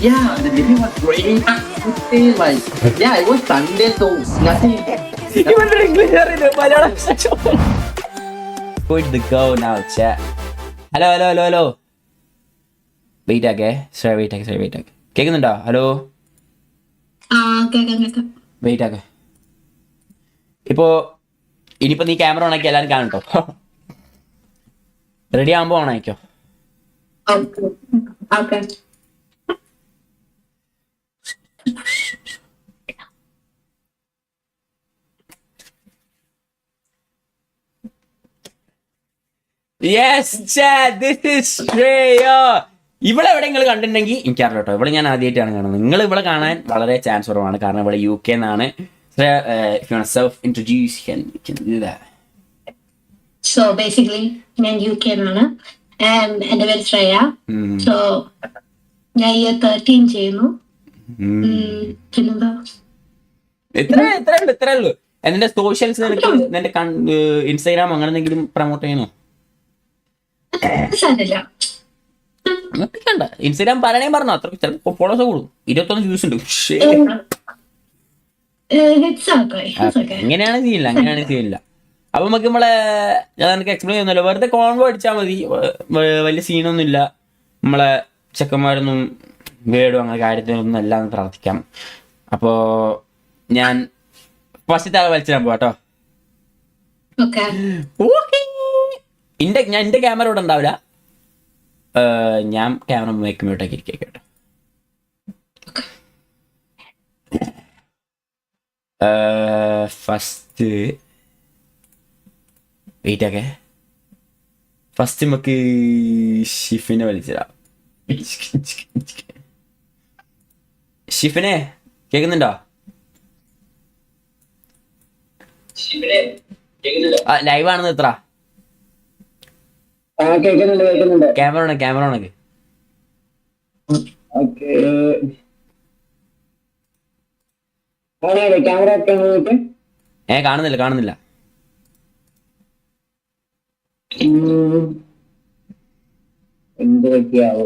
Yeah, the living was great. Like, yeah, it was Sunday, so nothing. ഇവരുടെ English അറിയില്ല, Malayalam Quit the go now, chat. Hello wait ആക്കേ wait ആക്കെ കേൾക്കുന്നുണ്ടോ? Hello കേക്കാം. Wait ആക്കെ. ഇനിയിപ്പോ നീ ക്യാമറ ഓണാക്കി എല്ലാവരും കാണട്ടോ. റെഡി ആകുമ്പോ ഓണാക്കിയോ. Okay. Yes chat, this is Shreya. ഇവിടെ എവിടെ നിങ്ങൾ കണ്ടിട്ടുണ്ടെങ്കിൽ എനിക്കറിയാം കേട്ടോ. ഇവിടെ ഞാൻ ആദ്യമായിട്ടാണ് കാണുന്നത്. നിങ്ങൾ ഇവിടെ കാണാൻ വളരെ ചാൻസ് കുറവാണ്, കാരണം ഇവിടെ UK എന്നാണ്. If you want to self introduce, you can do that. So basically ഞാൻ UK എന്നാണ്. എന്റെ പേര് ശ്രേയ. So ഞാൻ ഇയർ 13 ചെയ്യുന്നു. പിന്നെന്താ ഇത്രേ ഉള്ളൂ. എന്നിന്റെ സോഷ്യൽസ് നിനക്ക് നിന്റെ ഇൻസ്റ്റാഗ്രാം അങ്ങനെ എന്തെങ്കിലും പ്രൊമോട്ട് ചെയ്യണോ? സാരമില്ല. ഇൻസ്റ്റാഗ്രാം പറയണേ പറഞ്ഞോ, അത്ര ചിലപ്പോൾ ഫോളോസ് കൂടും. 21 വ്യൂസ് ഉണ്ട്. അങ്ങനെയാണ് ചെയ്യില്ല. അപ്പൊ നമുക്ക് ഞാൻ നിനക്ക് എക്സ്പ്ലെയിൻ ചെയ്യുന്നില്ല, വെറുതെ കോൺവോ അടിച്ചാൽ മതി. വലിയ സീനൊന്നും ഇല്ല. നമ്മളെ ചെക്കന്മാരൊന്നും വേടും അങ്ങനെ കാര്യത്തിനൊന്നും എല്ലാം പ്രാർത്ഥിക്കാം. അപ്പോ ഞാൻ ഫസ്റ്റ് താഴെ വലിച്ചിടാൻ പോവാട്ടോ. ഞാൻ എന്റെ ക്യാമറ ഇവിടെ ഉണ്ടാവില്ല. ഞാൻ ക്യാമറ മേക്കുമ്പോട്ടേക്ക് ഇരിക്കുക കേട്ടോ. ഫസ്റ്റ് വെയിറ്റ് ആക്കെ. ഫസ്റ്റ് നമുക്ക് ഷിഫിനെ വലിച്ചിടാം. ഷിഫിനെ കേൾക്കുന്നുണ്ടോ? ലൈവ് ആണെന്ന് എത്ര ക്യാമറ ഓണക്ക്. കാണുന്നില്ല. എന്ത് പറ്റിയാവോ?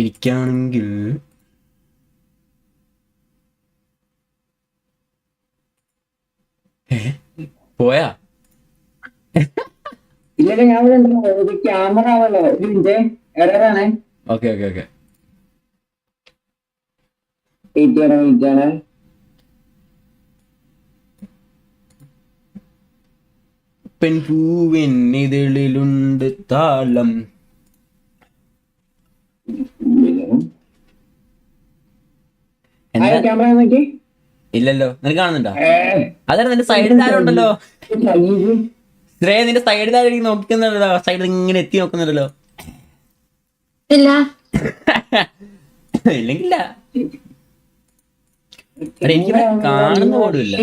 ഇരിക്കാണെങ്കിൽ പോയാ ഇല്ലല്ലോ, ഞാൻ ഇവിടെ ഉണ്ടല്ലോ. ക്യാമറ ആവല്ലോ. ഒരു മിനിറ്റ്, എററാണ്. ഓക്കെ വെയിറ്റാണ്. പെൺപൂവിൻ ഇതിളിലുണ്ട് താളം. ഇല്ലല്ലോ, നിനക്ക് കാണുന്നുണ്ടോ? അതെ, നിന്റെ സൈഡിൽ താരം ഉണ്ടല്ലോ. ശ്രേയ, നിന്റെ സൈഡിൽ താരം നോക്കിക്കുന്നുണ്ടല്ലോ. സൈഡിൽ ഇങ്ങനെ എത്തി നോക്കുന്നുണ്ടല്ലോ. ഇല്ലെങ്കില്ല, എനിക്ക് കാണുന്ന പോലുമില്ല.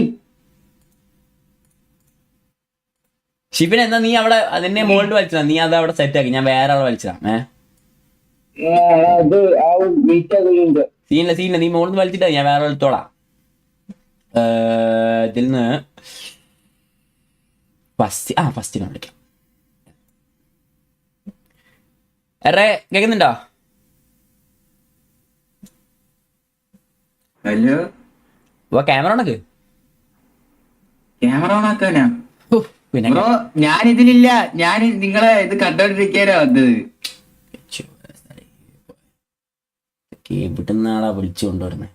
ഷിബിൻ, എന്നാ നീ അവിടെ അതിന്റെ മുകളിൽ വലിച്ചതാ, നീ അത് അവിടെ സെറ്റ് ആക്കി. ഞാൻ വേറെ ആളെ വലിച്ചതാ. സീനില്ല, നീ മുകളിൽ വലിച്ചിട്ടാ. ഞാൻ വേറെ എടുത്തോളാം. ഇതിൽ നിന്ന് ഫസ്റ്റ് വിളിക്കാം. കേൾക്കുന്നുണ്ടോ? ഹലോ, ക്യാമറ ഓണക്ക്. ക്യാമറ ഓണാക്കാനാ? പിന്നെ ഞാൻ ഇതിലില്ല. ഞാൻ നിങ്ങളെ ഇത് കണ്ടോണ്ടിരിക്കാനാ വന്നത്. ഇവിടുന്ന് ആളാ വിളിച്ചു കൊണ്ടുവരുന്നേ.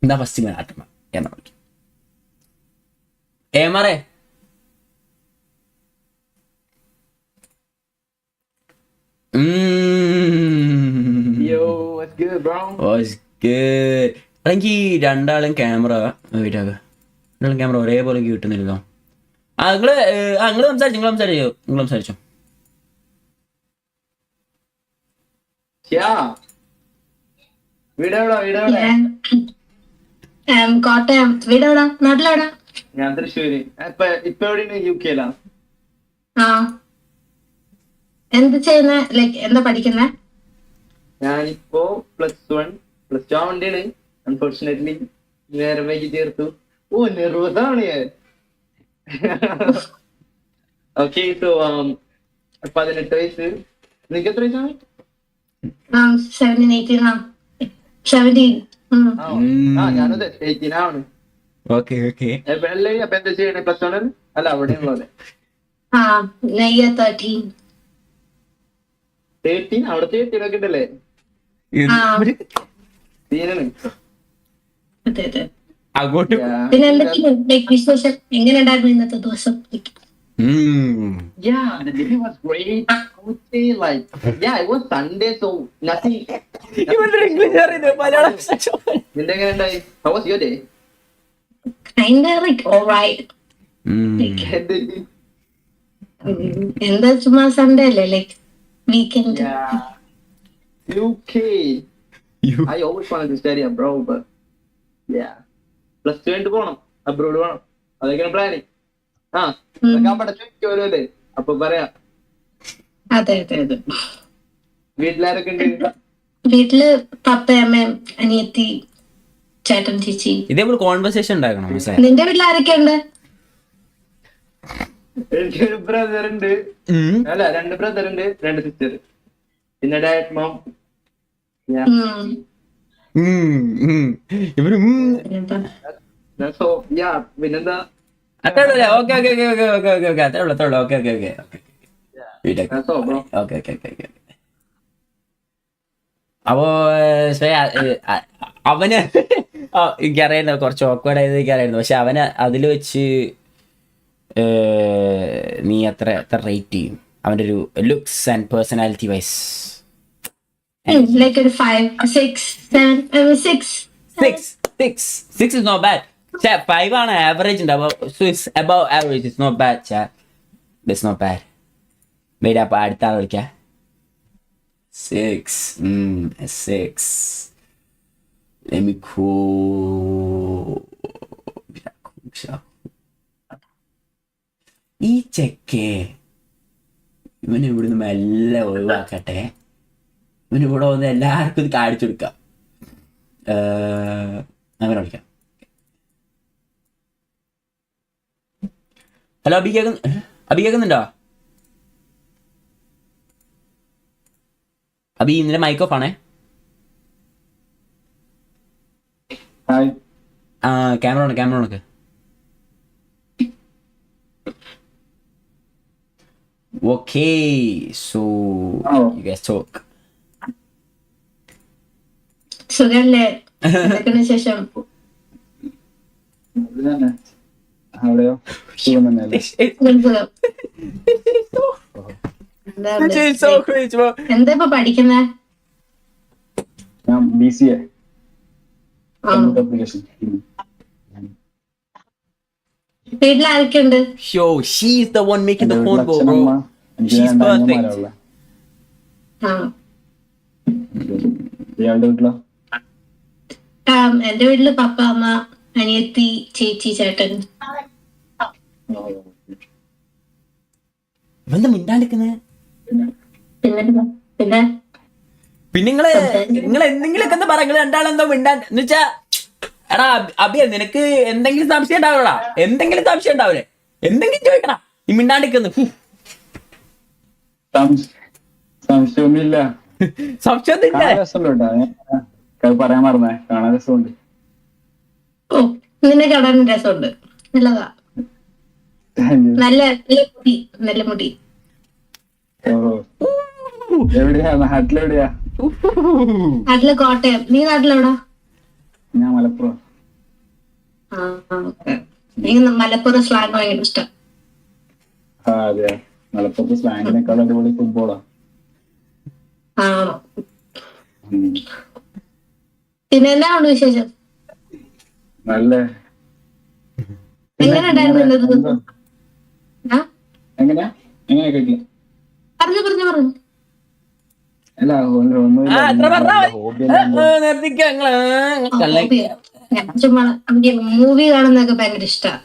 എന്താ ഫസ്റ്റ് മാറ്റം എന്നാ വിളിക്കും. ഏമാറേ, എനിക്ക് രണ്ടാളും ക്യാമറ ഒരേപോലെ കിട്ടുന്നില്ലല്ലോ. നിങ്ങള് സംസാരിച്ചോ. കോട്ടയം. വീടെവിടാ? നാട്ടിലെവിടാ? ഞാൻ തൃശ്ശൂര്. ഇപ്പൊ എവിടെയാണ്? UK-ലാ. എന്ത് ചെയ്യുന്ന? ലൈക്ക് എന്താ പഠിക്കുന്നേ? ഞാനിപ്പോ +1 +2 വണ്ടിയാണ്. അൺഫോർച്ചുനേറ്റ്ലി നേരം വൈകി ചേർത്തു. ഓ നെർവസാണ് ഞാൻ. ഓക്കെ സോ 18 വയസ്സ്. നിനക്ക് എത്ര വയസ്സാണ്? 17, 18 17. ഞാനത് 18 ആണ്. Okay okay. അപ്പൊ എന്താ ചെയ്യണേ? പ്ലസ് 1 അല്ല അവിടെയുള്ളത് 13. 13 അവിടെ 13 ഒക്കെ ഉണ്ടല്ലേ? സീനാണ്. അതെ. അങ്ങോട്ട് പിന്നെ എന്തൊക്കെയാണ് വിശേഷം? എങ്ങനെ ഉണ്ടായിരുന്നു ഇന്നത്തെ ദിവസം? Yeah, the day was great. I would say like, yeah, it was Sunday, so nothing. English അറിയുന്നത് മലയാളം. നിന്റെ എങ്ങനെ ഉണ്ടായി? How was your day? Kinda like alright. എന്താ ചുമ്മാ സൺഡേ അല്ലേ, like weekend. Yeah. UK. I always wanted to study abroad, but yeah. Plus 2 കഴിഞ്ഞിട്ട് പോണം, abroad പോണം. അതൊക്കെയാണ് പ്ലാനിങ്. പഠിച്ചോല്ലേ അപ്പൊ പറയാം. അതെ. വീട്ടിലാരൊക്കെ ഉണ്ട്? വീട്ടില് പപ്പ, അമ്മ, അനിയത്തി, ചേട്ടൻ, ചേച്ചി. ഇതേപോലെ കോൺവെർസേഷൻ ഉണ്ടാക്കണം. നിന്റെ വീട്ടിൽ ആരൊക്കെ ഉണ്ട്? എനിക്കൊരു ബ്രദർ ഉണ്ട്. അല്ല 2 ബ്രദർ ഉണ്ട്, 2 സിസ്റ്റർ, പിന്നെ ഡാഡ്, മോം. ഇവര് പിന്നെന്താ? ഓക്കെ. അപ്പോ അവന് എനിക്കറിയുന്ന കുറച്ച് ഓക്വേർഡ് ആയത് എനിക്കറിയായിരുന്നു. പക്ഷെ അവന് അതിൽ വെച്ച് നീ എത്ര റേറ്റ് ചെയ്യും അവന്റെ ഒരു looks and personality wise? Like a 5, 6, 7, 6. 6 is not bad. 5 ആണ് ആവറേജ് ഉണ്ട്. So it's above average. It's not bad, chat. That's not bad. Wait, അപ്പൊ അടുത്ത ആൾ വിളിക്കാം. 6. 6. Let me call. ഈ ചെക്കേ ഇവന് ഇവിടുന്ന് മെല്ലെ ഒഴിവാക്കട്ടെ. ഇവന് ഇവിടെ വന്ന് എല്ലാവർക്കും ഇത് കാണിച്ചു കൊടുക്കാം. അങ്ങനെ വിളിക്കാം. ഹലോ, അബി കേൾക്കുന്നുണ്ടോ? അബി ഇന്നലെ മൈക്ക് ഓഫ് ആണേ. ക്യാമറ ഓണക്ക്. Okay, so you guys talk. സുഖല്ലേ? എന്തൊക്കെയാണ് ശേഷം? അവിടെയോ? എന്താ ഇപ്പൊ പഠിക്കുന്നേ? ഞാൻ BCA ആപ്ലിക്കേഷൻ. വീട്ടിൽ ആരൊക്കെ ഉണ്ട്? Yo, she's the one making the phone go, bro. She's perfect. ഇയാളുടെ വീട്ടിലോ? എന്റെ വീട്ടില് പപ്പ, അമ്മ, അനിയത്തി, ചേച്ചി, ചേട്ടൻ. ഇവന്താ മിണ്ടാണ്ടിരിക്കുന്നത്? പിന്നെ നിങ്ങള് എന്തെങ്കിലുമൊക്കെ എന്താ പറയാ? രണ്ടാളെന്തോ മിണ്ടാൻ എന്ന് വെച്ചാ, എടാ അബിയ, നിനക്ക് എന്തെങ്കിലും സംശയം ഉണ്ടാവൂടാ? എന്തെങ്കിലും സംശയം ഉണ്ടാവില്ലേ? എന്തെങ്കിലും ചോദിക്കടാ. ഈ മിണ്ടാണ്ടിരിക്കുന്നു. സംശയമൊന്നുമില്ല. സംശയമൊന്നുമില്ല. പറയാൻ മറന്നേ, കാണാൻ രസമുണ്ട്. ഓ, നിന്നെ കാണാൻ രസമുണ്ട്. നല്ലതാ. നല്ല മുടി. എവിടെയാ? നാട്ടിലെവിടെയാ? നാട്ടില് കോട്ടയം. നീ നാട്ടിലെവിടാ? ഞാൻ മലപ്പുറം. എനിക്ക് മലപ്പുറം സ്ലാങ് ഭയങ്കര ഇഷ്ടം. അതെ, മലപ്പുറത്ത് സ്ലാങ്ങിനേക്കാൾ അടിപൊളി ഫുട്ബോളാ. പിന്നെ എന്താണ് വിശേഷം? നല്ല. എങ്ങനെ ഉണ്ടായിരുന്നു? എങ്ങനെയാ കേട്ടില്ല. പറഞ്ഞു. അല്ല, മൂവി കാണുന്നൊക്കെ ഭയങ്കര ഇഷ്ടമാണ്.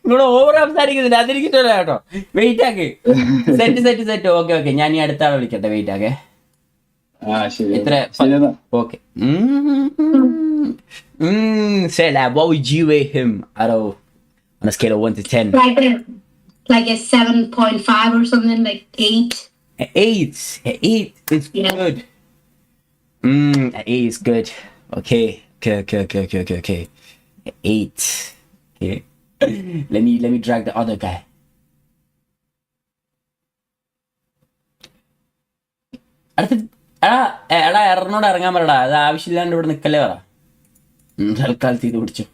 നിങ്ങള് ഓവർ സംസാരിക്കുന്നില്ല, അതെനിക്ക് ഇഷ്ടമല്ല കേട്ടോ. വെയിറ്റ് ആക്ക്. സെറ്റ്. ഓക്കെ, ഞാൻ ഈ അടുത്ത ആളെ വിളിക്കട്ടെ. വെയിറ്റ് ആക്കേ. ആ ശരി എത്ര ശരിയെന്നാ. Okay Sela, what would you rate him out of on a scale of 1 to 10? Like a 7.5 or something, like 8. 8. 8 is Yeah. good. 8 is good. Okay. 8. Okay. Let me drag the other guy. അടുത്ത എടാ എറണോട് ഇറങ്ങാൻ പറടാ. അത് ആവശ്യമില്ലാണ്ട് ഇവിടെ നിക്കല്ലേ പറ. തൽക്കാലത്ത് ഇത് പിടിച്ചു.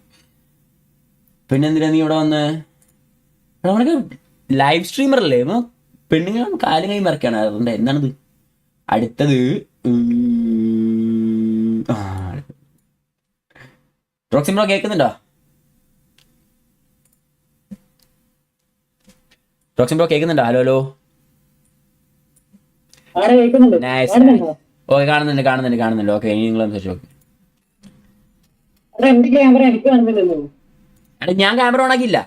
പിന്നെന്തിനാ നീ ഇവിടെ വന്ന്? അവനൊക്കെ ലൈവ് സ്ട്രീമർ അല്ലേ? പെണ്ണുങ്ങൾ കാലും കൈ മറക്കാണ്. അതുകൊണ്ട് എന്താണിത് അടുത്തത്? റോക്സിൻ ബ്രോ കേൾക്കുന്നുണ്ടോ? റോക്സിൻ ബ്രോ കേൾക്കുന്നുണ്ടോ? Hello nice. ഓക്കെ കാണുന്നുണ്ട്. ഓക്കെ ഇനി നിങ്ങൾ സംസാരിച്ചു. ഓക്കെ എടാ ഞാൻ ക്യാമറ ഓൺ ആക്കിയില്ല.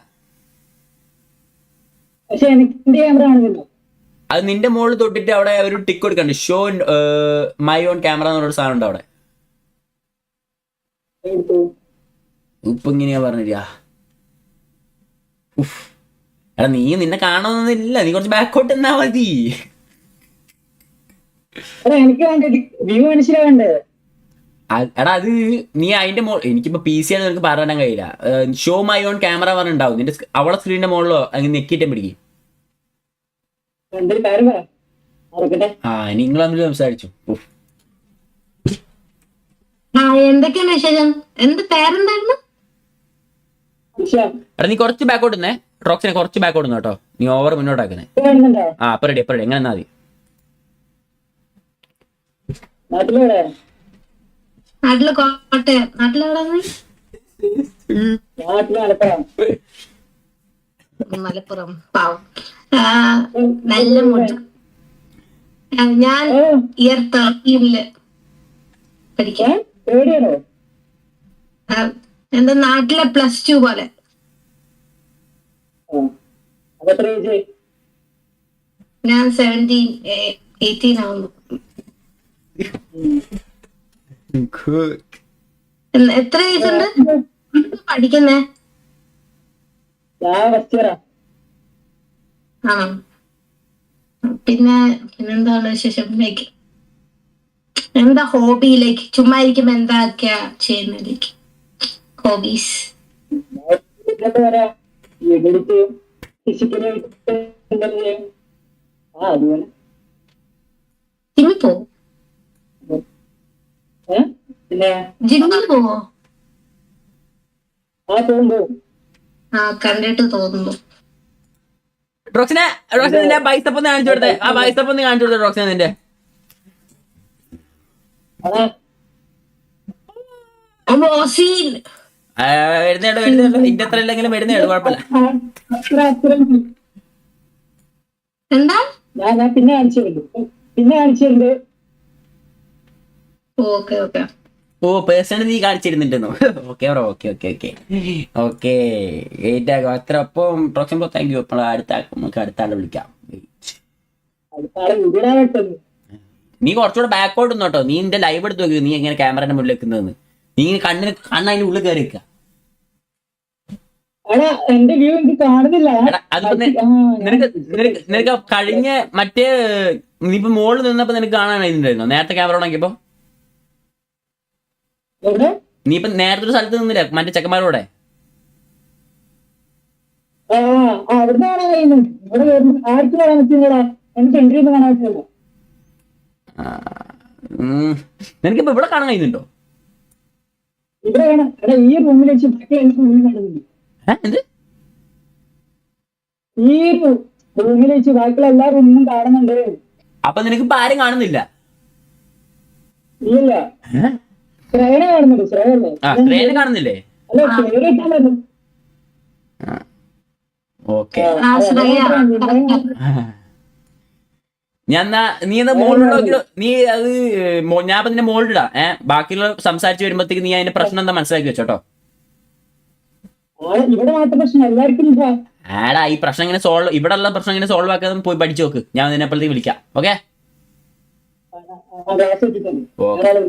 അത് നിന്റെ മുകളിൽ തൊട്ടിട്ട് അവിടെ ഒരു ടിക്ക് കൊടുക്കണ്ട്. ഷോ മൈ ഓൺ ക്യാമറ എന്നൊരു സാധനം ഉണ്ട് അവിടെ. ഇപ്പൊ ഇങ്ങനെയാ പറഞ്ഞില്ല. എടാ നീ നിന്നെ കാണണമെന്നില്ല. നീ കുറച്ച് ബാക്കോട്ട് എന്നാ മതി. എടാ അത് നീ അതിന്റെ എനിക്കിപ്പോ PC ആണ് നിനക്ക് പറയാൻ കഴിയില്ല. ഷോ മൈ ഓൺ ക്യാമറ പറഞ്ഞിട്ടുണ്ടാവും നിന്റെ അവളെ സ്ക്രീനിന്റെ മുകളിലോ അങ്ങനെ നെക്കിട്ടേ പിടിക്കും. നിങ്ങൾ തമ്മിൽ സംസാരിച്ചു. എന്തൊക്കെയാണ് വിശേഷം? എന്ത് പേരെന്തായിരുന്നു? എടാ നീ കുറച്ച് ബാക്കോട്ട് നിന്നേ. റോക്സിനെ കുറച്ച് ബാക്കോട്ട് നിന്ന് കേട്ടോ. നീ ഓവർ മുന്നോട്ടാക്കുന്നേ. അപ്പൊ റെഡി എങ്ങനെ എന്നാ മതി. നാട്ടില് കോട്ടയം. നാട്ടിലെവിടെ? മലപ്പുറം. പാവം. നല്ല മുട്ട്. ഞാൻ ഇയർ 13 പഠിക്കാം. എന്താ നാട്ടിലെ +2 പോലെ. ഞാൻ 18 ആവുന്നു. എത്ര ഏജുണ്ട്? പഠിക്കുന്നേ? ആ പിന്നെന്താണ് വിശേഷം? ലൈക്ക് എന്താ ഹോബി? ലൈക്ക് ചുമ്മാ ഇരിക്കുമ്പോ എന്താക്കിയാ ചെയ്യുന്നത്? Like hobbies? ജിമ്മിൽ പോവോ? ജിമ്മിൽ പോവോ? ആ കണ്ടിട്ട് തോന്നുന്നു. റോക്സിനെ നിന്റെ ബൈസപ്പ് ഒന്ന് കാണിച്ചു കൊടുത്തേ. ആ ബൈസപ്പ് ഒന്ന് കാണിച്ചു കൊടുത്തേ റോക്സിനെ നിന്റെ. വരുന്നേടോ ഇന്റെ അത്ര ഇല്ലെങ്കിലും വരുന്നേടോ കുഴപ്പമില്ല. എന്താ പിന്നെ കാണിച്ചിട്ടുണ്ട്. ഓക്കെ ഓ പേഴ്സണലി നീ കാണിച്ചിരുന്നുണ്ടെന്നോ? Okay bro. ഓക്കെ അത്ര. അപ്പം റോക്സിൻ ബ്രോ താങ്ക് യു. അപ്പോൾ നമുക്ക് അടുത്ത ആളെ വിളിക്കാം. നീ കുറച്ചുകൂടെ ബാക്കോട്ട് നിന്നോട്ടോ. നീ നിന്റെ ലൈവ് എടുത്ത് നോക്കി. നീ എങ്ങനെ ക്യാമറയുടെ മുന്നിൽ വെക്കുന്നതെന്ന്. നീ കണ്ണതിന്റെ ഉള്ളിൽ കയറി വെക്കുക. എന്റെ വ്യൂ എനിക്ക് കാണുന്നില്ല. നിനക്ക് കഴിഞ്ഞ മറ്റേ നീ ഇപ്പൊ മോളിൽ നിന്നപ്പോ നിനക്ക് കാണാനായിരുന്നോ നേരത്തെ ക്യാമറ ഉണക്കിയപ്പോ? നീ ഇപ്പൊ നേരത്തെ ഒരു സ്ഥലത്ത് നിന്നില്ല മറ്റേ ചെക്കന്മാരോടെ? അവിടുന്ന് കാണാൻ കഴിയുന്നുണ്ട്. ഇവിടെ ആർക്ക് കാണാൻ പറ്റുന്നടാ? എനിക്ക് എൻട്രി ഒന്നും കാണാൻ പറ്റില്ല. നിനക്കിപ്പോ ഇവിടെ കാണാൻ കഴിയുന്നുണ്ടോ? ഇവിടെ കാണാം. എടാ ഈ റൂമിൽ വെച്ച് ബാക്കി എനിക്ക് റൂമിൽ കാണുന്നില്ല. എന്ത്? ഈ റൂമിൽ വെച്ച് ബാക്കിയുള്ള എല്ലാ റൂമിലും കാണുന്നുണ്ട്. അപ്പൊ നിനക്ക് ഇപ്പൊ ആരും കാണുന്നില്ല? ഇല്ല ശ്രേയന കാണുന്നുണ്ട്. ശ്രേയല്ലേ? ശ്രേയനെ കാണുന്നില്ലേ? അല്ല ശ്രേയ. ഓക്കെ നീ എന്നാ മോളിലോ? നീ അത് ഞാൻ ഇപ്പൊ നിന്റെ മോളിലിടാ. ബാക്കിയുള്ള സംസാരിച്ച് വരുമ്പോഴത്തേക്ക് നീ അതിന്റെ പ്രശ്നം എന്താ മനസ്സിലാക്കി വെച്ചോട്ടോ. ഇവിടെ മാത്രം പ്രശ്നം എല്ലാവർക്കും. ആടാ ഈ പ്രശ്നം ഇങ്ങനെ സോൾവ് ഇവിടെ ഉള്ള പ്രശ്നം ഇങ്ങനെ സോൾവ് ആക്കാതെ പോയി പഠിച്ചു നോക്ക്. ഞാൻ നിന്നെ എപ്പോഴത്തേക്ക് വിളിക്കാം. ഓക്കെ ക്ലാസ് വെച്ചിട്ടുണ്ട് ഓ. ഒരാള്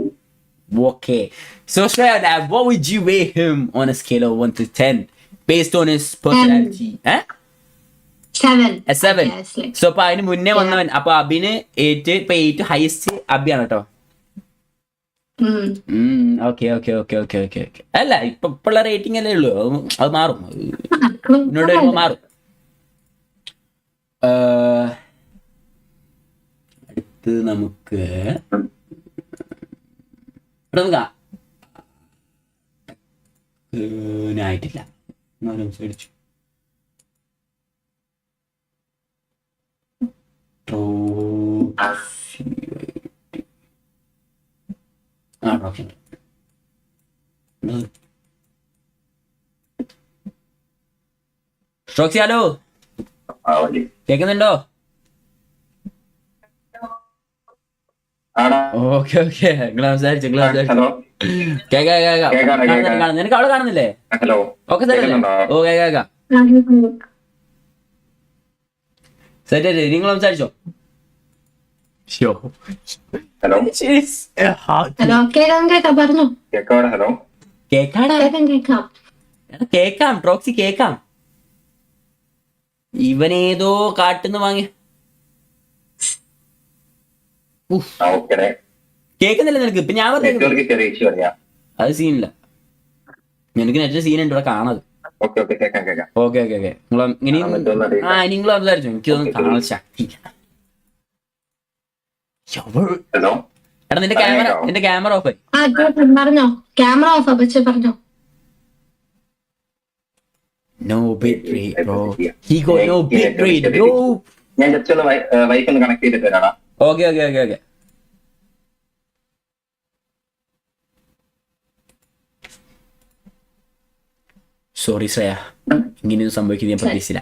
Okay. So Shreya, now, what would you rate him on a scale of 1 to 10 based on his personality? Eh? 7. A 7. Yes, like, So അപ്പൊ അതിന് മുന്നേ വന്നവൻ അപ്പൊ അബിന് 8 ഇപ്പൊ 8 ഹയസ്റ്റ് അബിയാണ് കേട്ടോ. Okay okay okay okay okay okay. അല്ല ഇപ്പുള്ള റേറ്റിംഗ് അല്ലേ ഉള്ളൂ, അത് മാറും, മുന്നോട്ട് വരുമ്പോ മാറും. അടുത്ത് നമുക്ക് ആയിട്ടില്ല, സംസാരിച്ചു. സ്ട്രോക്സി ഹലോ, കേക്കുന്നുണ്ടോ? ഓക്കെ ഓക്കെ, നിങ്ങൾ സംസാരിച്ചു നിനക്ക് അവളെ കാണുന്നില്ലേ? ഓക്കെ സാറല്ലേ? ഓ കേക്കാം. സെറ്റ് നിങ്ങൾ സംസാരിച്ചോ? ഹലോ, കേക്കാം പറഞ്ഞോ. കേക്കാടാ, കേക്കാം ട്രോക്സി കേക്കാം. ഇവനേതോ കാട്ടുന്ന് വാങ്ങിയ കേക്കുന്നില്ല നിനക്ക്? ഇപ്പൊ ഞാൻ അത് സീനില്ല, നിനക്ക് നെറ്റിൽ സീനുണ്ട് ഇവിടെ കാണാത്. ഓക്കെ ഓക്കെ ഓക്കെ ഇനി നിങ്ങൾ സംസാരിച്ചു, എനിക്കൊന്നും കാണാൻ ശക്തി. എടാ നിന്റെ ക്യാമറ ഓഫ് ആയി. പറഞ്ഞോ, ക്യാമറ ഓഫ് പക്ഷെ പറഞ്ഞോ. No bitrate bro. He got no bitrate bro. ഞാൻ ജസ്റ്റ് ഒന്ന് വൈഫ് ഒന്ന് കണക്ട് ചെയ്തിട്ട് വരാടാ. ഓക്കെ. സോറി ശ്രേയ, ഇങ്ങനെയൊന്നും സംഭവിക്കുന്നത് ഞാൻ പ്രതീക്ഷിച്ചില്ല.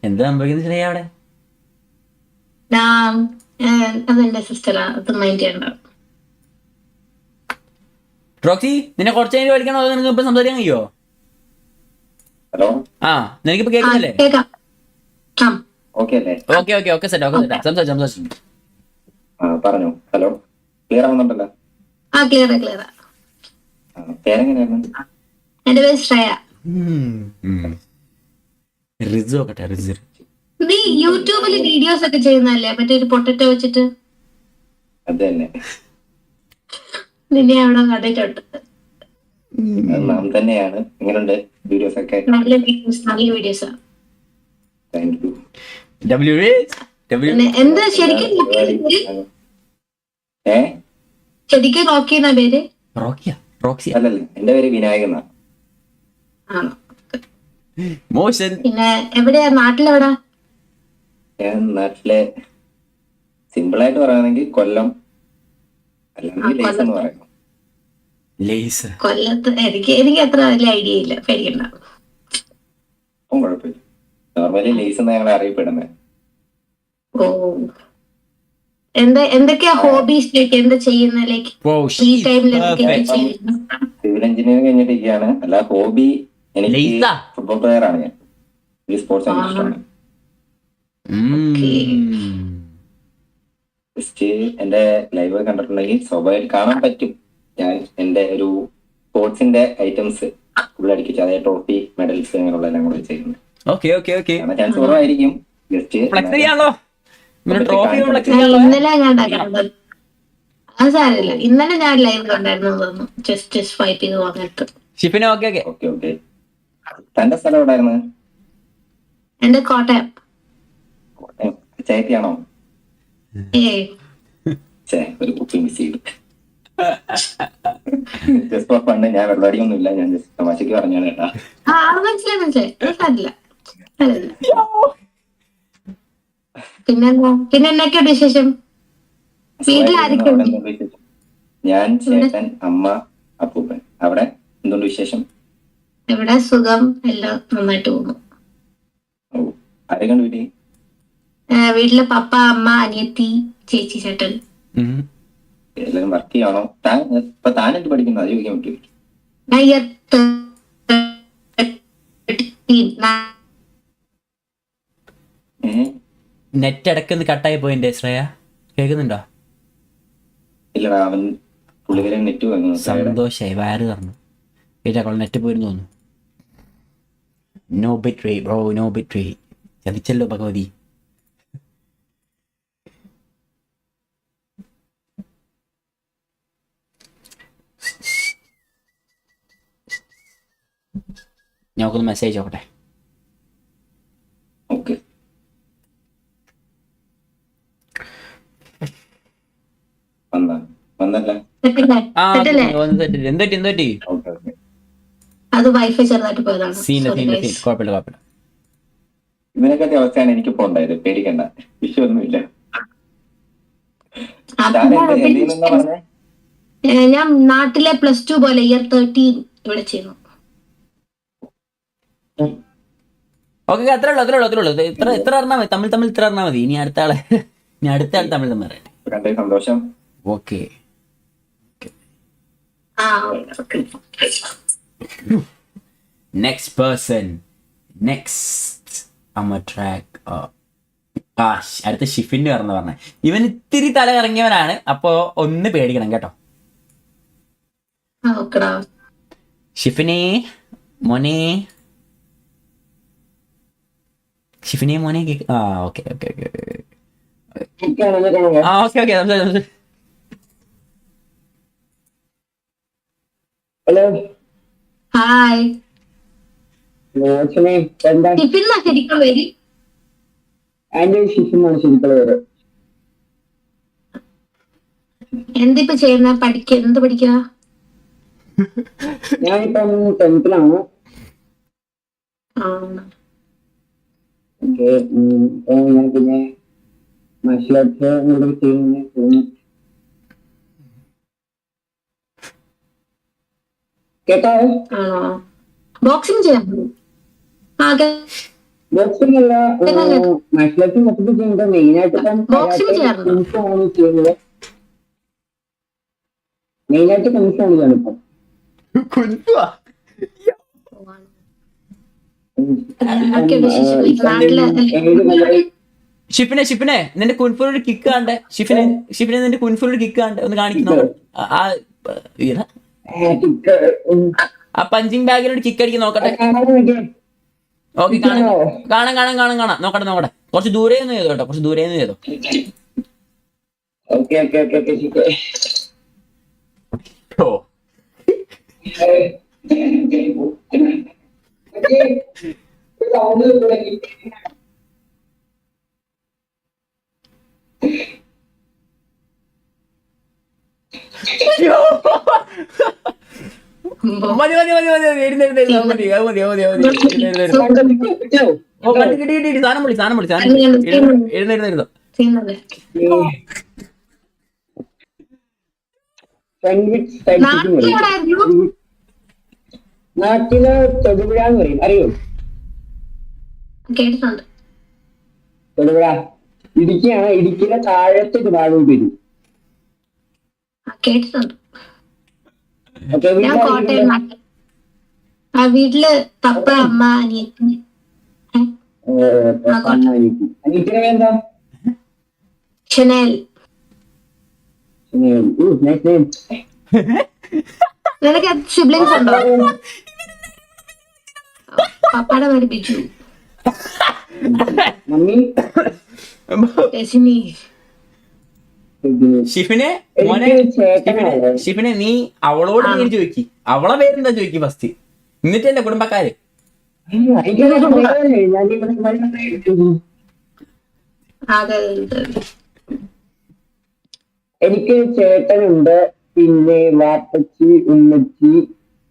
എന്താ സംഭവിക്കുന്നത് ശ്രേയ അവിടെ? അതെന്റെ സിസ്റ്ററാ, അത് മൈൻഡ് ചെയ്യണ്ട. റോക്സി നിന്നെ കുറച്ച് കഴിഞ്ഞ് പഠിക്കണോ, അതോ നിനക്ക് ഇപ്പൊ സംസാരിക്കാൻ കഴിയോ? ഹലോ, ആ നിനക്കിപ്പോ കേൾക്കുന്നില്ലേ? കേക്കാം. ഓക്കെ അല്ലേ? ഓക്കെ സെറ്റ് സംസാരിച്ചു. പറഞ്ഞു. ഹലോ, ക്ലിയർ ആവുന്നുണ്ടല്ലോ? ക്ലിയർ. പേരെങ്ങനെയായിരുന്നു? എന്റെ പേര് ശ്രേയ. നീ യൂട്യൂബില് വീഡിയോസ് ഒക്കെ ചെയ്യുന്നല്ലേ, മറ്റേ ഒരു പൊട്ടറ്റോ വെച്ചിട്ട്? അത് തന്നെ, നിന്നെ അവിടെ കണ്ടിട്ടുണ്ട്. നാം തന്നെയാണ്. എങ്ങനെയുണ്ട് വീഡിയോസ് ഒക്കെ? നല്ല വീഡിയോസാ. Thank you. എന്താ ശരിക്കും ശരിക്കും റോക്കി എന്നാ പേര്? അല്ലല്ല, എന്റെ പേര് വിനായകനാ. ആണോ? പിന്നെ എവിടെയാ, നാട്ടിലെവിടാ? ഞാൻ നാട്ടിലെ സിമ്പിൾ ആയിട്ട് പറയുകയാണെങ്കിൽ കൊല്ലം, അല്ലെങ്കിൽ ലേസ് എന്ന് പറയുന്നു. കൊല്ലത്ത് എനിക്ക് അത്ര വലിയ ഐഡിയ ഇല്ല, പേടിക്കണ്ട. അപ്പം കുഴപ്പമില്ല. നോർമലി ലേസ് എന്ന് ഞങ്ങളെ അറിയപ്പെടുന്നത്. ഓ, എന്തൊക്കെയാ ഹോബീസ്, എന്താ ചെയ്യുന്ന? ലൈക്ക് ഫ്രീ ടൈമിൽ സിവിൽ എഞ്ചിനീയറിംഗ് കഴിഞ്ഞിട്ടിരിക്കുകയാണ്. അല്ല, ഹോബി എനിക്ക് ഫുട്ബോൾ പ്ലെയർ ആണ്. ഞാൻ ഈ സ്പോർട്സ് ഇഷ്ടമാണ്. ജസ്റ്റ് എന്റെ ലൈവ് കണ്ടിട്ടുണ്ടെങ്കിൽ സ്വാഭാവികം കാണാൻ പറ്റും. ഞാൻ എന്റെ ഒരു സ്പോർട്സിന്റെ ഐറ്റംസ് ഫുൾ അടിക്കിച്ചു, അതായത് ട്രോഫി, മെഡൽസ്, അങ്ങനെയുള്ള എല്ലാം കൂടെ ചെയ്യുന്നത്. ചാൻസ് കുറവായിരിക്കും. ജസ്റ്റ് ഇന്നലെ സാരമില്ല, ഇന്നലെ ഞാൻ ലൈവ് കണ്ടായിരുന്നു തോന്നുന്നു. ജസ്റ്റ് സ്വൈപ്പ് ചെയ്ത് വന്നിട്ട്. ഓക്കെ. തന്റെ സ്ഥലം എവിടെയായിരുന്നു? എന്റെ കോട്ടയം. ചേത്തിയാണോ? ഒരു കുപ്പി മിസ് ചെയ്തു. Just for fun. ഞാൻ വെള്ളടിയൊന്നുമില്ല, ഞാൻ ജസ്റ്റ് തമാശക്ക് പറഞ്ഞാണ് കേട്ടാ. മനസ്സിലായി. പിന്നെ എന്നൊക്കെയുണ്ട് വിശേഷം? വീട്ടിലായിരിക്കും? ഞാൻ, ചേട്ടൻ, അമ്മ, അപ്പൂപ്പൻ. അവിടെ എന്തുകൊണ്ട് വിശേഷം? ഇവിടെ സുഖം, എല്ലാം നന്നായിട്ട് പോകുന്നു. ആരൊക്കെ ഉണ്ട് വീട്ടിൽ? വീട്ടില് പപ്പ, അമ്മ, അനിയത്തി, ചേച്ചി, ചേട്ടൻ. എല്ലാവരും വർക്ക് ചെയ്യാണോ? താൻ എന്ത് പഠിക്കുന്നു? അത് ചോദിക്കാൻ പറ്റുമോ? ഞാൻ year 13. നെറ്റ് ഇടയ്ക്കൊന്ന് കട്ടായി പോയിന്റെ ശ്രേയ, കേൾക്കുന്നുണ്ടോ? ഇല്ലടാ, അവൻ പുള്ളിക്കാരൻ നെറ്റ് വന്നു. സന്തോഷായി, വയറ് തറന്നു. കേട്ടാ നെറ്റ് പോയിരുന്നു തോന്നുന്നു. No bitrate bro, no bitrate. ചതിച്ചല്ലോ ഭഗവതി. ഞങ്ങൾക്കൊന്ന് മെസ്സേജ് നോക്കട്ടെ. ഓക്കെ, വന്നല്ല. എന്തൊറ്റി അത് വൈഫൈ ചെറുതായിട്ട് പോയതാണ്. കുഴപ്പമില്ല. ഇതിനെക്കാട്ടി അവസ്ഥയാണ് എനിക്കിപ്പോ ഉണ്ടായത്. പേടിക്കണ്ട, വിഷയമൊന്നുമില്ല. ഞാൻ നാട്ടിലെ +2 പോലെ year 13 ഇവിടെ ചെയ്യുന്നു. ഓക്കെ, അത്രേ ഉള്ളൂ. ഇത്ര അറിഞ്ഞാൽ മതി. തമ്മിൽ ഇത്ര അറിഞ്ഞാൽ മതി. ഇനി അടുത്ത ആൾ തമ്മിൽ പറയട്ടെ. സന്തോഷം. ഓക്കെ. Next person. അടുത്ത ഷിഫിന്റെ പറഞ്ഞ ഇവൻ ഇത്തിരി തല കറങ്ങിയവനാണ്. അപ്പൊ ഒന്ന് പേടിക്കണം കേട്ടോ. ഷിഫിനെ മോനെ ഓക്കെ. Hello, hi. എന്താ ശരിക്കും വരി. എന്റെ ശിശുമാണ് ശരിക്കുള്ള പേര്. എന്തിപ്പോ ചെയ്യുന്ന? എന്ത് പഠിക്കുക? ഞാനിപ്പം 10th-ലാണ്. ഞാൻ പിന്നെ മാർഷൽ ആർട്സ് ചെയ്യുന്നു. കേട്ടോ? ബോക്സിംഗ് ചെയ്യാൻ? ബോക്സിംഗ് അല്ല, മാർഷൽ ആർട്സ് മൊത്തത്തിൽ ചെയ്യുന്നത്. മെയിനായിട്ട് ചെയ്യുന്നത് മെയിനായിട്ട് കൺഫേൺ ഇപ്പം. ഷിഫിനെ നിന്റെ കുൻഫുൾ കിക്ക് കാണ്ടേ? ഷിഫിനെ നിന്റെ കുൻഫുൾ കിക്ക് കാണ്ടേ? ഒന്ന് കാണിക്കുന്നു. ആ പഞ്ചിങ് ബാഗിനോട് കിക്ക് അടിക്കാൻ നോക്കട്ടെ. ഓക്കെ, കാണാം. നോക്കട്ടെ. കുറച്ച് ദൂരെ നിന്ന് ചെയ്തോ കേട്ടോ, കുറച്ച് ദൂരെ നിന്ന് ചെയ്തോ. മതി. എഴുന്നേരുന്നോ. നാട്ടില് തൊടുപുഴ എന്ന് പറയും, അറിയോ? കേട്ടിട്ടുണ്ട്. തൊടുപുഴ ഇടുക്കിയാണ്. ഇടുക്കിയിലെ താഴത്തെ ഒരു ഭാഗം വരും. കേട്ടിട്ടുണ്ട്. ഞാൻ കോട്ടയം നാട്ടിൽ. വീട്ടില് പപ്പ, അമ്മ, അനിയത്തി. അനിയത്തിയുടെ എന്താ? ഷനേൽ. നിനക്ക് സിബ്ലിങ്സ് ഉണ്ടോ? പപ്പയുടെ പേര് ബിജു. മമ്മി രശ്മി. ഷിഫിനെ നീ അവളോട് പേര് ചോദിക്കി. അവളെ പേരെന്താ ചോദിക്കി ഫസ്റ്റ്, എന്നിട്ടല്ലേ കുടുംബക്കാര്. എനിക്ക് ചേട്ടനുണ്ട്, പിന്നെ വാപ്പച്ചി, ഉമ്മച്ചി,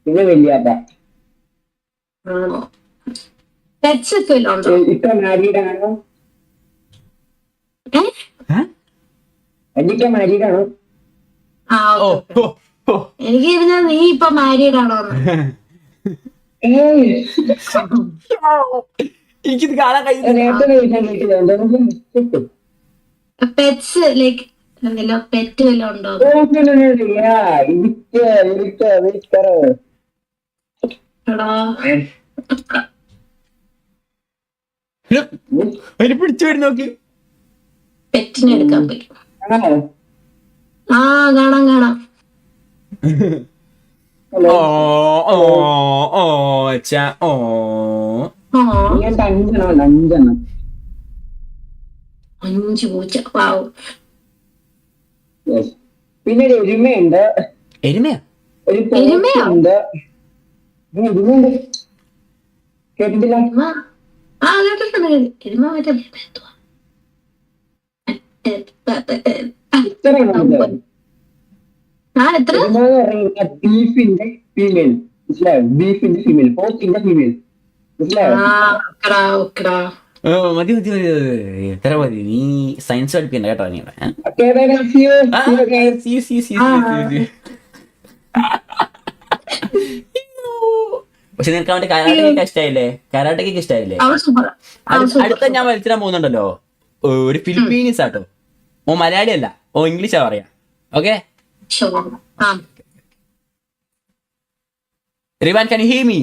പിന്നെ വല്യാപ്പ. ഇപ്പൊ മാരീഡാണോ? എനിക്ക് മാരീഡാണോ? എനിക്ക് നീ ഇപ്പൊ മാരീഡാണോ? എനിക്കിത് കാണാൻ കഴിയുന്നില്ല. നേരത്തെ ചോദിക്കാൻ പറ്റില്ല എന്തായാലും കിട്ടും. പെറ്റ്സ് ലൈക്ക് എന്തെല്ലോ പെറ്റ് വല്ലതും ഉണ്ടോ? എടാ അതിന് പിടിച്ചു വരും നോക്ക്. പെറ്റിനെ എടുക്കാൻ പോയി. ആ കാണാം കാണാം. ഓ ഓ ഓ അച്ഛാ ഓ. ഓ 5 5 പൂച്ച. വാവ്. പിന്നെ ഒരു എരുമയുണ്ട്, എരുമയാ? ഒരു എരുമയോ? പോത്തുണ്ട്. എരുമയുണ്ട് കേട്ടിട്ടില്ല? എരുമ. ആ കേട്ടിട്ടുണ്ട്. എരുമ മറ്റേ എന്തുവാ? ഇത്ര എണ്ണമുണ്ട്. ആ എത്ര? എരുമ എന്ന് പറഞ്ഞാൽ ബീഫിന്റെ ഫീമെയിൽ, മനസ്സിലായോ? ബീഫിന്റെ ഫീമെയിൽ, പോത്തിന്റെ ഫീമെയിൽ, മനസ്സിലായോ? ആ ഓക്കെടാ ഓക്കെടാ. ഓ മതി മതി മതി എത്ര മതി. നീ സയൻസ് പഠിക്കണ്ട കേട്ടോ നീ. Okay, bye, see you. ആ, See you again. see you, see you, see you, see you, see you. പക്ഷെ നിനക്ക് അവന്റെ കരാട്ടയ്ക്ക് ഇഷ്ടായില്ലേ? കരാട്ടയ്ക്ക് ഇഷ്ടായില്ലേ? അവൻ സൂപ്പറാ. അടുത്ത ഞാൻ മത്സരം പോകുന്നുണ്ടല്ലോ, ഒരു ഫിലിപ്പീനീസ് ആട്ടോ. ഓ മലയാളി അല്ല, ഓ ഇംഗ്ലീഷാ പറയാ. Okay Rivan, can you hear me?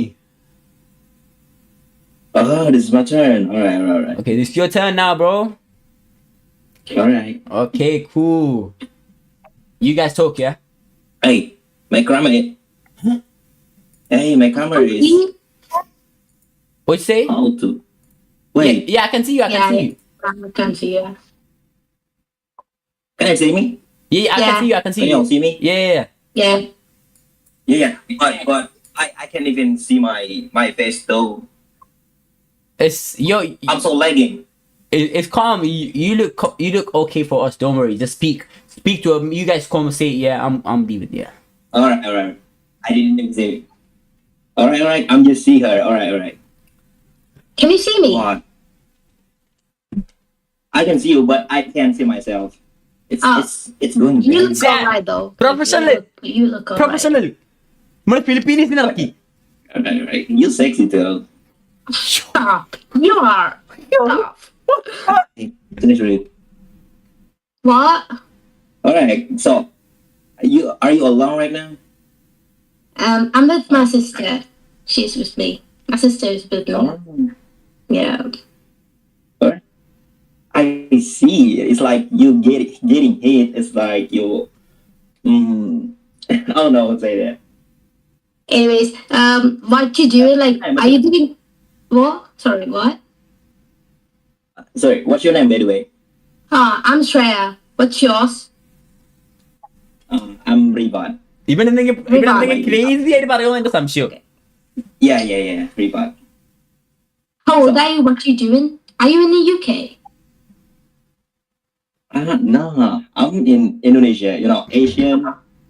Oh, this is my turn. Alright. Okay, this is your turn now, bro. Alright. Okay, cool. You guys talk, yeah? Hey, my camera. Hey, my camera is What you say? how to. Wait, Yeah, I can see you, I can see you. I can see you. can you see me? Yeah, I can Yeah. see you, I can see Can you. you all see me? Yeah. Yeah. Yeah. But I can't even see my face though. It's yo. I'm so lagging. It's calm. You look okay for us. Don't worry. Just speak to him. You guys come say, yeah, I'm be with you. Alright. I didn't even see it. Alright. I'm just see her. Alright. Can you see me? What? I can see you, but I can't see myself. It's going You bad. look alright though. Professional. You look alright. Professional. നമ്മള് ഫിലിപ്പീനീസിന് ഇറക്കി. Alright. You sexy too. Stop. You are. Stop. Finish with it. What? Alright. So, are you alone right now? I'm with my sister. She's with me. My sister is with me. Yeah. Alright. I see. It's like you getting hit. It's like you. I don't know what to say that. Anyways, what you doing? Like, are you doing? What? Sorry, what? Sorry. What's your name, by the way? I'm Shreya. What's yours? I'm Rivan. ഇവൻ എന്തെങ്കിലും crazy ആയിട്ട് പറയുമോ എന്റെ സംശയം. Yeah. Rivan. How old are you? What you doing? Are you in the UK? No. I'm in Indonesia. You know, Asian.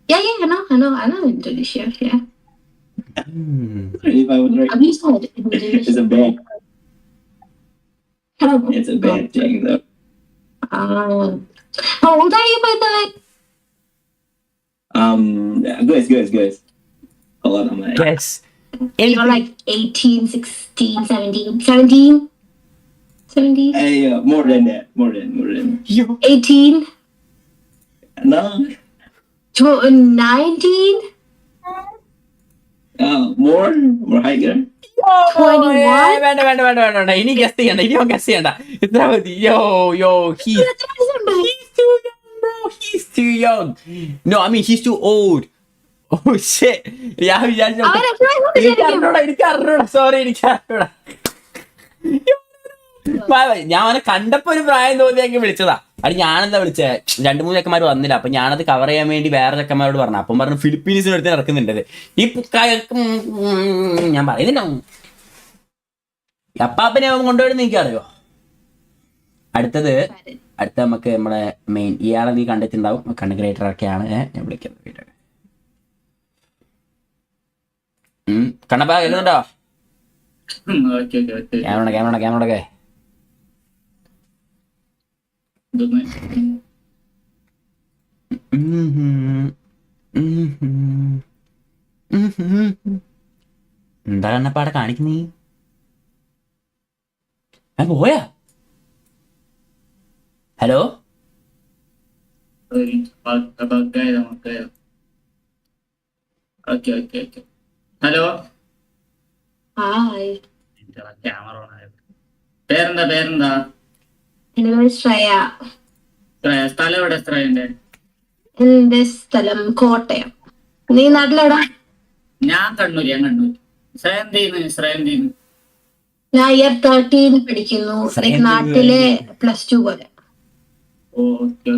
Yeah, I know Indonesia. Yeah. If I was right. Have you said Indonesia? It's a bad. Oh, It's a bad thing, though. How old are you, by the way? Guys. Hold on, I'm like. Yes. You're like 18, 16, 17. 17? 17? Hey, more than that. More than. 18? No. 19? More higher. 21? വേണ്ട. ഇനി guess ചെയ്യണ്ട. ഇത്ര മതി. Yo, he's too young, bro. He's too young. No, I mean he's too old. Oh shit. ഞാൻ വിചാരിച്ചു. എനിക്കറിഞ്ഞൂടാ. Sorry, എനിക്കറിഞ്ഞൂടാ. ഞാൻ അവനെ കണ്ടപ്പോ ഒരു പ്രായം തോന്നിയെങ്കിൽ വിളിച്ചതാ. അത് ഞാനെന്താ വിളിച്ചേ, 2-3 ചെക്കന്മാർ വന്നില്ല. അപ്പൊ ഞാനത് കവർ ചെയ്യാൻ വേണ്ടി വേറെ ചെക്കന്മാരോട് പറഞ്ഞു. അപ്പം പറഞ്ഞു ഫിലിപ്പീൻസിന് അടുത്ത് നടക്കുന്നുണ്ടത് ഈ ഞാൻ പറയുന്നില്ല. അപ്പാപ്പനെ അവൻ കൊണ്ടുപോയി എനിക്കറിയോ. അടുത്ത നമുക്ക് നമ്മുടെ മെയിൻ ഇയാളെ നീ കണ്ടിട്ടുണ്ടാവും. കണ്ട് ക്രിയേറ്റർ ഒക്കെയാണ് ഞാൻ വിളിക്കുന്നത്. കണ്ണപ്പാ കേൾക്കുന്നുണ്ടോ? ക്യാമറ എന്താ കണ്ണപ്പാടെ കാണിക്കുന്നീ? ഞാൻ പോയാ? Hello hello, hi, camera on ആയത്. പേരെന്താ? എന്റെ പേര് ശ്രേയ. സ്ഥലം എവിടെ? ശ്രേയന്റെ എന്റെ സ്ഥലം കോട്ടയം. നീ നാട്ടിലെവിടാ? ഞാൻ കണ്ണൂര്. ശ്രേയ എന്ത് ചെയ്യുന്നു? ഞാൻ ഇയർ 13 പഠിക്കുന്നു. ലൈക് നാട്ടിലെ +2 പോലെ. ഓക്കെ.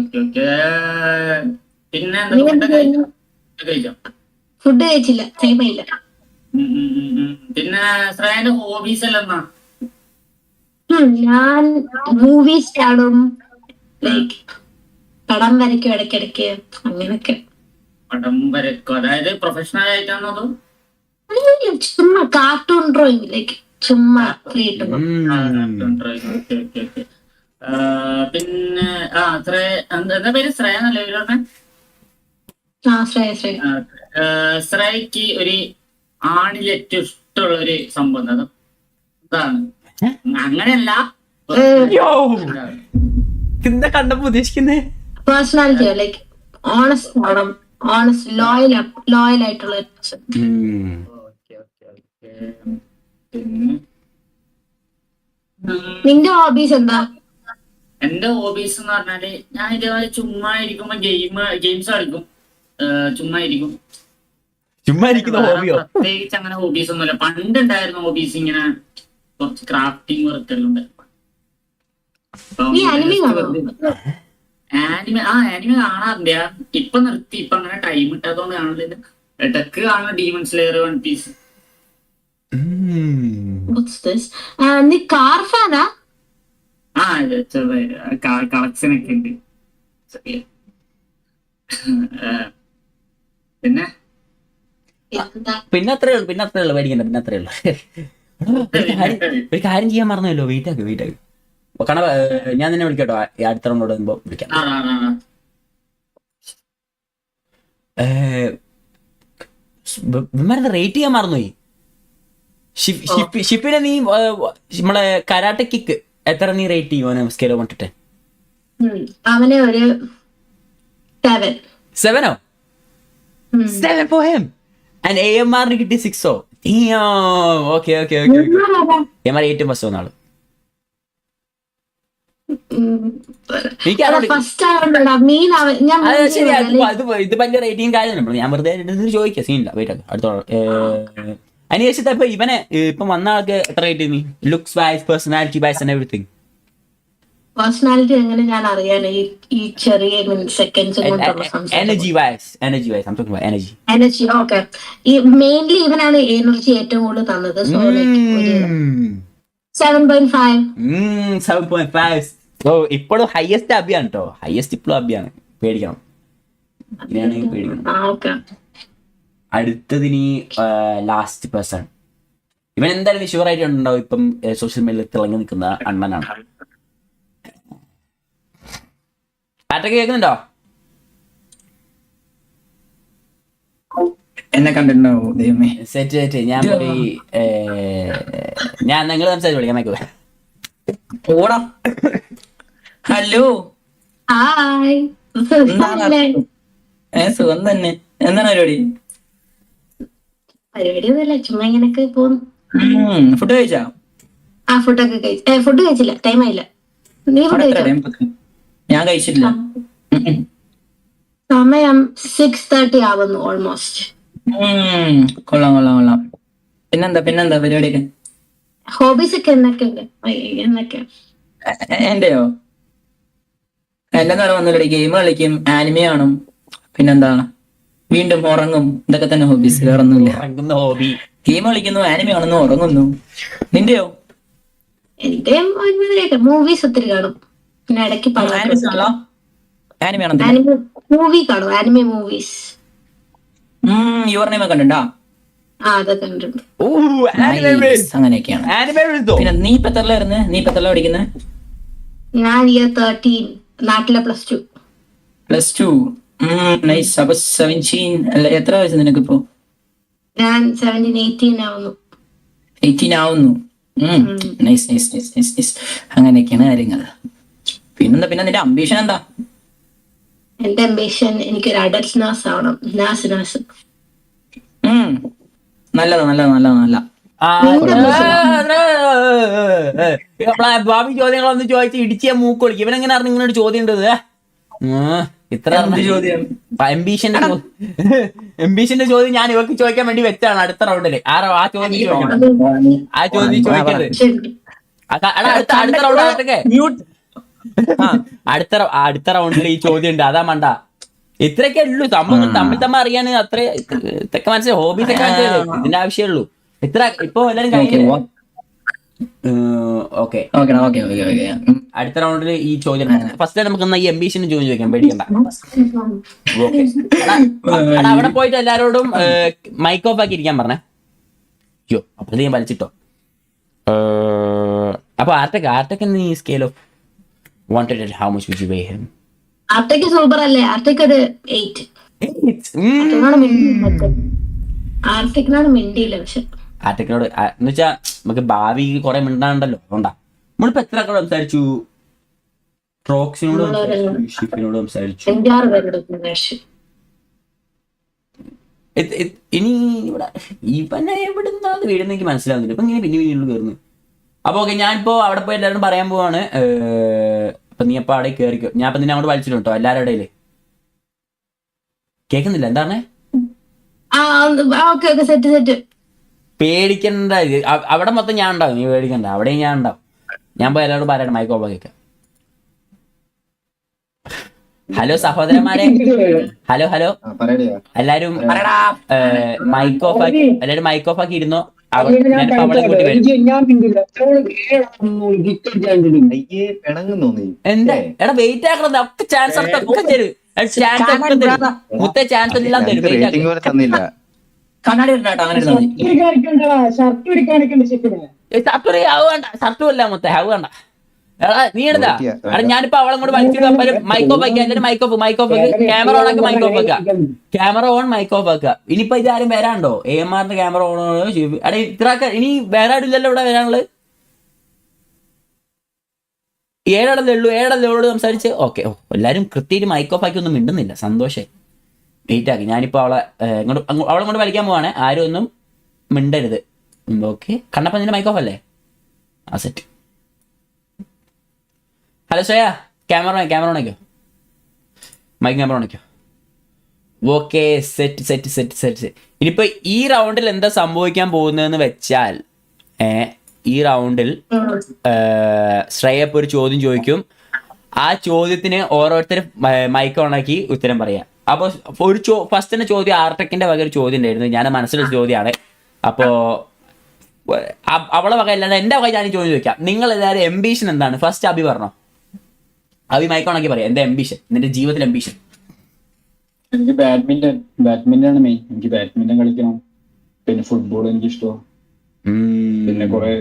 പിന്നെ നീ എന്ത് ചെയ്യുന്നു? കഴിച്ചോ? ഫുഡ് കഴിച്ചില്ല, ടൈമില്ല. പിന്നെ ശ്രേയന്റെ ഹോബീസ് എല്ലാം എന്നാ? ഞാൻ മൂവീസ് കാണും, ലൈക്ക് പടം വരയ്ക്കും ഇടയ്ക്കിടയ്ക്ക്, അങ്ങനൊക്കെ. പടം വരക്കും, അതായത് പ്രൊഫഷണൽ ആയിട്ടാണോ അതോ? ചുമ്മാ കാർട്ടൂൺ ഡ്രോയിങ്, ലൈക്ക് ചുമ്മാ ഫ്രീ കിട്ടുമ്പോ. പിന്നെ എന്താ പേര്? ശ്രേയ എന്നല്ലേ പേര് പറഞ്ഞേ? ശ്രേയ. ശ്രേയക്ക് ഒരു ആണിൽ ഏറ്റവും ഇഷ്ടമുള്ള ഒരു സംഭവം അതാണ്. അങ്ങനെയല്ല, എന്താ കണ്ടപ്പോ ഉദ്ദേശിക്കുന്നേ? പേഴ്സണാലിറ്റിയോ, ലൈക്ക് ഓണസ്റ്റ് ലോയൽ ആയിട്ടുള്ള ഒരു person. പിന്നെ നിന്റെ ഹോബീസ് എന്താ? എന്റെ ഹോബീസ് എന്ന് പറഞ്ഞാല് ഞാൻ ഇതേപോലെ ചുമ്മാ ഇരിക്കുമ്പോ ഗെയിംസ് കളിക്കും. ചുമ്മാ ഇരിക്കുന്ന ഹോബിയോ? പ്രത്യേകിച്ച് അങ്ങനെ ഹോബീസ് ഒന്നുമില്ല. പണ്ടുണ്ടായിരുന്ന ഹോബീസ് ഇങ്ങനെ കുറച്ച് ക്രാഫ്റ്റിംഗ് വർക്ക് എല്ലാം ഉണ്ട്. നീ അനിമി കാണോ? ആനിമെ കാണാറുണ്ട്. ഇപ്പൊ നിർത്തി. ഇപ്പൊ അങ്ങനെ ടൈം കിട്ടാത്തതുകൊണ്ട് കാണുന്നില്ല. ഇടക്ക് കാണുന്ന ഡീമൺ സ്ലെയർ, വൺ പീസ്. നീ കാർ ഫാനാ? കളക്ഷൻ ഒക്കെ ഉണ്ട്. പിന്നെ അത്രേ ഉള്ളു പേടിക്കണ്ട. പിന്നെ അത്രേ ഉള്ളു. ഒരു കാര്യം ചെയ്യാൻ മറന്നല്ലോ. വെയിറ്റ് കാരണം ഞാൻ നിന്നെ വിളിക്കട്ടോ. അടുത്ത റൗണ്ടോട് വരുമ്പോ വിളിക്കാം. റേറ്റ് ചെയ്യാൻ മറന്നുപോയി. ഷിപ്പിനെ നീ നമ്മളെ കരാട്ടെ കിക്ക് എത്ര നീ റേറ്റ് ചെയ്യും? സ്കെയിലോ 1 to 10? അവനെ ഒരു 7. 7 7 for him. And AMR കിട്ടി 6. ഓക്കെ AMR 8 ഫസ്റ്റ് വന്നാള്. ഇത് വലിയ റേറ്റിംഗ് കാര്യമല്ല. ഞാൻ വെറുതെ ചോദിക്കാം. സീനില്ല. വെയിറ്റ് അടുത്തോളം അന്വേഷിച്ച ഇപ്പൊ ഇവനെ ഇപ്പൊ വന്ന ആൾക്ക് എത്ര റേറ്റ് നീ? Looks wise, personality wise and everything. പേഴ്സണാലിറ്റി എങ്ങനെ ഞാൻ അറിയാൻ ഈ ചെറിയ seconds energy wise energy. Okay, ഈ മെയിൻലി ഇവനാണ് എനർജി ഏറ്റവും കൂടുതൽ തന്നത്. സോ 7.5. ഇപ്പോഴും ഹയസ്റ്റ് അഭിയാണ് കേട്ടോ. ഹയസ്റ്റ് ഇപ്പോഴും അഭിയാണ്. പേടിക്കണം. അടുത്തതിനി ലാസ്റ്റ് പേഴ്സൺ. ഇവൻ എന്തായാലും ഷുവർ ആയിട്ട് ഉണ്ടാവും. ഇപ്പം സോഷ്യൽ മീഡിയയിൽ തിളങ്ങി നിൽക്കുന്ന അണ്ണനാണ്. പാട്ടൊക്കെ കേൾക്കുന്നുണ്ടോ? എന്നെ കണ്ടിട്ടുണ്ടാവോ? ദൈവമേ, സെറ്റ്. ഞാൻ നിങ്ങൾ സംസാരിച്ച് വിളിക്കാം. ഓടാ. ഹലോ, സുഖം തന്നെ. എന്താണ് പരിപാടി? പരിപാടിയൊന്നുമില്ല, ചുമ്മാ ഇങ്ങനൊക്കെ പോകുന്നു. ഫുഡ് കഴിച്ചാ? ഫുഡൊക്കെ കഴിച്ചു. ഫുഡ് കഴിച്ചില്ല, ടൈം ആയില്ല. നീ ഫുഡ് കഴിച്ചോ? ഞാൻ കഴിച്ചിട്ടില്ല. സമയം 6:30 ആവുന്നു ഓൾമോസ്റ്റ്. കൊള്ളാം. പിന്നെന്താ പരിപാടിയൊക്കെ? ഹോബീസ് ഒക്കെ എന്തൊക്കെയുണ്ട്? എന്റെയോ? എന്റെ നേരം വന്നില്ല. ഗെയിം കളിക്കും, ആനിമെ കാണും, പിന്നെന്താ വീണ്ടും ഉറങ്ങും. ഇതൊക്കെ തന്നെ ഹോബീസ്, വേറെ ഒന്നുമില്ല. ഗെയിം കളിക്കുന്നു, ആനിമെ കാണുന്നു, ഉറങ്ങുന്നു. നിന്റെയോ? എന്റെയും മൂവീസ് ഒത്തിരി കാണും. പിന്നെ ഇടയ്ക്ക് മൂവി കാണും. Anime movies. യുവർ നെയിം കണ്ടിട്ടുണ്ടോ? അതൊക്കെ കണ്ടിട്ടുണ്ട്. അങ്ങനെയൊക്കെയാണ്. പിന്നെ നീ ഇപ്പൊ എത്രലായിരുന്നു? നീ ഇപ്പൊ എത്രല പഠിക്കുന്നത്? ഞാൻ ഇയർ 13, നാട്ടിലെ +2. +2. നൈസ്. അപ്പൊ 17 അല്ല, എത്ര വയസ്സ് നിനക്കിപ്പോ? ഞാൻ 17, 18 ആവുന്നു. 18 ആവുന്നു. Nice nice nice nice nice. അങ്ങനെയൊക്കെയാണ് കാര്യങ്ങൾ. പിന്നെ നിന്റെ അംബീഷൻ എന്താ? എന്റെ അംബിഷൻ എനിക്കൊരു അഡൽട്ട് നാസ് ആവണം. നാസ് നല്ലതാ നല്ലതാ നല്ലതാ നല്ല. ഭാവി ചോദ്യങ്ങളൊന്നും ചോദിച്ച് ഇടിച്ച മൂക്കൊളിക്കും. ഇവനെങ്ങനെ അറിഞ്ഞു ഇങ്ങനെ ഒരു ചോദ്യം ഉണ്ടത്? ഇത്ര എംബീഷന്റെ ചോദ്യം ഞാൻ ഇവർക്ക് ചോദിക്കാൻ വേണ്ടി വെച്ചാണ് അടുത്ത റൗണ്ടില്. ആ ചോദ്യം ചോദിക്കണം. ആ ചോദ്യം ചോദിക്കരുത്. അടുത്ത റൗണ്ട് ആകട്ടെ. അടുത്ത റൗണ്ടിൽ ഈ ചോദ്യം ഉണ്ട്. അതാ മണ്ട. ഇത്രയൊക്കെ ഉള്ളൂ സംഭവം. തമ്മിൽ അറിയാൻ അത്ര ഇതൊക്കെ മനസ്സിലായി. ഹോബീസ് ഒക്കെ മനസ്സിലായി. ഇതിന്റെ ആവശ്യമുള്ളൂ. ഇത്ര ഇപ്പൊ എല്ലാരും കഴിക്കില്ല. ഓക്കെ, അടുത്ത റൗണ്ടിൽ ഈ ചോദ്യം ഫസ്റ്റ് നമുക്ക് ഈ എംബീഷന് ചോദ്യം ചോദിക്കാം. പേടിക്കണ്ട. ഓക്കെ, അവിടെ പോയിട്ട് എല്ലാരോടും മൈക്ക് ഓഫ് ആക്കി ഇരിക്കാൻ പറഞ്ഞേ. അയ്യോ, അപ്പൊ ഞാൻ വലിച്ചിട്ടോ. അപ്പൊ ആർട്ടക്ക് നീ scale of 1 to 10 how much would you weigh him? ആർട്ടക്ക് സൂപ്പർ അല്ലേ? ആർട്ടക്ക് ഒരു 8. ആർട്ടക്കിനാണ് മിണ്ടിയില്ല. പക്ഷെ ആർട്ടക്കിനോട് എന്ന് വെച്ചാ നമുക്ക് ഭാവി കുറെ മിണ്ടാണ്ടല്ലോ. അതുകൊണ്ടാ നമ്മളിപ്പോ എത്ര ആൾക്കാരോട് സംസാരിച്ചു? ട്രോക്സിനോട് ഷിഫിനോട് സംസാരിച്ചു. 5-6 പേരോട് സംസാരിച്ചു. ഇനി ഇവിടെ ഇവനെ എവിടുന്നാണ് വീടുന്ന എനിക്ക് മനസ്സിലാവുന്നില്ല. ഇപ്പൊ ഇങ്ങനെ പിന്നെ കയറുന്നു. അപ്പൊ ഓക്കെ, ഞാനിപ്പോ അവിടെ പോയി എല്ലാവരും പറയാൻ പോവാണ്. അപ്പൊ നീ അപ്പൊ അവിടെ കയറിക്കോ. ഞാൻ അപ്പൊ നിന്നെ അങ്ങോട്ട് വലിച്ചിട്ടുണ്ടോ എല്ലാവരുടെ ഇടയില്? കേൾക്കുന്നില്ല എന്താണ്? പേടിക്കണ്ട, അവിടെ മൊത്തം ഞാൻ ഉണ്ടാവും. നീ പേടിക്കണ്ട, അവിടെയും ഞാൻ ഉണ്ടാവും. ഞാൻ പോയി എല്ലാവരോടും പറയണം മൈക്ക് ഓഫ് ആക്കിക്കാം. ഹലോ സഹോദരന്മാരെ, ഹലോ എല്ലാരും മൈക്ക് ഓഫ് ആക്കി, എല്ലാരും മൈക്ക് ഓഫ് ആക്കി ഇരുന്നോ. ഞാനിപ്പോ അവളെ കൂട്ടി വരും. എന്താ എടാ വെയിറ്റ് ആക്കണം. ഒക്കെ ചാൻസ് ഒക്കെ തരും. മുത്തേ ചാൻസ് എല്ലാം തരും. വെയിറ്റ് ഷർട്ടും അല്ല മുത്തേ, ഹവ് വേണ്ട. എടാ നീ എടുത്താ. എടാ ഞാനിപ്പോ അവളെ കൂടെ വലിച്ചിട്ട് മൈക്ക് ഓഫ് ആക്കി. എല്ലാവരും മൈക്ക് ഓഫ് ക്യാമറ ഓൺ ആക്കി മൈക്ക് ഓഫ് ആക്കുക. ക്യാമറ ഓൺ മൈക്ക് ഓഫ് ആക്കുക. ഇനിയിപ്പോ ഇതാരും വരാണ്ടോ? AMRന്റെ ക്യാമറ ഓൺ ആണോ? എടാ ഇത്രയൊക്കെ ഇനി വേറെ ആരില്ലല്ലോ ഇവിടെ വരാനുള്ളത്. 7 ഏഴോട് സംസാരിച്ച് ഓക്കെ. എല്ലാരും കൃത്യമായിട്ട് മൈക്ക് ഓഫ് ആക്കി ഒന്നും മിണ്ടുന്നില്ല. സന്തോഷേ. വെയിറ്റ് ആക്കി. ഞാനിപ്പോ അവളെ കൊണ്ട് വലിക്കാൻ പോവാണ്. ആരും ഒന്നും മിണ്ടരുത്. ഓക്കെ, കണ്ണപ്പ നിന്റെ മൈക്ക് ഓഫ് അല്ലേ? ആ സെറ്റ്. ഹലോ ശ്രേയ, ക്യാമറ ഓണാക്കോ. മൈക്ക് ക്യാമറ ഓണാക്കോ. Okay, set. ഇനിയിപ്പോ ഈ റൗണ്ടിൽ എന്താ സംഭവിക്കാൻ പോകുന്നതെന്ന് വെച്ചാൽ, ഈ റൗണ്ടിൽ ശ്രേയപ്പ് ഒരു ചോദ്യം ചോദിക്കും. ആ ചോദ്യത്തിന് ഓരോരുത്തരും മൈക്ക് ഓണാക്കി ഉത്തരം പറയാം. അപ്പൊ ഒരു ഫസ്റ്റ് തന്നെ ചോദ്യം ആർട്ടക്കിന്റെ വക ഒരു ചോദ്യം ഉണ്ടായിരുന്നു. ഞാൻ മനസ്സിലൊരു ചോദ്യമാണ്. അപ്പോ അവളെ വക അല്ലാതെ എന്റെ വക ഞാൻ ചോദ്യം ചോദിക്കാം. നിങ്ങൾ എല്ലാവരും എംബീഷൻ എന്താണ്? ഫസ്റ്റ് അഭി പറഞ്ഞോ. അഭി മൈക്ക് ഓണാക്കി പറയാം. എന്റെ എംബീഷൻ, നിന്റെ ജീവിതത്തിലെ എംബീഷൻ. എനിക്ക് ബാഡ്മിന്റൺ ആണ് മെയിൻ. എനിക്ക് ബാഡ്മിന്റൺ കളിക്കണം. പിന്നെ ഫുട്ബോൾ എനിക്ക് ഇഷ്ടമാണ്. പിന്നെ കുറെ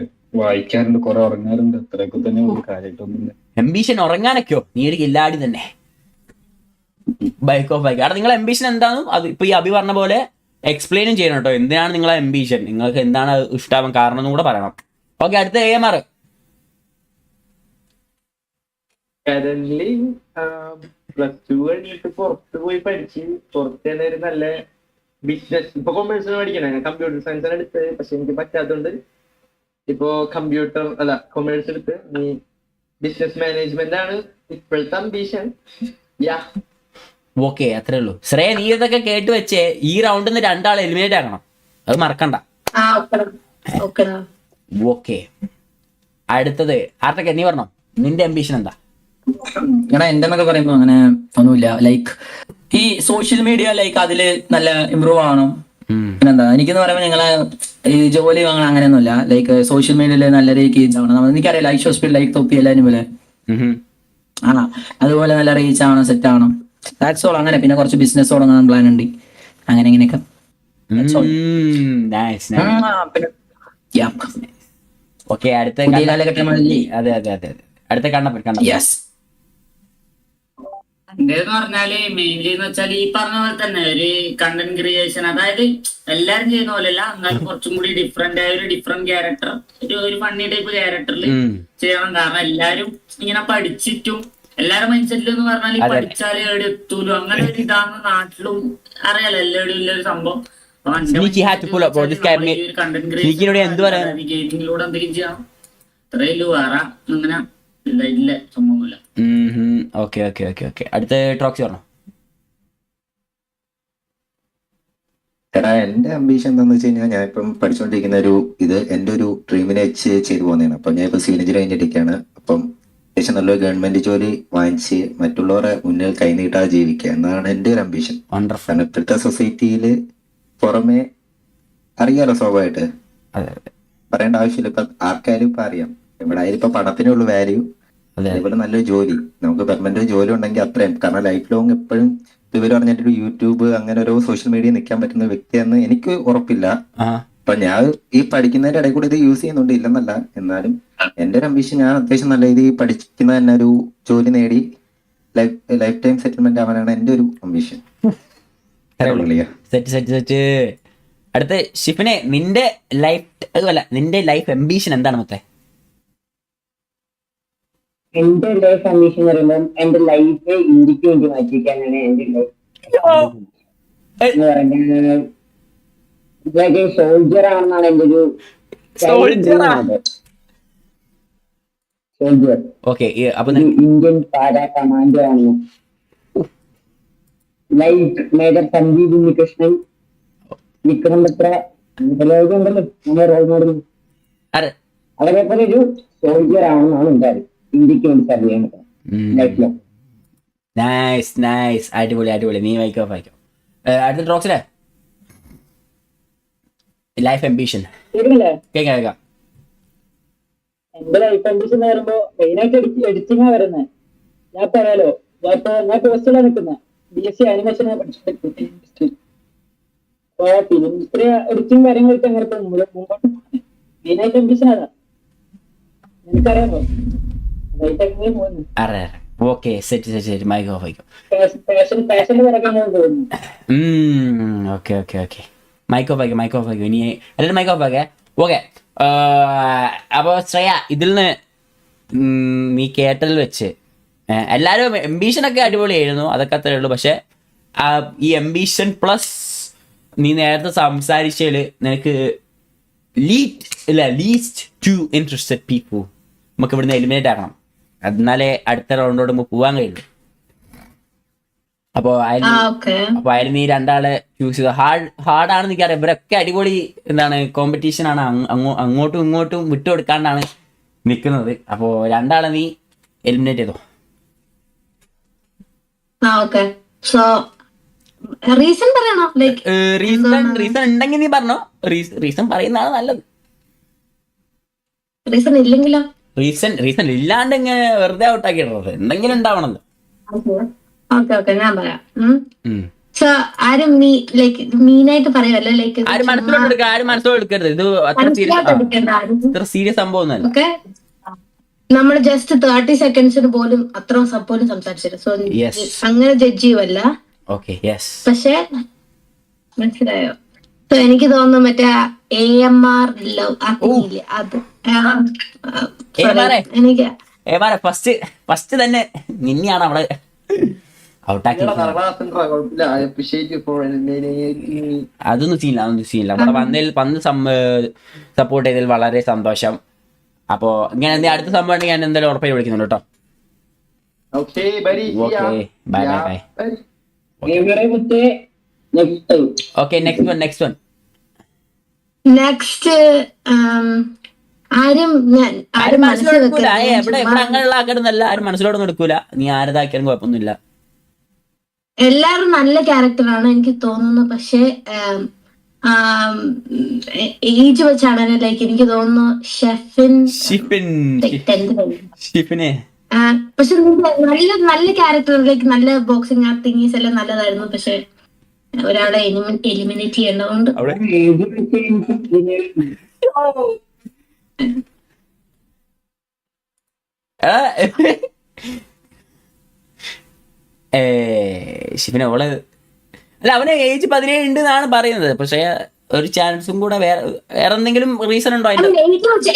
വായിക്കാറുണ്ട്, കുറെ ഉറങ്ങാറുണ്ട്. അത്രയൊക്കെ തന്നെ കാര്യമായിട്ടൊന്നുമില്ല. എംബീഷൻ ഉറങ്ങാനൊക്കെയോ? നീ ഒരു കില്ലാടി തന്നെ. Bike of bike. അവിടെ നിങ്ങളെ എംബീഷൻ എന്താണെന്നും അത് ഇപ്പൊ ഈ അഭി പറഞ്ഞ പോലെ എക്സ്പ്ലെയിനും ചെയ്യണം കേട്ടോ. എന്തിനാണ് നിങ്ങളെ എംബീഷൻ, നിങ്ങൾക്ക് എന്താണ് ഇഷ്ടാവാൻ കാരണം എന്നും കൂടെ പറയണം. ഓക്കെ, അടുത്ത AMR. കറന്റ്ലി +2 കഴിഞ്ഞിട്ട് പുറത്ത് പോയി പഠിച്ച് പുറത്ത് തന്നെ ഒരു നല്ല ബിസിനസ്. ഇപ്പൊ കൊമേഴ്സിന് പഠിക്കണേ, കമ്പ്യൂട്ടർ സയൻസാണ് എടുത്തത്. പക്ഷെ എനിക്ക് പറ്റാത്തതുകൊണ്ട് ഇപ്പോ കൊമേഴ്സ് എടുത്ത് നീ ബിസിനസ് മാനേജ്മെന്റ് ആണ് ഇപ്പോഴത്തെ അംബീഷൻ. ഓക്കെ, അത്രേ ഉള്ളൂ. ശ്രേയ, നീ ഇതൊക്കെ കേട്ട് വെച്ചേ. ഈ റൗണ്ടിൽ നിന്ന് 2 ആൾ എലിമിനേറ്റ് ആക്കണം. അത് മറക്കണ്ട. ഓക്കെ, അടുത്തത് ആർട്ടൊക്കെ നീ പറഞ്ഞോ. നിന്റെ അംബീഷൻ എന്താ? എടാ എന്റെ എന്നൊക്കെ പറയുമ്പോ അങ്ങനെ ഒന്നുമില്ല. ലൈക്ക് ഈ സോഷ്യൽ മീഡിയ ലൈക്ക് അതില് നല്ല ഇമ്പ്രൂവ് ആവണം. പിന്നെന്താ എനിക്കെന്ന് പറയുമ്പോൾ ഞങ്ങളെ ഈ ജോലി വാങ്ങണം അങ്ങനെയൊന്നുമില്ല. ലൈക്ക് സോഷ്യൽ മീഡിയയില് നല്ല റീച്ച് ആവണം. എനിക്കറിയാം ലൈക്ക് ഷോസ്പിൽ ലൈക്ക് തൊപ്പി എല്ലാവരും പോലെ അതുപോലെ നല്ല റീച്ച് ആവണം, സെറ്റ് ആവണം. That's all. അങ്ങനെ പിന്നെ കുറച്ച് ബിസിനസ് തുടങ്ങാൻ പ്ലാൻ ഉണ്ട്. അങ്ങനെ ഇങ്ങനെയൊക്കെ. ഓക്കെ, അടുത്ത കാലഘട്ടം. അതെ അടുത്ത കണ്ണപ്പൻ. യെസ്, എന്റേന്ന് പറഞ്ഞാല് മെയിൻലി എന്ന് വെച്ചാൽ ഈ പറഞ്ഞ പോലെ തന്നെ ഒരു കണ്ടന്റ് ക്രിയേഷൻ, അതായത് എല്ലാരും ചെയ്യുന്ന പോലെയല്ല, എന്നാലും കുറച്ചും കൂടി ഡിഫറെന്റ് ആയ ഒരു ഡിഫറെന്റ് ക്യാരക്ടർ, ഒരു ഫണ്ണി ടൈപ്പ് ക്യാരക്ടറിൽ ചെയ്യണം. കാരണം എല്ലാരും ഇങ്ങനെ പഠിച്ചിട്ടും എല്ലാരും മൈൻഡ് സെറ്റിൽ എന്ന് പറഞ്ഞാൽ ഈ പഠിച്ചാലേ എവിടെ എത്തൂലോ അങ്ങനെ ഒരു ഇതാണ് നാട്ടിലും അറിയാലോ എല്ലാവരും ഉള്ളൊരു സംഭവം. ഗെയിമിങ്ങിലൂടെ എന്തെങ്കിലും ചെയ്യണം, ഇത്രയല്ലോ വേറെ അങ്ങനെ ഇല്ല സംഭവമില്ല. Okay okay okay okay. അടുത്ത ട്രോക്സി പറഞ്ഞു. എടാ എന്റെ അംബീഷൻ എന്താന്ന് വെച്ച് കഴിഞ്ഞാൽ ഞാൻ ഇപ്പം പഠിച്ചുകൊണ്ടിരിക്കുന്ന ഇത് എന്റെ ഒരു ഡ്രീമിനെ വെച്ച് ചെയ്തു പോകുന്നതാണ്. അപ്പം ഞാൻ ഇപ്പൊ സിവിൽ എഞ്ചിനീയർ കഴിഞ്ഞിരിക്കുകയാണ്. അപ്പം അത്യാവശ്യം നല്ലൊരു ഗവൺമെന്റ് ജോലി വാങ്ങിച്ച് മറ്റുള്ളവരെ മുന്നിൽ കൈനീട്ടാതെ ജീവിക്കുക എന്നതാണ് എന്റെ ഒരു അംബീഷൻ. കാരണം ഇപ്പോഴത്തെ സൊസൈറ്റിയിൽ പുറമെ അറിയാലോ, സ്വാഭാവികമായിട്ട് പറയേണ്ട ആവശ്യമില്ല. ഇപ്പൊ ആർക്കായാലും ഇപ്പൊ അറിയാം, ഇവിടെ ആയാലും ഇപ്പൊ പണത്തിനുള്ള വാല്യൂ, അതേപോലെ നല്ലൊരു ജോലി, നമുക്ക് ഗവൺമെന്റ് ജോലി ഉണ്ടെങ്കിൽ അത്രയും. കാരണം ലൈഫ് ലോങ് എപ്പോഴും ഇവർ പറഞ്ഞിട്ടൊരു യൂട്യൂബ് അങ്ങനെ ഓരോ സോഷ്യൽ മീഡിയ നിൽക്കാൻ പറ്റുന്ന വ്യക്തിയെന്ന് എനിക്ക് ഉറപ്പില്ല. അപ്പൊ ഞാൻ ഈ പഠിക്കുന്നതിന്റെ ഇടയിൽ കൂടെ ഇത് യൂസ് ചെയ്യുന്നുണ്ട്, ഇല്ലെന്നല്ല. എന്നാലും എന്റെ ഒരു അംബീഷൻ ഞാൻ അത്യാവശ്യം നല്ല രീതിയിൽ പഠിക്കുന്ന തന്നെ ഒരു ജോലി നേടി ലൈഫ് ടൈം സെറ്റിൽമെന്റ് ആവാനാണ് എന്റെ ഒരു അംബീഷൻ. Set set set. അടുത്ത ഷിഫിനെ, നിന്റെ ലൈഫ് അംബീഷൻ എന്താണ് മൊത്തം? എന്റെ ലൈഫ് അംബീഷൻ എന്ന് പറയുമ്പോൾ എന്റെ ലൈഫ് ഇന്ത്യക്ക് വേണ്ടി മാറ്റിവെക്കാനാണ് എന്റെ ലൈഫ് എന്ന് പറയുന്നത്. സോൾജർ ആണെന്നാണ് എന്റെ ഒരു സോൾജർ, ഇന്ത്യൻ പാരാ കമാൻഡോ ആണ്. ലൈക്ക് മേജർ സഞ്ജീവ് ഉണ്ണികൃഷ്ണൻ, വിക്രം ബത്ര, ഉണ്ടല്ലോ നമ്മുടെ റോൾ മോഡൽ, അവരെ പോലെ ഒരു സോൾജർ ആണെന്നാണ് എന്റെ അറിവ്. ഇന്ത്യക്ക് വേണ്ടി സർവ് ചെയ്യാൻ പറ്റും. നൈസ് നൈസ്, അടിപൊളി അടിപൊളി. നീ വായിക്കോ വായിക്കോ. അടുത്ത ട്രോക്സിലെ ലൈഫ് അംബീഷൻ കേൾക്കാം. എന്റെ ലൈഫ് അംബീഷൻ എന്ന് പറയുമ്പോ മെയിനായിട്ട് എഡിറ്റിംഗാ വരുന്നത്. ഞാൻ പറയാലോ, ഞാൻ പോസ്റ്റിലാണ് നിൽക്കുന്നത്. BSc ആനിമേഷൻ പഠിച്ചിട്ട് ഫിലിം എഡിറ്റിംഗ് കാര്യങ്ങളൊക്കെ അങ്ങനെ മുമ്പോട്ട് മെയിനായിട്ട് അംബീഷൻ അതാ. എനിക്കറിയാമോ ഓക്കെ സെറ്റ് സെറ്റ് സെറ്റ്. മൈക്കോ വായിക്കോ. Okay okay okay. മൈക്കോ വായിക്കോ മൈക്കോ വായിക്കോ. ഇനി എല്ലാവരും മൈക്കോ വായിക്കേ. ഓക്കെ. അപ്പോൾ ശ്രേയ, ഇതിൽ നിന്ന് നീ കേട്ടതിൽ വെച്ച് എല്ലാവരും എംബീഷനൊക്കെ അടിപൊളിയായിരുന്നു, അതൊക്കെ അത്രേ ഉള്ളൂ. പക്ഷെ ഈ എംബീഷൻ പ്ലസ് നീ നേരത്തെ സംസാരിച്ചതിൽ നിനക്ക് ലീസ്റ്റ് 2 ഇൻട്രസ്റ്റഡ് പീപ്പിൾ നമുക്ക് ഇവിടുന്ന് എലിമിനേറ്റ് ആക്കണം, എന്നാലേ അടുത്ത റൗണ്ടോട് നമുക്ക് പോകാൻ കഴിയുള്ളൂ. അപ്പോൾ അതിൽ നീ രണ്ടാളെ ചൂസ് ചെയ്തു. ഹാർഡാണെന്ന് എനിക്കറിയാം. ഇവരൊക്കെ അടിപൊളി കോമ്പറ്റീഷൻ ആണ്, അങ്ങോട്ടും ഇങ്ങോട്ടും വിട്ടുകൊടുക്കാണ്ടാണ് നിൽക്കുന്നത്. അപ്പോൾ രണ്ടാളെ നീ എലിമിനേറ്റ് ചെയ്തോ. റീസൺ ഉണ്ടെങ്കിൽ നീ പറഞ്ഞോ. റീസൺ പറയുന്നതാണ് നല്ലത്. റീസൺ ഇല്ലെങ്കിലോ? റീസൺ ഇല്ലാണ്ട് ഇങ്ങനെ വെറുതെ ഔട്ടാക്കിയിടുന്നത് എന്തെങ്കിലും ഉണ്ടാവണല്ലോ. ഓക്കെ ഞാൻ പറയാം. സോ ആരും മീനായിട്ട് പറയുമല്ലോ, ലൈക്ക് ആരും മനസ്സിലോട്ട് എടുക്കരുത്. ഇത് അത്ര സീരിയസ് സംഭവം ഒന്നല്ല. ഓക്കെ, നമ്മൾ ജസ്റ്റ് 30 സെക്കൻഡ്സിന് പോലും അത്ര പോലും സംസാരിച്ചില്ല. സോ അങ്ങനെ ജഡ്ജ് ചെയ്യുമല്ല. പക്ഷെ മനസ്സിലായോ? സോ എനിക്ക് തോന്നുന്നു മറ്റേ AMR ലവ് ആക്കിയില്ലേ, അത് എനിക്ക് ഫസ്റ്റ് തന്നെ നിന്നെയാണ് അവിടെ ഔട്ടാക്കി. അതൊന്നും സീനില്ല. നമ്മുടെ പന്ത് സപ്പോർട്ട് ചെയ്തതിൽ വളരെ സന്തോഷം. അപ്പോ ഇങ്ങനെ അടുത്ത സംഭവം ഞാൻ എന്തായാലും ഉറപ്പായി വിളിക്കുന്നുണ്ട് കേട്ടോ. Bye bye bye. Okay, next one. Next ആരും മനസ്സിലോടുക്കൂല. എവിടെ അങ്ങനെയുള്ള ആൾക്കാരൊന്നല്ല, ആരും മനസ്സിലോടൊന്നും എടുക്കൂല. നീ ആരതാക്കിയാലും കുഴപ്പമൊന്നുമില്ല. എല്ലാരും നല്ല ക്യാരക്ടറാണ് എനിക്ക് തോന്നുന്നു. പക്ഷെ ഏജ് വെച്ചാണ് ലൈക്ക് എനിക്ക് തോന്നുന്നു ഷിഫിനെ. പക്ഷെ നല്ല ക്യാരക്ടർ, ലൈക്ക് നല്ല ബോക്സിങ് തിങ്ങീസ് എല്ലാം നല്ലതായിരുന്നു. പക്ഷെ ഒരാളെ എലിമിനേറ്റ് ചെയ്യേണ്ടതുകൊണ്ട് ഷിഫിനെ ഓള് അല്ല അവന് ഏജ് 17 ഉണ്ട് എന്നാണ് പറയുന്നത്. പക്ഷെ ഒരു ചാൻസും കൂടെ വേറെ എന്തെങ്കിലും റീസൺ ഉണ്ടോ അതിന്റെ?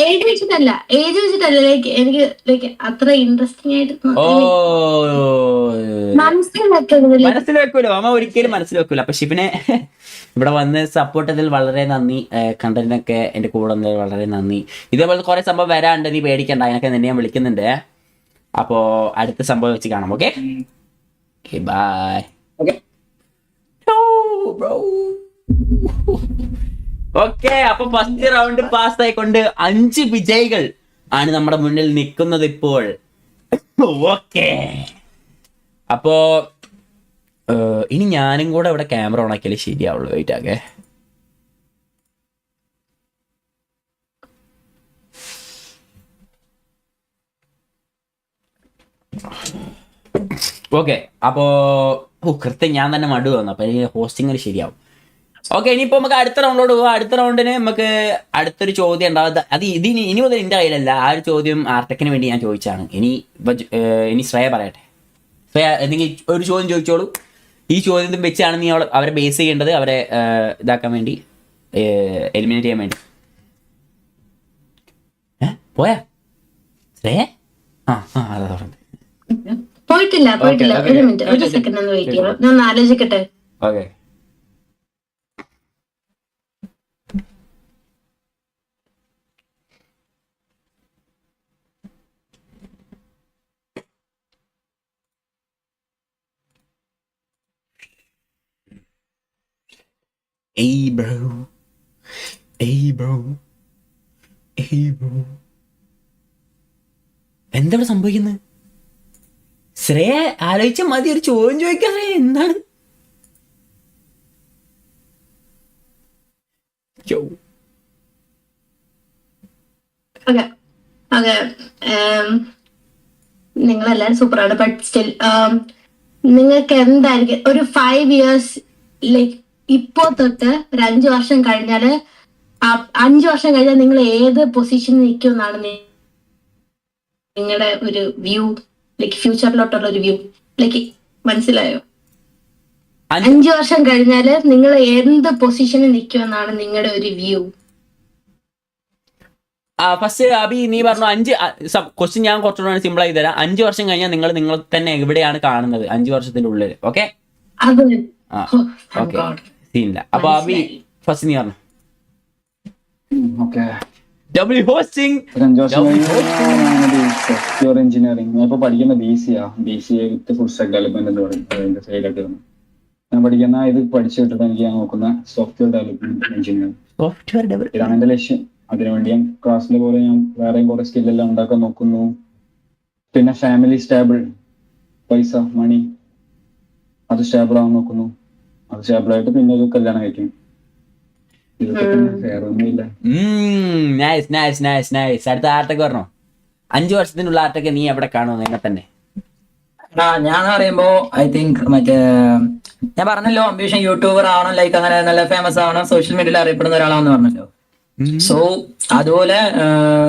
ഏജ് വെച്ചിട്ടല്ല ലൈക്ക് എനിക്ക് ലൈക്ക് അത്ര ഇൻട്രസ്റ്റിംഗ് ആയിട്ട് ഓ മനസ്സിൽ വെക്കൂലോ അമ്മ, ഒരിക്കലും മനസ്സിൽ വെക്കൂല. അപ്പൊ ഷിഫിനെ ഇവിടെ വന്ന് സപ്പോർട്ട് ചെയ്തതിൽ വളരെ നന്ദി. കണ്ടന്റിനൊക്കെ എന്റെ കൂടെ വന്നതിൽ വളരെ നന്ദി. ഇതേപോലെ കുറെ സംഭവം വരാണ്ട്, നീ പേടിക്കണ്ട, അതിനൊക്കെ നിന്നെ ഞാൻ വിളിക്കുന്നുണ്ട്. അപ്പോ അടുത്ത സംഭവം വെച്ച് കാണാം. Okay bye. ഓക്കെ അപ്പൊ ഫസ്റ്റ് റൗണ്ട് പാസ് ആയിക്കൊണ്ട് 5 വിജയികൾ ആണ് നമ്മുടെ മുന്നിൽ നിൽക്കുന്നത് ഇപ്പോൾ. ഓക്കെ അപ്പോ ഇനി ഞാനും കൂടെ ഇവിടെ ക്യാമറ ഓൺ ആക്കിയാലേ ശരിയാവുള്ളൂ. വെയിറ്റ് ആകെ. ഓക്കെ അപ്പോ കൃത്യം ഞാൻ തന്നെ മടു വന്നു. അപ്പൊ എനിക്ക് ഹോസ്റ്റിംഗ് ശരിയാവും. ഓക്കെ ഇനിയിപ്പോ നമുക്ക് അടുത്ത റൗണ്ടിലോട്ട് പോവാം. അടുത്ത റൗണ്ടിന് നമുക്ക് അടുത്തൊരു ചോദ്യം ഉണ്ടാവും. അത് ഇനി മുതൽ എൻ്റെ കയ്യിലല്ല. ആ ഒരു ചോദ്യം ആർടെക്കിന് വേണ്ടി ഞാൻ ചോദിച്ചാണ്. ഇനി ശ്രേയ പറയട്ടെ. ശ്രേയ എന്തെങ്കിലും ഒരു ചോദ്യം ചോദിച്ചോളൂ. ഈ ചോദ്യം വെച്ചാണ് നീ അവരെ ബേസ് ചെയ്യേണ്ടത്, അവരെ ഇതാക്കാൻ വേണ്ടി, എലിമിനേറ്റ് ചെയ്യാൻ വേണ്ടി. പോയാ ശ്രേയ? അതാ പറഞ്ഞത്. പോയിട്ടില്ല. ഒരു മിനിറ്റ്, ഒരു സെക്കൻഡ് ഒന്ന് വെയിറ്റ് ചെയ്യണം, ഞാൻ ആലോചിക്കട്ടെ. Okay Hey bro. എന്താ ഇവിടെ സംഭവിക്കുന്നത്? ശ്രേയ ആലോചിച്ച മതി, ഒരു ചോദ്യം ചോദിക്കാൻ. എന്താണ്? നിങ്ങളെല്ലാരും സൂപ്പറാണ്. ബട്ട് സ്റ്റിൽ നിങ്ങൾക്ക് എന്തായിരിക്കും ഒരു 5 years ലൈക്ക് ഇപ്പോ തൊട്ട് ഒരു 5 വർഷം കഴിഞ്ഞാല് 5 വർഷം കഴിഞ്ഞാൽ നിങ്ങൾ ഏത് പൊസിഷനിൽ നിൽക്കും എന്നാണ് നിങ്ങളുടെ ഒരു വ്യൂ, ലൈക്ക് ഫ്യൂച്ചറിലോട്ടുള്ള ഒരു വ്യൂ, ലൈക്ക് മനസ്സിലായോ? 5 വർഷം കഴിഞ്ഞാല് നിങ്ങൾ എന്ത് പൊസിഷനിൽ നിൽക്കും എന്നാണ് നിങ്ങളുടെ ഒരു വ്യൂ? ഫസ്റ്റ് അബി നീ പറഞ്ഞു 5 ക്വസ്റ്റ്യൻ ഞാൻ കുറച്ചുകൂടെ സിമ്പിൾ ആയി തരാം. 5 വർഷം കഴിഞ്ഞാൽ നിങ്ങൾ തന്നെ എവിടെയാണ് കാണുന്നത് 5 വർഷത്തിന്റെ ഉള്ളിൽ? ഓക്കെ ഓക്കെ സീനില്ല. അപ്പൊ അബി ഫസ്റ്റ് നീ പറഞ്ഞു. സോഫ്റ്റ്വെയർ എഞ്ചിനീയറിംഗ് ഞാൻ ഇപ്പൊ പഠിക്കുന്ന BCA with full stack development എന്ന് പറയും. അതിന്റെ സൈഡായിട്ട് ഞാൻ പഠിക്കുന്ന ഇത് പഠിച്ചിട്ട് എനിക്ക് ഞാൻ നോക്കുന്ന സോഫ്റ്റ്വെയർ ഡെവലപ്മെന്റ് എഞ്ചിനീയറിംഗ്. ഇതാണ് എന്റെ ലക്ഷ്യം. അതിനുവേണ്ടി ഞാൻ ക്ലാസ്സിലെ പോലെ ഞാൻ വേറെയും കുറെ സ്കില്ലെല്ലാം ഉണ്ടാക്കാൻ നോക്കുന്നു. പിന്നെ ഫാമിലി സ്റ്റേബിൾ, പൈസ മണി അത് സ്റ്റേബിൾ ആവാൻ നോക്കുന്നു. അത് സ്റ്റേബിൾ ആയിട്ട് പിന്നെ ഒരു കല്യാണം കഴിക്കും. ഇതൊക്കെ തന്നെ, വേറെ ഒന്നുമില്ല. അടുത്ത ആർട്ടൊക്കെ പറഞ്ഞോ. 5 വർഷത്തിനുള്ള ആർട്ടൊക്കെ നീ എവിടെ കാണുന്നു എന്നെ തന്നെ? ഞാൻ പറയുമ്പോ ഐ തിങ്ക് മറ്റേ ഞാൻ പറഞ്ഞല്ലോ അംബിഷൻ യൂട്യൂബർ ആവണം, ലൈക്ക് അങ്ങനെ നല്ല ഫേമസ് ആവണം, സോഷ്യൽ മീഡിയയിൽ അറിയപ്പെടുന്ന ഒരാളാണെന്ന് പറഞ്ഞല്ലോ. സോ അതുപോലെ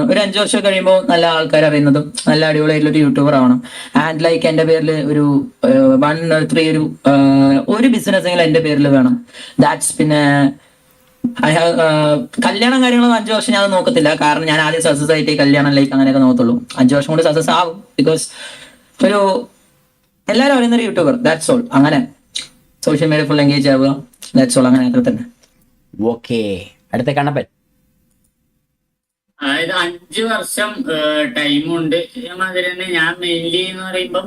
ഒരു 5 വർഷം കഴിയുമ്പോൾ നല്ല ആൾക്കാർ അറിയുന്നതും നല്ല അടിപൊളിയായിട്ടുള്ള ഒരു യൂട്യൂബർ ആവണം. ആൻഡ് ലൈക്ക് എന്റെ പേരിൽ ഒരു 1 or 3 ഒരു ബിസിനസ് എങ്കിലും എന്റെ പേരിൽ വേണം. ദാറ്റ്സ് പിന്നെ കല്യാണം കാര്യങ്ങളൊന്നും 5 വർഷം ഞാൻ നോക്കത്തില്ല. കാരണം ഞാൻ ആദ്യം സക്സസ് ആയിട്ട് കല്യാണം ലൈക്ക് അങ്ങനെയൊക്കെ നോക്കത്തുള്ളൂ. 5 വർഷം കൊണ്ട് സക്സസ് ആവും. ബിക്കോസ് ഒരു എല്ലാവരും അറിയുന്ന ഒരു യൂട്യൂബർ, ദാറ്റ്സ് ഓൾ. അങ്ങനെ സോഷ്യൽ മീഡിയ ഫുൾ എൻഗേജ് ആവുക, ദാറ്റ്സ് ഓൾ. അങ്ങനെ അത്ര തന്നെ. ഓക്കെ അടുത്ത കണ്ണപ്പൻ. അതായത് 5 വർഷം ടൈമുണ്ട്. മാതിരി തന്നെ ഞാൻ മെയിൻലി എന്ന് പറയുമ്പം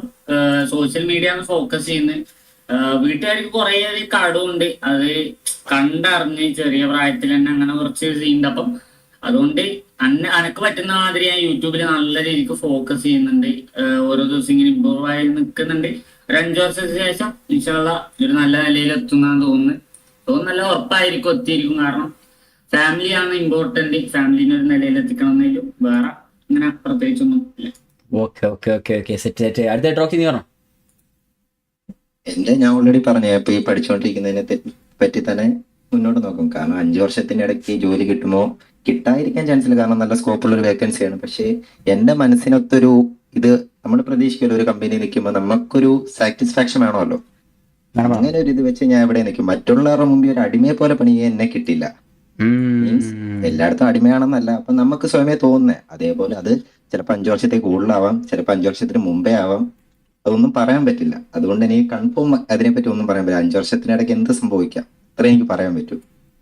സോഷ്യൽ മീഡിയ ആണ് ഫോക്കസ് ചെയ്യുന്നത്. വീട്ടുകാർക്ക് കുറെ കടമുണ്ട്, അത് കണ്ടറിഞ്ഞ് ചെറിയ പ്രായത്തിൽ തന്നെ അങ്ങനെ കുറച്ച് ചെയ്യുന്നുണ്ട്. അപ്പം അതുകൊണ്ട് അനക്ക് പറ്റുന്ന മാതിരി ഞാൻ യൂട്യൂബിൽ നല്ല രീതിക്ക് ഫോക്കസ് ചെയ്യുന്നുണ്ട്. ഓരോ ദിവസം ഇങ്ങനെ ഇമ്പ്രൂവ് ആയി നിൽക്കുന്നുണ്ട്. ഒരു 5 വർഷത്തിന് ശേഷം ഇൻഷാള്ള ഒരു നല്ല നിലയിൽ എത്തുന്നാന്ന് തോന്നുന്നു. നല്ല ഉറപ്പായിരിക്കും എത്തിയിരിക്കും. കാരണം ഫാമിലിയാണ് ഇമ്പോർട്ടന്റ്. ഫാമിലിനെ ഒരു നിലയിൽ എത്തിക്കണം എന്നതിലും വേറെ അങ്ങനെ പ്രത്യേകിച്ചൊന്നും ഇല്ല. അടുത്ത ട്രോക്കി നീ പറഞ്ഞോ. ഞാൻ ഓൾറെഡി പറഞ്ഞു, ഇപ്പൊ ഈ പഠിച്ചുകൊണ്ടിരിക്കുന്നതിനെ പറ്റി തന്നെ മുന്നോട്ട് നോക്കും. കാരണം 5 വർഷത്തിന്റെ ഇടയ്ക്ക് ജോലി കിട്ടുമോ, കിട്ടാതിരിക്കാൻ ചാൻസ് ഇല്ല. കാരണം നല്ല സ്കോപ്പുള്ള ഒരു വേക്കൻസിയാണ്. പക്ഷെ എന്റെ മനസ്സിനൊത്തൊരു ഇത് നമ്മൾ പ്രതീക്ഷിക്കുമല്ലോ ഒരു കമ്പനി നിൽക്കുമ്പോൾ നമുക്കൊരു സാറ്റിസ്ഫാക്ഷൻ വേണമല്ലോ. അങ്ങനെ ഒരു ഇത് വെച്ച് ഞാൻ എവിടെ നിൽക്കും. മറ്റുള്ളവരുടെ മുമ്പിൽ ഒരു അടിമയെ പോലെ പണി ചെയ്യാൻ എന്നെ കിട്ടില്ല. മീൻസ് എല്ലായിടത്തും അടിമയാണെന്നല്ല, അപ്പൊ നമുക്ക് സ്വയമേ തോന്നുന്നേ. അതേപോലെ അത് ചിലപ്പോൾ 5 വർഷത്തേക്ക് കൂടുതലാവാം, ചിലപ്പോൾ 5 വർഷത്തിന് മുമ്പേ ആവാം. അതൊന്നും പറയാൻ പറ്റില്ല. അതുകൊണ്ട് എനിക്ക് കൺഫേം അതിനെപ്പറ്റി ഒന്നും പറയാൻ പറ്റില്ല. 5 വർഷത്തിനിടയ്ക്ക് എന്ത് സംഭവിക്കാം അത്രേ എനിക്ക് പറയാൻ പറ്റൂ.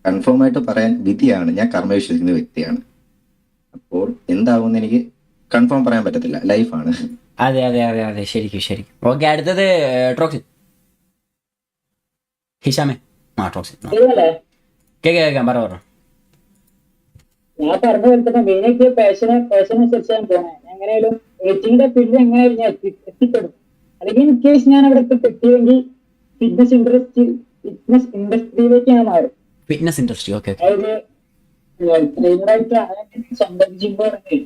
കൺഫേം ആയിട്ട് പറയാൻ വിധിയാണ്. ഞാൻ കർമ്മ വിശ്വസിക്കുന്ന വ്യക്തിയാണ്. അപ്പോൾ എന്താവുമെന്ന് എനിക്ക് കൺഫേം പറയാൻ പറ്റത്തില്ല. ലൈഫാണ്. അതെ അതെ അതെ അതെ, ശരിക്കും. ഓക്കെ, അടുത്തത് ട്രോക്സിൻ. ഹിഷാമേ. ട്രോക്സിൻ കേൾക്കാം, പറ. ഞാൻ പറഞ്ഞ പോലെ തന്നെ മെയിനായിട്ട് പാഷനനുസരിച്ചാണ് പോണേ. എങ്ങനെയാലും എഡിറ്റിംഗിന്റെ ഫീൽഡിൽ എങ്ങനെയാലും ഞാൻ എത്തിപ്പെടും. അല്ലെങ്കിൽ ഇൻ കേസ് ഞാൻ അവിടെ എത്തിയെങ്കിൽ ഫിറ്റ്നസ് ഇൻഡസ്ട്രിയിലേക്ക് ഞാൻ മാറും. Fitness industry, okay. അതായത് ട്രെയിനറായിട്ട് സ്വന്തം ജിം തുടങ്ങി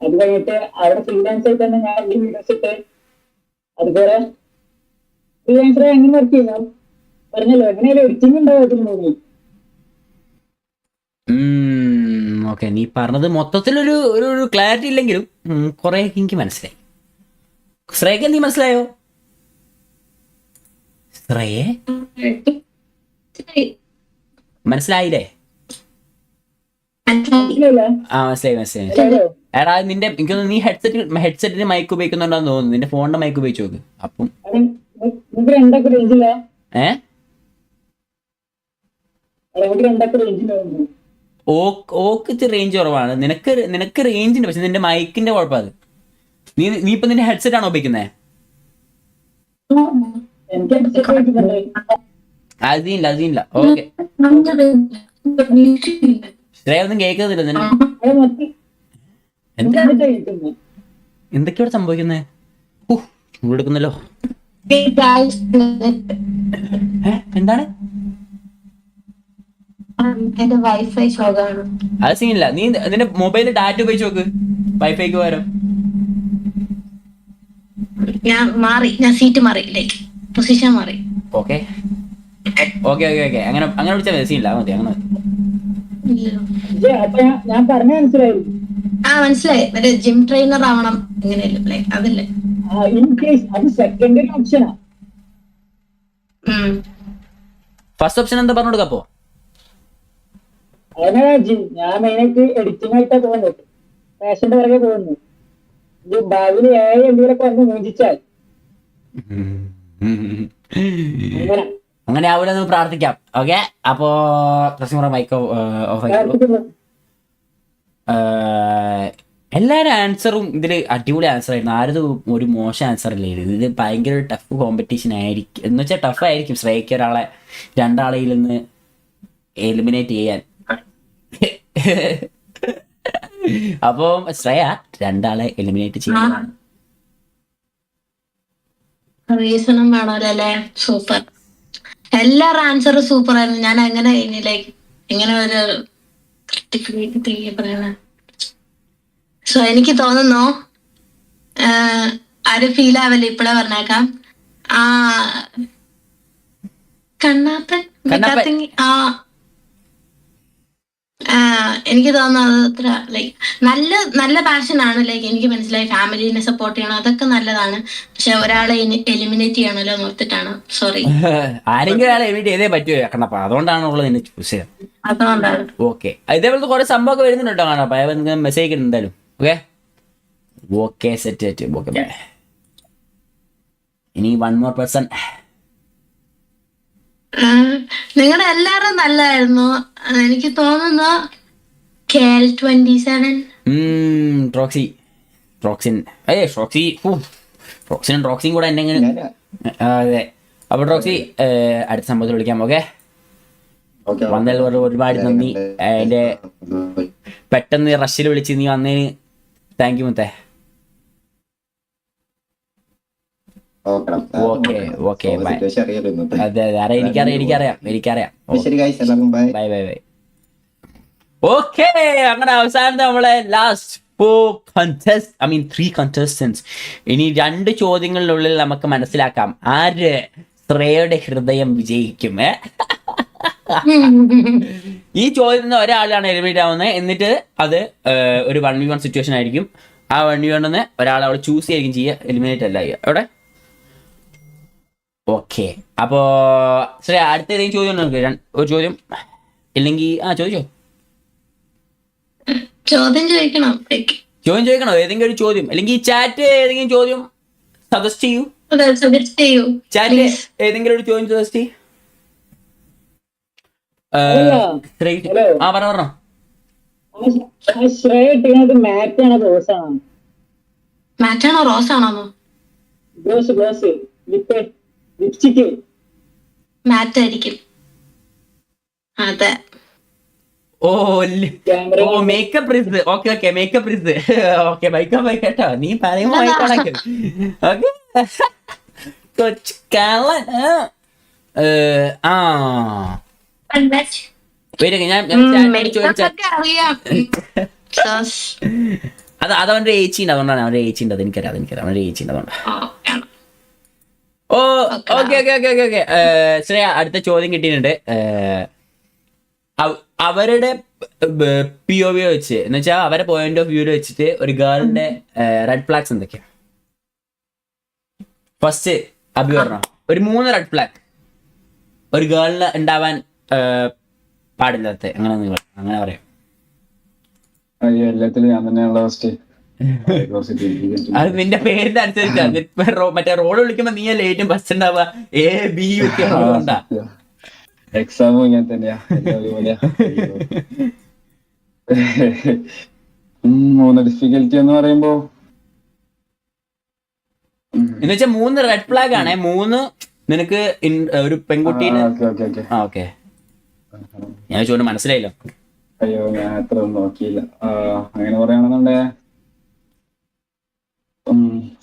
അത് കഴിഞ്ഞിട്ട് അവിടെ ഫ്രീലാൻസ് ആയിട്ട് തന്നെ ഞാൻ വീഡിയോസ് ഇട്ട് അതുപോലെ ഫ്രീലാൻസറെ എങ്ങനെ വർക്ക് ചെയ്യുന്നു പറഞ്ഞല്ലോ. എങ്ങനെയാലും എഡിറ്റിംഗ് ഉണ്ടാവും അതിന് മൂവി. ഓക്കെ, നീ പറഞ്ഞത് മൊത്തത്തിലൊരു ഒരു ക്ലാരിറ്റി ഇല്ലെങ്കിലും കുറെ എനിക്ക് മനസ്സിലായി. ശ്രേയക്ക് നീ മനസ്സിലായോ? ശ്രേയെ മനസ്സിലായില്ലേ? ആ, മനസ്സിലായി. എടാ, നിന്റെ എനിക്കൊന്ന് നീ ഹെഡ്സെറ്റിന് മൈക്ക് ഉപയോഗിക്കുന്നുണ്ടെന്ന് തോന്നുന്നു. നിന്റെ ഫോണിന്റെ മൈക്ക് ഉപയോഗിച്ച് നോക്ക്. അപ്പം ഓക്ക് റേഞ്ച് കുറവാണ്. നിനക്ക് റേഞ്ച് ഉണ്ട്, പക്ഷെ നിന്റെ മൈക്കിന്റെ കുഴപ്പം. അത് നീ ഇപ്പൊ നിന്റെ ഹെഡ്സെറ്റ് ആണോ ഉപയോഗിക്കുന്നേ? അതില്ല. ഓക്കെ, ശ്രേയ ഒന്നും കേൾക്കുന്നില്ല. എന്തൊക്കെയാണ് സംഭവിക്കുന്നേ? എടുക്കുന്നല്ലോ. എന്താണ്? വൈഫൈ ഷോക്കാണ്. അത് സീനില്ല. നീ നിന്റെ മൊബൈലിൽ ഡാറ്റ ഉപയോഗിച്ച് നോക്ക്, വൈഫൈക്ക് പകരം. ഞാൻ സീറ്റ് മാറി, ലൈക്ക് പൊസിഷൻ മാറി. ഓക്കെ, അങ്ങനെ വിളിച്ചാൽ മതി. സീനില്ല, മതി. അങ്ങനെ ഞാൻ പറഞ്ഞ മനസ്സിലായി. മനസ്സിലായി. മറ്റേ ജിം ട്രെയിനർ ആവണം എങ്ങനെയല്ലേ, അതല്ലേ? അത് സെക്കൻഡറി ഓപ്ഷനാ. ഫസ്റ്റ് ഓപ്ഷൻ എന്താ പറഞ്ഞു കൊടുക്കപ്പോ? അങ്ങനെ ജിം. ഞാൻ മെയിനായിട്ട് എഡിറ്റിംഗ് ആയിട്ടാ പോകുന്നത്. ഫാഷന്റെ പുറകെ പോകുന്നു. ഭാവിയിൽ എന്തെങ്കിലുമൊക്കെ വന്ന് മോചിച്ചാൽ അങ്ങനെ ആവൂല എന്ന് പ്രാർത്ഥിക്കാം. ഓക്കെ, അപ്പോ മൈക്ക് ഓഫ് ആയിക്കോളൂ. എല്ലാവരും ആൻസറും ഇതില് അടിപൊളി ആൻസർ ആയിരുന്നു. ആരും ഒരു മോശം ആൻസർ ഇല്ല. ഇത് ഭയങ്കര ടഫ് കോമ്പറ്റീഷൻ ആയിരിക്കും. എന്ന് വെച്ചാൽ ടഫ് ആയിരിക്കും ശ്രേയക്ക് ഒരാളെ 2 ആളയിൽ നിന്ന് എലിമിനേറ്റ് ചെയ്യാൻ. അപ്പൊ ശ്രേയ 2 ആളെ എലിമിനേറ്റ് ചെയ്യുന്നതാണ്. റീസണും വേണമല്ലേ? സൂപ്പർ. എല്ലാവരുടെ ആൻസറും സൂപ്പർ ആയിരുന്നു. ഞാൻ എങ്ങനെ ഇങ്ങനെ ഒരു പറയണ. സോ എനിക്ക് തോന്നുന്നു ആരും ഫീൽ ആവല്ലേ, ഇപ്പഴേ പറഞ്ഞേക്കാം. കണ്ണാപ്പൻ എനിക്ക് തോന്നുന്നത് അത്ര നല്ല പാഷനാണ്. എനിക്ക് മനസ്സിലായി. ഫാമിലിനെ സപ്പോർട്ട് ചെയ്യണം, അതൊക്കെ നല്ലതാണ്. പക്ഷെ ഒരാളെ എലിമിനേറ്റ് ചെയ്യണല്ലോ ഓർത്തിട്ടാണ്. സോറി. ആരെങ്കിലും ഒരാളെ എലിമിനേറ്റ് ചെയ്തേ പറ്റുമോ കണ്ണപ്പ? അതുകൊണ്ടാണുള്ളത് എന്നെ ചൂസ് ചെയ്യാം. അതുകൊണ്ടാണ്. ഓക്കെ, ഇതേപോലത്തെ കുറെ സംഭവമൊക്കെ വരുന്നുണ്ട് കേട്ടോ കണ്ണപ്പ. മെസ്സേജ് എന്തായാലും. Okay, set. ഓക്കെ, ഇനി 1 more person. നിങ്ങളുടെ എല്ലാരും നല്ലായിരുന്നു. എനിക്ക് തോന്നുന്നു ട്രോക്സിനും കൂടെ എന്നെ. അതെ, അപ്പൊ ട്രോക്സി അടുത്ത സംഭവത്തിൽ വിളിക്കാം. ഓക്കെ, വന്നതിൽ ഒരുപാട് നന്ദി. അതിന്റെ പെട്ടെന്ന് റഷിൽ വിളിച്ച് നീ വന്നതിന് താങ്ക് യു മുത്തേ. Okay, bye. അതെ, എനിക്കറിയാം. ബൈ. ഓക്കെ, അങ്ങനെ അവസാനത്തെ നമ്മളെ ലാസ്റ്റ് 3 contestants. ഇനി 2 ചോദ്യങ്ങളിനുള്ളിൽ നമുക്ക് മനസ്സിലാക്കാം ആര് ശ്രേയയുടെ ഹൃദയം വിജയിക്കും. ഈ ചോദ്യത്തിൽ നിന്ന് ഒരാളാണ് എലിമിനേറ്റ് ആവുന്നത്. എന്നിട്ട് അത് ഒരു 1v1 സിറ്റുവേഷൻ ആയിരിക്കും. ആ 1v1 ഒരാളെ അവൾ ചൂസ് ചെയ്യായിരിക്കും ചെയ്യുക, എലിമിനേറ്റ് അല്ല ചെയ്യുക. എവിടെ ഓക്കെ. അപ്പോ ശരി, അടുത്ത ഏതെങ്കിലും ചോദ്യം ഉണ്ടോ നിങ്ങൾക്ക്? ഒരു ചോദ്യം ഇല്ലെങ്കിൽ ചോദിച്ചോ. ചോദ്യം ചോദിക്കണോ? ചോദ്യം ചോദിക്കണോ? ഏതെങ്കിലും ഒരു ചോദ്യം, അല്ലെങ്കിൽ ഈ ചാറ്റ് ഏതെങ്കിലും ചോദ്യം സജസ്റ്റ് ചെയ്യൂ. ചാറ്റ് ഏതെങ്കിലും ഒരു ചോദ്യം സജസ്റ്റ് ചെയ്യൂ. പറഞ്ഞോ. മാറ്റാണോ റോസാണോ? മാറ്റാണോ റോസാണോ? മാറ്റായിരിക്കും. അതെ. ഓ മേക്കപ്പ് റിസ്. ഓക്കെ മേക്കപ്പ് റിസ്. ഓക്കെ ബൈക്കാ കേട്ടോ, നീ പറയുമ്പോ ഓക്കെ. കൊച്ചു കള്ളൻ. അത് അവന്റെ ഏച്ചിണ്ട്, അതുകൊണ്ടാണ് അവന്റെ ഏച്ചിണ്ട്. അത് എനിക്കറിയാം അവന്റെ ഏച്ചിണ്ട്, അതുകൊണ്ടാണ്. ഓ ഓക്കെ. ശ്രേയ, അടുത്ത ചോദ്യം കിട്ടിയിട്ടുണ്ട്. അവരുടെ POV വെച്ച് എന്ന് വെച്ചാൽ അവരുടെ പോയിന്റ് ഓഫ് വ്യൂല് വെച്ചിട്ട് ഒരു ഗേളിന്റെ റെഡ് ഫ്ലാഗ്സ് എന്തൊക്കെയാ? ഫസ്റ്റ് അഭി പറഞ്ഞോ, ഒരു 3 റെഡ് ഫ്ലാഗ് ഒരു ഗേളിന് ഉണ്ടാവാൻ പാടില്ലാത്ത. അങ്ങനെ പറയാം. എല്ലാത്തിലും ഞാൻ തന്നെയുള്ള ഫസ്റ്റ്. അത് നിന്റെ പേരിന്റെ അനുസരിച്ചാണ്. മറ്റേ റോഡ് വിളിക്കുമ്പോ നീ അല്ലേ ഏറ്റവും ഫസ്റ്റ് ഉണ്ടാവുക. A B ഉണ്ടാ. എക്സാമും ഇങ്ങനെ തന്നെയാ. 3 ഡിഫിക്കൽറ്റി എന്ന് പറയുമ്പോ എന്ന് വെച്ചാൽ 3 റെഡ് ഫ്ലാഗ് ആണ്. 3 നിനക്ക് ഒരു പെൺകുട്ടീനെ. ഓക്കെ, ഞാൻ ചോദിച്ചു മനസ്സിലായില്ലോ. അയ്യോ, ഞാൻ അത്ര ഒന്നും നോക്കിയില്ല. അങ്ങനെ പറയുകയാണെന്നുണ്ടെ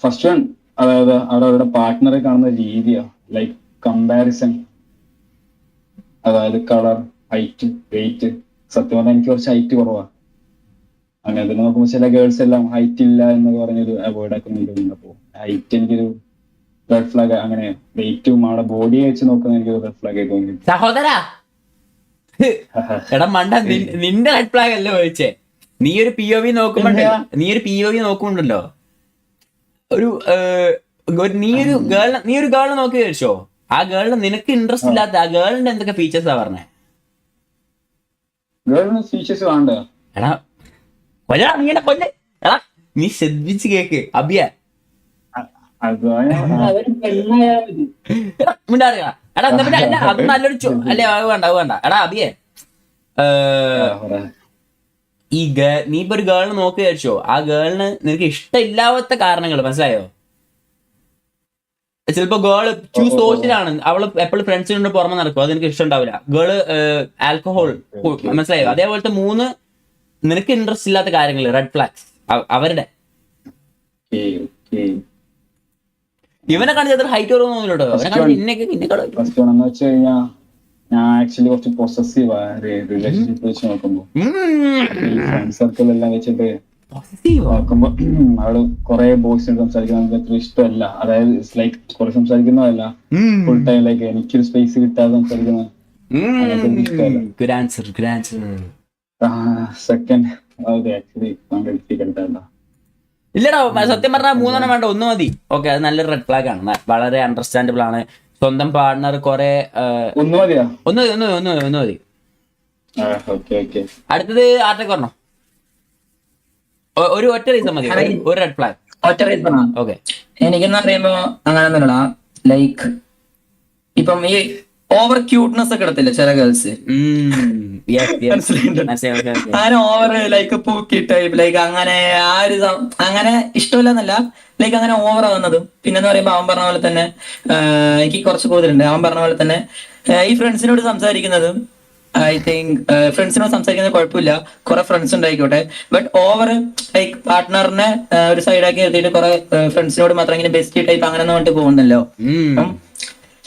ഫസ്റ്റ് വൺ, അതായത് അവരവരുടെ പാർട്ട്ണറെ കാണുന്ന രീതിയാ. ലൈക്ക് കമ്പാരിസൺ, അതായത് കളർ, ഹൈറ്റ്, വെയിറ്റ്. സത്യം പറഞ്ഞാൽ എനിക്ക് കുറച്ച് ഹൈറ്റ് കുറവാ. അങ്ങനെ തന്നെ നോക്കുമ്പോൾ ചില ഗേൾസ് എല്ലാം ഹൈറ്റ് ഇല്ല എന്ന് പറഞ്ഞൊരു അവോയ്ഡ് ആക്കുന്നുണ്ട്. അപ്പോ ഹൈറ്റ് എനിക്കൊരു റെഡ് ഫ്ലാഗ്. അങ്ങനെ വെയിറ്റും അവിടെ ബോഡിയെ വെച്ച് നോക്കുന്ന എനിക്കൊരു റെഡ് ഫ്ലാഗ് ആയി തോന്നി. സഹോദരാ എടാ മണ്ട, നിന്റെ റെഡ് ഫ്ലാഗ് അല്ലേ ചോദിച്ചേ. നീ ഒരു POV നോക്കുന്നുണ്ടല്ലോ. നീ ഒരു ഗേളിനെ നോക്കി ചോദിച്ചോ. ആ ഗേളിന് നിനക്ക് ഇൻട്രസ്റ്റ് ഇല്ലാത്ത ആ ഗേളിന്റെ എന്തൊക്കെ ഫീച്ചേഴ്സാ പറഞ്ഞേ? ഫീച്ചേഴ്സ് വേണ്ട. എടാ നീ ശ്രദ്ധിച്ച് കേക്ക് അഭിയ. മിണ്ടാറിയാ. എടാ എന്താ പിന്നെ അത് നല്ലൊരു അല്ലേ? അത് വേണ്ട. എടാ അഭിയെ, ഈ നീ ഇപ്പൊ ഒരു ഗേളിനെ നോക്കി വിചാരിച്ചോ. ആ ഗേളിന് നിനക്ക് ഇഷ്ടമില്ലാത്ത കാരണങ്ങൾ മനസ്സിലായോ? ചിലപ്പോ ഗേള് സോഷ്യലാണ്, അവള് എപ്പോഴും ഫ്രണ്ട്സിനോട് പുറമെ നടക്കും, അത് നിനക്ക് ഇഷ്ടം ഉണ്ടാവില്ല. ഗേള് ആൽക്കഹോൾ, മനസ്സിലായോ? അതേപോലത്തെ 3 നിനക്ക് ഇൻട്രസ്റ്റ് ഇല്ലാത്ത കാര്യങ്ങൾ, റെഡ് ഫ്ലാഗ്സ് അവരുടെ. ഇവനെ കാണിച്ച ഹൈറ്റ് കുറവൊന്നുമില്ലോ. ഞാൻ ആക്ച്വലി കുറച്ച് പൊസസീവാ റിലേഷൻഷിപ്പ് വെച്ച് നോക്കുമ്പോ. ഫ്രണ്ട് സർക്കിൾ എല്ലാം വെച്ചിട്ട് നോക്കുമ്പോ അവള് കുറെ ബോയ്സിനോട് സംസാരിക്കുന്നത് അത്ര ഇഷ്ടമല്ല. അതായത് ലൈക്ക് കുറെ സംസാരിക്കുന്നതല്ല, ഫുൾ ടൈം ലൈക്ക് എനിക്കൊരു സ്പേസ് കിട്ടാതെ സംസാരിക്കുന്നത് ഇഷ്ടമല്ല. സെക്കൻഡ് ആക്ച്വലി ഭയങ്കര ഡിഫിക്കൽട്ട് അല്ല. ഇല്ലടാ, സത്യം പറഞ്ഞാൽ 3 വേണ്ട, 1 മതി. ഓക്കെ, അത് നല്ലൊരു റെഡ് ഫ്ലാഗ് ആണ്, വളരെ അണ്ടർസ്റ്റാൻഡബിൾ ആണ്. സ്വന്തം പാർട്ട്ണർ കുറെ ഒന്ന് മതി. അടുത്തത് ആർട്ടൊക്കെ പറഞ്ഞോ. ഒരു ഒറ്റ റീസൺ മതി, ഒരു റെഡ് ഫ്ലാഗ്. ഒറ്റ റീസൺ. ഓക്കെ, എനിക്കെന്ന് പറയുമ്പോ അങ്ങനെയൊന്നുമില്ലടാ. ലൈക്ക് ഇപ്പം ഈ ഓവർ ക്യൂട്ട്നെസ് ഒക്കെ ഇടത്തില്ല ചില ഗേൾസ്. അങ്ങനെ ഓവർ ലൈക്ക് പൂക്കി ടൈപ്പ് ലൈക്ക് അങ്ങനെ ആ ഒരു അങ്ങനെ ഇഷ്ടമില്ലെന്നല്ല, ലൈക്ക് അങ്ങനെ ഓവർ ആവുന്നതും. പിന്നെന്ന് പറയുമ്പോ അവൻ പറഞ്ഞ പോലെ തന്നെ എനിക്ക് കുറച്ച് കൂടുതലുണ്ട്. അവൻ പറഞ്ഞ പോലെ തന്നെ ഈ ഫ്രണ്ട്സിനോട് സംസാരിക്കുന്നതും, ഐ തിങ്ക് ഫ്രണ്ട്സിനോട് സംസാരിക്കുന്നത് കുഴപ്പമില്ല, കുറെ ഫ്രണ്ട്സ് ഉണ്ടായിക്കോട്ടെ. ബട്ട് ഓവർ ലൈക്ക് പാർട്ട്ണറിനെ ഒരു സൈഡാക്കി നിർത്തിയിട്ട് കുറെ ഫ്രണ്ട്സിനോട് മാത്രം ഇങ്ങനെ ബെസ്റ്റ് ടൈപ്പ് അങ്ങനെ ഒന്നും പറഞ്ഞിട്ട് പോകുന്നല്ലോ.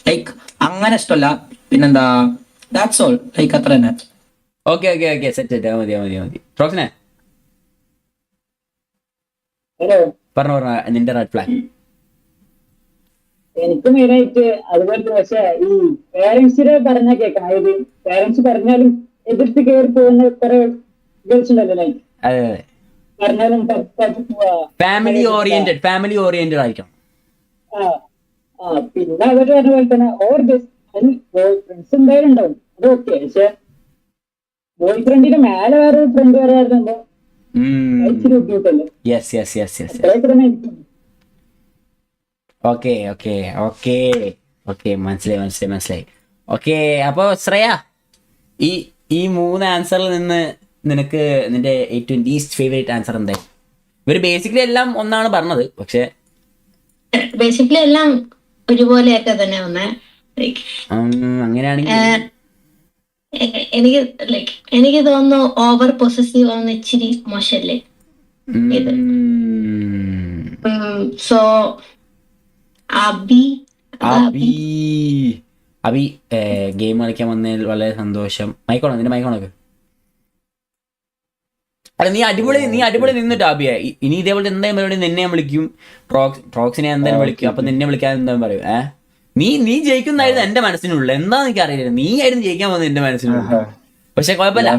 ലൈക്ക് അങ്ങനെ ഇഷ്ടമല്ല. പിന്നെന്താ, ദാറ്റ്സ് ഓൾ. ലൈക്ക് അത്ര തന്നെ. Okay set. മതി. റോക്സിനെ പറഞ്ഞോ നിന്റെ റെഡ് ഫ്ലാഗ്. എനിക്ക് മെയിനായിട്ട് അതുപോലത്തെ, പക്ഷെ ഈ പേരൻസിനെ പറഞ്ഞാൽ കേൾക്കണം. അതായത് പേരൻസ് പറഞ്ഞാലും എതിർത്ത് കയറി പോകുന്ന കുറെ ഗേൾസ് ഉണ്ടല്ലോ. ലൈക്ക് പറഞ്ഞാലും ഫാമിലി ഓറിയന്റഡ് ആയിരിക്കണം. പിന്നെ അവര് പറഞ്ഞ പോലെ തന്നെ ഓവർ ഫ്രണ്ട്സ് എന്തായാലും ഉണ്ടാവും, അത് ഓക്കെ. പക്ഷെ ബോയ് ഫ്രണ്ടിന്റെ മേലെ വേറെ ഫ്രണ്ട് വരാറുണ്ടോ ഇച്ചിരി ബുദ്ധിമുട്ടല്ലേ? അത്രയൊക്കെ തന്നെ ആയിരിക്കും. ഓക്കെ മനസ്സിലായി. ഓക്കെ, അപ്പൊ ശ്രേയ, ഈ 3 ആൻസറിൽ നിന്ന് നിനക്ക് നിന്റെ ഏറ്റവും ലീസ്റ്റ് ഫേവറേറ്റ് ആൻസർ എന്തായി? ഇവര് ബേസിക്കലി എല്ലാം ഒന്നാണ് പറഞ്ഞത്, പക്ഷെ ബേസിക്കലി എല്ലാം ഒരുപോലെയൊക്കെ തന്നെ വന്നേ. അങ്ങനെയാണെങ്കിൽ എനിക്ക് തോന്നുന്നു ഓവർ പൊസസീവ് ആവുന്ന ഇച്ചിരി മോശല്ലേ ഇത്. സോ അബി ഗെയിം കളിക്കാൻ വന്നതിൽ വളരെ സന്തോഷം. നിന്റെ മൈക്കോണൊക്കെ അല്ല, നീ അടിപൊളി നിന്നിട്ട് അബിയ. ഇനി ഇതേപോലെ എന്തായാലും പരിപാടി നിന്നെ ഞാൻ വിളിക്കും, ട്രോക്സിനെ എന്തായാലും വിളിക്കും. അപ്പൊ നിന്നെ വിളിക്കാൻ എന്തായാലും പറയും. നീ ജയിക്കുന്നതായിരുന്നു എന്റെ മനസ്സിനുള്ളിൽ. എന്താന്ന് എനിക്ക് അറിയില്ല, നീ ആയിരുന്നു ജയിക്കാൻ പോകുന്നത് എന്റെ മനസ്സിനുള്ളിൽ. പക്ഷെ കുഴപ്പമില്ല,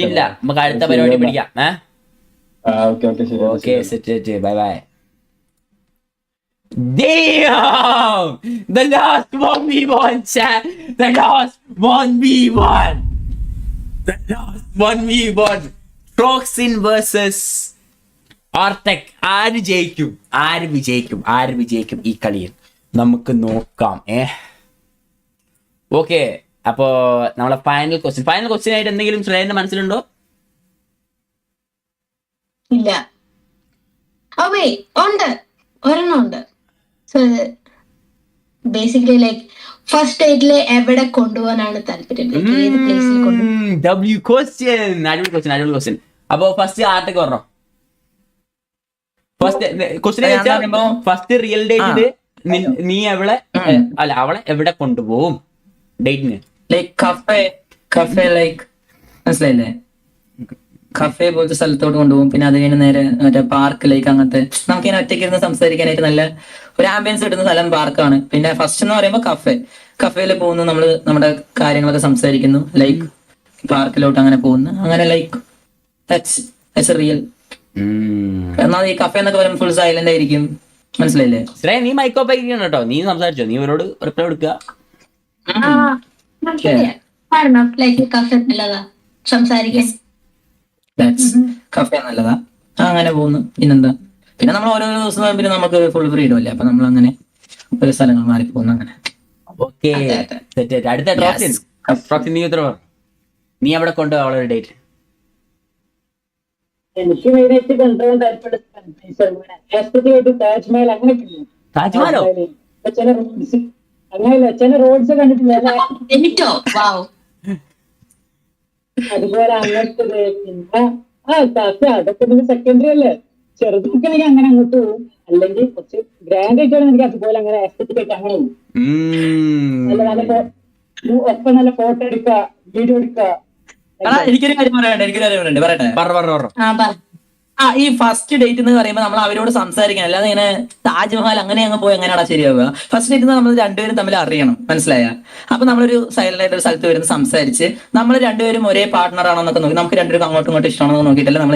ഇല്ല, നമുക്ക് അടുത്ത പരിപാടി പിടിക്കാം. Okay, set, bye. Damn! The last 1v1 chat! The last 1v1! Troxin versus Artek. ആര് വിജയിക്കും ഈ കളിയിൽ? നമുക്ക് നോക്കാം. ഓക്കെ, അപ്പോ നമ്മളെ ഫൈനൽ ക്വസ്റ്റ്യൻ ആയിട്ട് എന്തെങ്കിലും ശ്രേയന്റെ മനസ്സിലുണ്ടോ? ഇല്ല. ഒരെണ്ണമുണ്ട്. സോ ബേസിക്കലി ലൈക്ക് ഫസ്റ്റ് ഡേറ്റില് എവിടെ കൊണ്ടുപോകാനാണ് താല്പര്യം? ഏത് പ്ലേസിൽ അടിപൊളി ക്വസ്റ്റ്യൻ. അപ്പൊ ഫസ്റ്റ് ആർട്ടേക്ക് പറഞ്ഞോ. ഫസ്റ്റ് റിയൽ ഡേറ്റില് നീ അവളെ എവിടെ കൊണ്ടുപോകും ഡേറ്റിന്? ലൈക്ക് കഫേ ലൈക്ക് മനസ്സിലായില്ലേ? കഫേ പോലത്തെ സ്ഥലത്തോട്ട് കൊണ്ടുപോകും. പിന്നെ അത് കഴിഞ്ഞ് നേരെ മറ്റേ പാർക്കിലേക്ക്, അങ്ങനത്തെ നമുക്കിങ്ങനെ ഒറ്റയ്ക്ക് ഇരുന്ന് സംസാരിക്കാനായിട്ട് നല്ല ഒരു ആംബിയൻസ് കിട്ടുന്ന സ്ഥലം പാർക്കാണ്. പിന്നെ ഫസ്റ്റ് എന്ന് പറയുമ്പോൾ കഫേയിൽ പോകുന്നു, നമ്മള് നമ്മുടെ കാര്യങ്ങളൊക്കെ സംസാരിക്കുന്നു, ലൈക്ക് പാർക്കിലോട്ട് അങ്ങനെ പോകുന്നു, അങ്ങനെ ലൈക്ക് ദാറ്റ്സ് റിയൽ. എന്നാൽ ഈ കഫേ എന്നൊക്കെ പറയുമ്പോൾ ഫുൾ സൈലന്റ് ആയിരിക്കും, മനസ്സിലായില്ലേ? ശ്രേയ, നീ മൈക്കോപ്പ് ആയിരിക്കണം കേട്ടോ. നീ സംസാരിച്ചോ, നീ അവരോട് റിപ്ലൈ കൊടുക്കുക. സംസാരിക്കാൻ കഫേ നല്ലതാ, അങ്ങനെ പോകുന്നു. പിന്നെന്താ, പിന്നെ നമ്മൾ ഓരോ ദിവസം പിന്നെ നമുക്ക് ഫുൾ ഫ്രീഡം അല്ലേ, അപ്പൊ നമ്മൾ അങ്ങനെ ഒരു സ്ഥലങ്ങൾ മാറി പോകുന്നു അങ്ങനെ. ഓക്കെ, അടുത്ത ട്രോക്സിൻ, നീ അവിടെ കൊണ്ടുപോകും അവളൊരു ഡേറ്റ്? എനിക്ക് മെയിനായിട്ട് കൊണ്ടുപോകാൻ താല്പര്യം താജ്മഹൽ, അങ്ങനെയൊക്കെ. താജ്മഹലോ? ചില റോഡ്സ് അങ്ങനെയല്ല, ചില റോഡ്സ് കണ്ടിട്ടില്ല, അതുപോലെ അങ്ങനത്തെ. പിന്നെ അതൊക്കെ പിന്നെ സെക്കൻഡറി അല്ലേ, ചെറുതൊക്കെ എനിക്ക് അങ്ങനെ അങ്ങോട്ട് പോകും. അല്ലെങ്കിൽ കുറച്ച് ഗ്രാൻഡ് ആയിട്ടാണ് എനിക്ക് അതുപോലെ അങ്ങനെ എസ്തെറ്റിക് ആയിട്ട് അങ്ങനെ പോകും. ഒപ്പം നല്ല ഫോട്ടോ എടുക്കുക, വീഡിയോ എടുക്കുക. എനിക്കൊരു കാര്യം പറയാനുണ്ട്, പറയട്ടെ? ഈ ഫസ്റ്റ് ഡേറ്റ് എന്ന് പറയുമ്പോൾ നമ്മൾ അവരോട് സംസാരിക്കണം, അല്ലാതെ ഇങ്ങനെ താജ്മഹൽ അങ്ങനെ അങ്ങ് പോയി എങ്ങനെയാണോ ശരിയാവുക? ഫസ്റ്റ് ഡേറ്റ് നമ്മൾ രണ്ടുപേരും തമ്മിൽ അറിയണം, മനസ്സിലായ? അപ്പൊ നമ്മളൊരു സൈലന്റ് ആയിട്ട് ഒരു സ്ഥലത്ത് വരുന്ന സംസാരിച്ച് നമ്മൾ രണ്ടുപേരും ഒരേ പാർട്ട്ണർ ആണോ എന്നൊക്കെ നോക്കി, നമുക്ക് രണ്ടുപേരും അങ്ങോട്ടും ഇങ്ങോട്ടും ഇഷ്ടമാണോ നോക്കിയിട്ടല്ലേ നമ്മൾ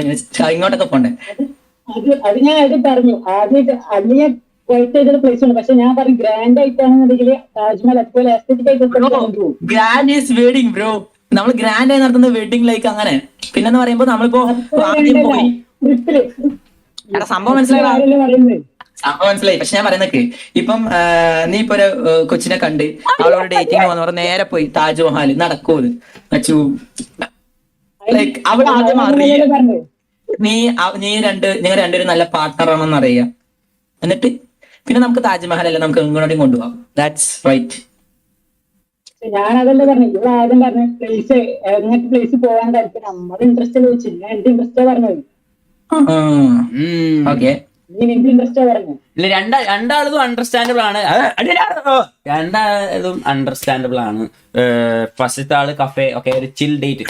ഇങ്ങോട്ടൊക്കെ പോണ്ടേ? അത് ഞാൻ അത് പറഞ്ഞു ആദ്യമായിട്ട്. അന്ന് ഞാൻ ക്വൈറ്റ് ചെയ്തൊരു പ്ലേസ് ഉണ്ട്, പക്ഷെ ഞാൻ പറഞ്ഞു ഗ്രാൻഡ് ആയിട്ടാണെന്നുണ്ടെങ്കിൽ താജ്മഹൽ അതുപോലെ എസ്തെറ്റിക് ആയിട്ട് ഗ്രാൻഡ് ഈസ് വെഡിങ് ബ്രോ. നമ്മൾ ഗ്രാൻഡ് ആയി നടത്തുന്ന വെഡിങ് ലൈക്ക് അങ്ങനെ. പിന്നെന്ന് പറയുമ്പോ നമ്മളിപ്പോ ആദ്യം പോയി സംഭവം മനസ്സിലായി. പക്ഷെ ഞാൻ പറയുന്നൊക്കെ ഇപ്പം നീ ഇപ്പൊ ഒരു കൊച്ചിനെ കണ്ട് അവളോട് ഡേറ്റിംഗ് വന്ന് പറഞ്ഞ നേരെ പോയി താജ്മഹൽ നടക്കൂത് അച്ചു, ലൈക്ക് അവിടെ ആദ്യം അറിയാം നിങ്ങൾ രണ്ടുപേരും നല്ല പാർട്ട്ണർ ആണെന്ന് അറിയാം. എന്നിട്ട് പിന്നെ നമുക്ക് താജ്മഹൽ അല്ല, നമുക്ക് ഇങ്ങോട്ടും കൊണ്ടുപോകാം. That's right. ഞാനതല്ലേ പറഞ്ഞു, ഇവിടെ ആദ്യം പറഞ്ഞ പ്ലേസ് എങ്ങനത്തെ പ്ലേസ് പോകാൻ താല്പര്യം നമ്മുടെ ഇൻട്രസ്റ്റ് ചോദിച്ചു. ഞാൻ എന്റെ ഇൻട്രസ്റ്റ് പറഞ്ഞത്. രണ്ടാളതും അണ്ടർസ്റ്റാൻഡബിൾ ആണ്. ഫസ്റ്റത്തെ ആള് കഫേ, ഓക്കെ, ഒരു ചിൽ ഡേറ്റ്.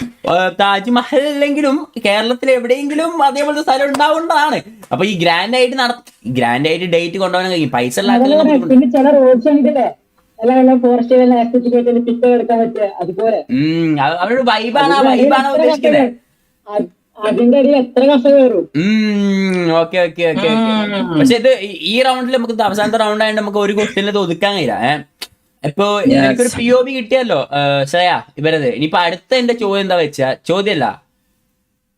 താജ്മഹൽ അല്ലെങ്കിലും കേരളത്തിൽ എവിടെയെങ്കിലും അതേപോലത്തെ സ്ഥലം ഉണ്ടാവേണ്ടതാണ്. അപ്പൊ ഈ ഗ്രാൻഡ് ആയിട്ട് ഡേറ്റ് കൊണ്ടുപോകാൻ കഴിയും. പൈസ പിന്നെ ചില റോഡ്സ് ഉണ്ടല്ലേ, അവരുടെ അവരുടെ വൈബാണ് ഉദ്ദേശിക്കുന്നത്. അതിന്റെ അടിയിൽ എത്ര കഫ കയറും. Okay okay okay okay. പക്ഷെ ഇത് ഈ റൗണ്ടിൽ നമുക്ക് അവസാനത്തെ റൗണ്ട് ആയതുകൊണ്ട് നമുക്ക് ഒരു ക്വസ്റ്റ്യനിൽ ഒതുക്കാൻ കഴിയില്ല. ഇപ്പൊ എനിക്കൊരു POV കിട്ടിയല്ലോ ശ്രേയ ഇവരത്. ഇനിയിപ്പൊ അടുത്ത എന്റെ ചോദ്യം എന്താ വെച്ചാ, ചോദ്യമല്ല,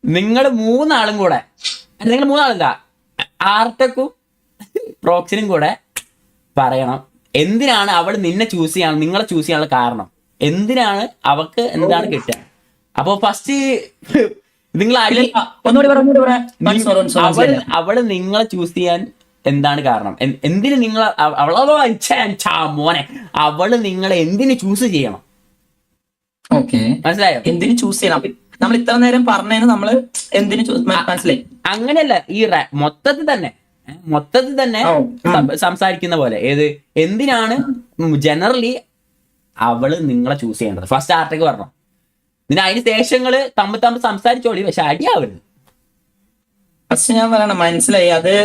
നിങ്ങൾ മൂന്നാളും കൂടെ, നിങ്ങൾ മൂന്നാളല്ല, ആർട്ടക്കും പ്രോക്സിനും കൂടെ പറയണം എന്തിനാണ് അവൾ നിന്നെ ചൂസ് ചെയ്യാൻ, നിങ്ങളെ ചൂസ് ചെയ്യാനുള്ള കാരണം എന്തിനാണ്, അവക്ക് എന്താണ് കിട്ടുക. അപ്പൊ ഫസ്റ്റ് നിങ്ങൾ അവള് നിങ്ങളെ ചൂസ് ചെയ്യാൻ എന്താണ് കാരണം, എന്തിന് നിങ്ങൾ മോനെ അവള് നിങ്ങളെ എന്തിന് ചൂസ് ചെയ്യണം? ഓക്കെ, മനസ്സിലായോ? എന്തിന് ചൂസ് ചെയ്യണം? നമ്മൾ ഇത്ര നേരം പറഞ്ഞതിന് നമ്മള് എന്തിന് മനസ്സിലായി? അങ്ങനെയല്ല, ഈ മൊത്തത്തിൽ തന്നെ സംസാരിക്കുന്ന പോലെ ഏത് എന്തിനാണ് ജനറലി അവള് നിങ്ങളെ ചൂസ് ചെയ്യേണ്ടത്. ഫസ്റ്റ് ആർട്ടേക്ക് പറഞ്ഞു, പിന്നെ അതിന് ശേഷങ്ങള് തമ്മിൽ സംസാരിച്ചോളി, പക്ഷെ അടിയാവരുത്. ഫസ്റ്റ് ഞാൻ പറയണം, മനസ്സിലായി. അത്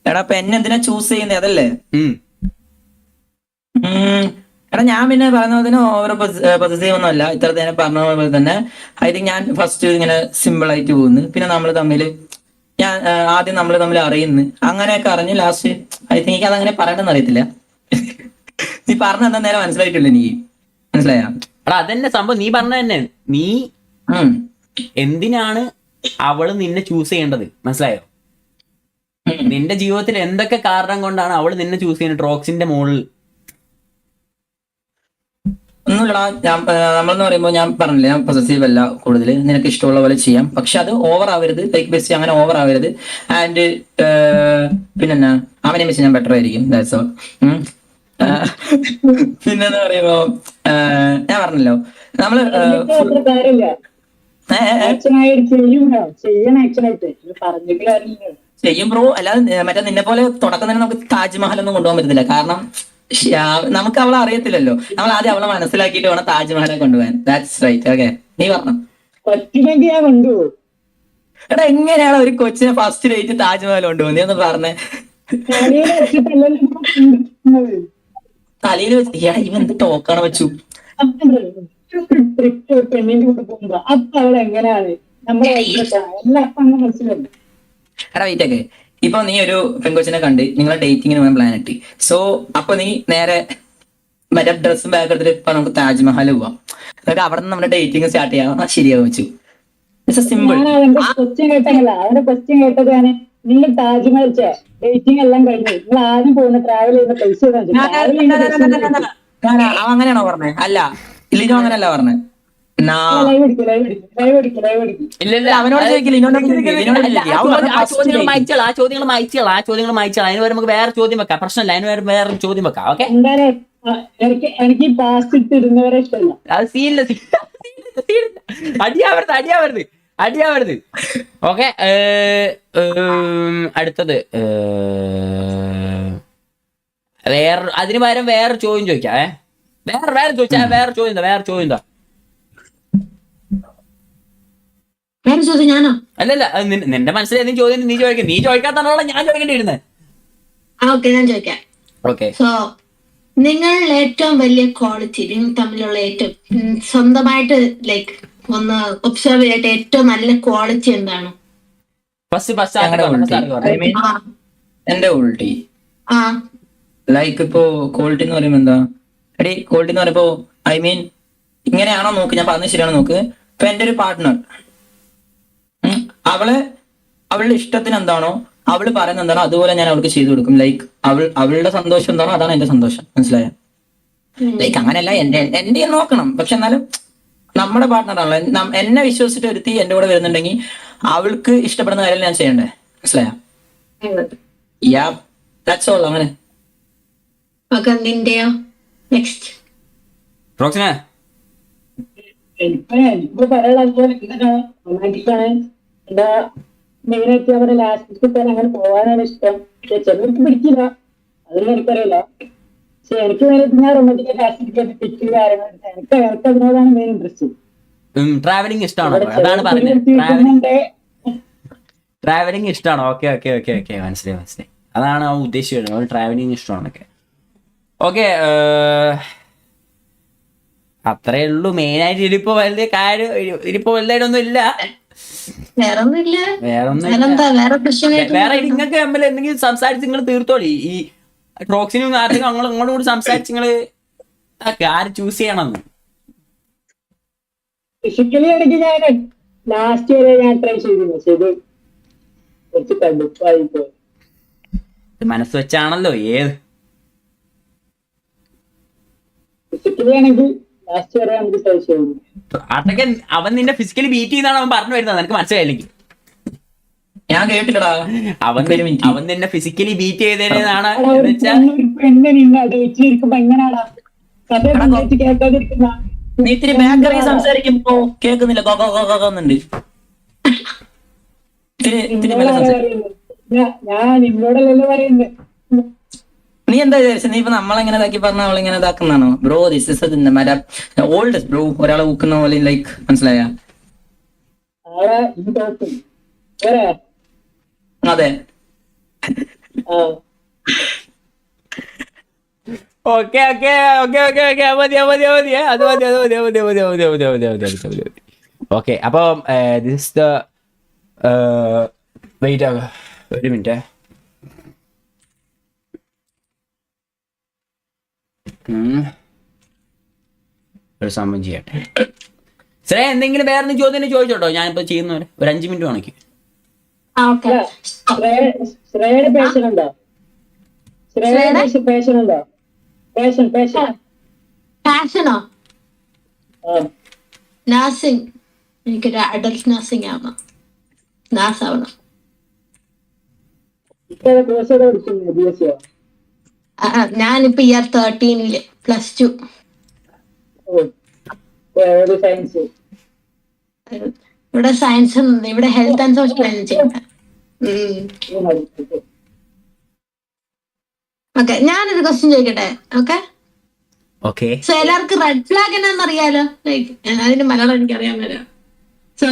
എടാ ഇപ്പൊ എന്നെ എന്തിനാ ചൂസ് ചെയ്യുന്നത് അതല്ലേ? എടാ ഞാൻ പിന്നെ പറയുന്നതിന് ഓവർ പൊസസീവ് ഒന്നും അല്ല. ഇത്ര നേരം പറഞ്ഞ പോലെ തന്നെ ഐ തിങ്ക് ഞാൻ ഫസ്റ്റ് ഇങ്ങനെ സിമ്പിൾ ആയിട്ട് പോകുന്നു, പിന്നെ നമ്മൾ തമ്മിൽ ആദ്യം നമ്മൾ തമ്മിൽ അറിയുന്നു, അങ്ങനെയൊക്കെ അറിഞ്ഞ് ലാസ്റ്റ് ഐ തിങ്ക് എനിക്ക് അതങ്ങനെ പറയണമെന്ന് അറിയത്തില്ല. നീ പറഞ്ഞ എന്താ നേരം മനസ്സിലായിട്ടില്ല എനിക്ക്, മനസ്സിലായ? അതന്നെ സംഭവം, നീ പറഞ്ഞ തന്നെ. നീ എന്തിനാണ് അവള് നിന്നെ ചൂസ് ചെയ്യേണ്ടത്, മനസ്സിലായോ? നിന്റെ ജീവിതത്തിൽ എന്തൊക്കെ കാരണം കൊണ്ടാണ് അവള് നിന്നെ ചൂസ് ചെയ്യുന്നത് ട്രോക്സിന്റെ മുകളിൽ? ഒന്നുമില്ലടാ, നമ്മളെന്ന് പറയുമ്പോൾ ഞാൻ പറഞ്ഞില്ലേ, ഞാൻ പൊസസീവ് അല്ല കൂടുതൽ, നിനക്ക് ഇഷ്ടമുള്ള പോലെ ചെയ്യാം, പക്ഷെ അത് ഓവർ ആവരുത്, ലൈക്ക് ബെസ്റ്റ് അങ്ങനെ ഓവർ ആവരുത്. ആൻഡ് പിന്നെന്നാ അവനെ വെച്ച് ഞാൻ ബെറ്റർ ആയിരിക്കും, ദാറ്റ്സ് ഓൾ. പിന്നെന്ന് പറയുമ്പോ ഞാൻ പറഞ്ഞല്ലോ നമ്മള് ചെയ്യും ബ്രോ. അല്ലാതെ മറ്റേ നിന്നെ പോലെ തുടക്കം തന്നെ നമുക്ക് താജ്മഹൽ ഒന്നും കൊണ്ടുപോകാൻ പറ്റത്തില്ല. കാരണം നമുക്ക് അവളെ അറിയത്തില്ലല്ലോ. നമ്മൾ ആദ്യം അവളെ മനസ്സിലാക്കിയിട്ട് വേണം താജ്മഹലെ കൊണ്ടുപോകാൻ. That's right. ഓക്കെ, നീ പറഞ്ഞു. എടാ എങ്ങനെയാണ് ഒരു കൊച്ചിനെ ഫസ്റ്റ് ഡേറ്റ് താജ്മഹൽ കൊണ്ടുപോകുന്നത്? നീ ഒന്ന് പറഞ്ഞേ. തലയിൽ വെച്ച് ഇവൻ എന്ത് ടോക്കാണ് വെച്ചു? എടാ വെയിറ്റ് ഒക്കെ, ഇപ്പൊ നീ ഒരു പെൺകൊച്ചിനെ കണ്ട് നിങ്ങൾ ഡേറ്റിങ്ങിന് പോകാൻ പ്ലാൻ ഇട്ട്, സോ അപ്പൊ നീ നേരെ മറ്റേ ഡ്രസ്സും ബാഗ് എടുത്തിട്ട് ഇപ്പൊ നമുക്ക് താജ്മഹൽ പോവാം, എന്നിട്ട് അവിടെ നിന്ന് നമ്മുടെ ഡേറ്റിംഗ് സ്റ്റാർട്ട് ചെയ്യാം. ശരിയാവും വെച്ചു. It's A simple. അവന്റെ ക്വസ്റ്റ്യൻ കേട്ടതാണ്, നിങ്ങൾ താജ്മഹൽ ഡേറ്റിംഗ് എല്ലാം കഴിഞ്ഞു, നിങ്ങൾ ആദ്യം പോകുന്ന ട്രാവൽ ചെയ്യുന്ന പൈസ അങ്ങനെയാണോ പറഞ്ഞത്? അല്ല, ലിനോ അങ്ങനെയല്ല പറഞ്ഞത്. അവനോട് ആ ചോദ്യങ്ങൾ മായിച്ചാൽ അതിന് വരെ നമുക്ക് വേറെ ചോദ്യം വെക്കാം, പ്രശ്നമില്ല. അതിന് വേറെ ചോദ്യം വെക്കാം. ഓക്കെ, എനിക്ക് പാസ്റ്റ് ഇടുന്നവരെ ഇഷ്ടമല്ല. അത് സീനില്ല, അടിയാവരുത്. ഓക്കെ, അടുത്തത് അതിന് പകരം വേറെ ചോദ്യം ചോദിക്കാം. വേറെ ചോദ്യം എന്താ? ഞാനോ? അല്ലല്ല, നിന്റെ മനസ്സിൽ ഏതെങ്കിലും ചോദ്യം നീ ചോദിക്കാം. നീ ചോദിക്കാത്തതാണോ ഞാൻ ചോദിക്കേണ്ടിയിരുന്നത്? ഞാൻ ചോദിക്കാം. ഓക്കെ, സോ നിങ്ങളുടെ ഏറ്റവും വലിയ ക്വാളിറ്റി, നിങ്ങൾ തമ്മിലുള്ള ഏറ്റവും സ്വന്തമായിട്ട് ലൈക്ക് ഒന്ന് ഒബ്സർവ് ചെയ്തിട്ട് ഏറ്റവും നല്ല ക്വാളിറ്റി എന്താണ്? എന്റെ ക്വാളിറ്റി ലൈക്ക് ഇപ്പോ ക്വാളിറ്റി എന്ന് പറയുമ്പോ എന്താ? എടി ക്വാളിറ്റി എന്ന് പറയുമ്പോ ഐ മീൻ ഇങ്ങനെയാണോ നോക്ക്, ഞാൻ പറഞ്ഞത് ശരിയാണോ നോക്ക്. ഇപ്പൊ എന്റെ ഒരു പാർട്ട്ണർ, അവളുടെ ഇഷ്ടത്തിന് എന്താണോ, അവള് പറയുന്നത് എന്താണോ അതുപോലെ ഞാൻ അവൾക്ക് ചെയ്തു കൊടുക്കും. ലൈക്ക് അവളുടെ സന്തോഷം എന്താണോ അതാണ് എന്റെ സന്തോഷം, മനസ്സിലായോ? ലൈക്ക് അങ്ങനെയല്ല, എന്റെ നോക്കണം, പക്ഷെ എന്നാലും നമ്മുടെ പാർട്ട്ണറാണല്ലോ. എന്നെ വിശ്വസിച്ചിട്ട് ഒരുത്തി എന്റെ കൂടെ വരുന്നുണ്ടെങ്കിൽ അവൾക്ക് ഇഷ്ടപ്പെടുന്ന കാര്യം ഞാൻ ചെയ്യണ്ടേ, മനസ്സിലായോ? That's all. അങ്ങനെ എനിക്കിപ്പോ പറയാനുള്ളത് റൊമാൻറ്റിക്കാണ്. എന്താ മെയിനായിട്ട് അവരെ ലാസ്റ്റ് അങ്ങനെ പോകാനാണ് ഇഷ്ടം. പക്ഷെ ചിലർക്ക് പിടിക്കില്ല, അതൊന്നും എനിക്കറിയില്ല. പക്ഷെ എനിക്ക് വേണ്ടിയിട്ട് ഞാൻ റൊമാൻറ്റിക് ലാസ്റ്റ് പിക്ക് കാര്യങ്ങൾ എനിക്ക് അതിനോടാണ് മെയിൻ ഇൻട്രസ്റ്റ്. ട്രാവലിംഗ് ഇഷ്ടമാണോ? അതാണ് പറഞ്ഞത്, ട്രാവലിംഗ് ഇഷ്ടമാണോ? ഓക്കെ, മനസ്സിലായി. അതാണ് ആ ഉദ്ദേശിച്ചത്, ട്രാവലിംഗ് ഇഷ്ടമാണൊക്കെ. ഓക്കെ, അത്രേ ഉള്ളൂ മെയിനായിട്ട്. ഇതിപ്പോ വലിയ കാര്യം, ഇതിപ്പോ വലുതായിട്ടൊന്നും ഇല്ല. വേറെ ഒന്നുമില്ല. വേറെ വേറെന്താ വേറെ ക്വസ്റ്റ്യൻ വേറെ നിങ്ങൾക്ക് തമ്മിൽ എന്തെങ്കിലും സംസാരിച്ച് നിങ്ങൾ തീർത്തോളി. ഈ ട്രോക്സിനും ആർക്കും അങ്ങോട്ടും കൂടി സംസാരിച്ച് നിങ്ങള് ആര് ചൂസ് ചെയ്യണമെന്ന്. ഫിസിക്കലി ആണെങ്കിൽ ഞാൻ ലാസ്റ്റ് വരെ ഞാൻ ട്രൈ ചെയ്തു, പക്ഷെ ഇത് കുറച്ച് കടുപ്പായി പോയി. മനസ്സ് വെച്ചാണല്ലോ ഏത്. ഫിസിക്കലി ആണെങ്കിൽ ലാസ്റ്റ് വരെ നമുക്ക് ട്രൈ ചെയ്തു. അതൊക്കെ അവൻ നിന്നെ ഫിസിക്കലി ബീറ്റ് ചെയ്താണ് അവൻ പറഞ്ഞു വരുന്നത്, നിനക്ക് മനസ്സിലായില്ലെങ്കിൽ. ഞാൻ കേട്ടില്ലടാ. അവൻ നിന്നെ ഫിസിക്കലി ബീറ്റ് ചെയ്തതാണ് പെണ്ണെ നിന്ന് അത് വെച്ചിരിക്കുമ്പോ എങ്ങനെയാടാ കഥ കേൾക്കാതിരിക്കുന്ന? നീ ഇത്തിരി ബാക്കറി സംസാരിക്കുമ്പോ കേൾക്കുന്നില്ല, കൊന്നുണ്ട്. ഞാൻ നിന്നോടല്ലോ പറയുന്നത്. നീ എന്താ വിചാരിച്ചത്? നീ ഇപ്പൊ നമ്മളെങ്ങനെ ഇതാക്കി പറഞ്ഞ അവളിങ്ങനെ ഇതാക്കുന്നതാണോ? ബ്രോ ദിസ് ഇസ് മറ്റേ ഓൾഡസ്റ്റ് ബ്രോ, ഒരാളെ ഊക്കുന്ന പോലെ, ലൈക്ക് മനസ്സിലായ? അതെ. Okay okay okay okay okay മതി മതി മതി അത് മതി അത് മതി മതി മതി മതി മതി മതി മതി മതി മതി. ഓക്കെ, അപ്പം ദിസ് ദ വെയിറ്റ് ഒരു മിനിറ്റ്. ഒരു സംഭവം ചെയ്യട്ടെ. ശ്രേയ എന്തെങ്കിലും വേറെ ചോദ്യം ചോദിച്ചോട്ടോ, ഞാനിപ്പോ ചെയ്യുന്നവരെ ഒരു 5 മിനിറ്റ് വേണമെങ്കിൽ. ശ്രേയയുടെ പേഷൻ ഉണ്ടോ? ശ്രേയയുടെ പേഷൻ ഉണ്ടോ? പാഷനോ? നഴ്സിംഗ്. എനിക്കൊരു അഡൽട്ട് നഴ്സിംഗ് ആവണം, നഴ്സ് ആവണം. ഞാനിപ്പോ ഇയർ 13 +2. ഇവിടെ സയൻസ് ഒന്നും, ഇവിടെ health and social management. Okay, ഞാനൊരു ക്വസ്റ്റ്യൻ ചോദിക്കട്ടെ? ഓക്കെ, സോ എല്ലാവർക്കും റെഡ് ഫ്ലാഗ് എന്നാന്ന് അറിയാലോ. ലൈക്ക് അതിന്റെ മലയാളം എനിക്കറിയാൻ വരാം. So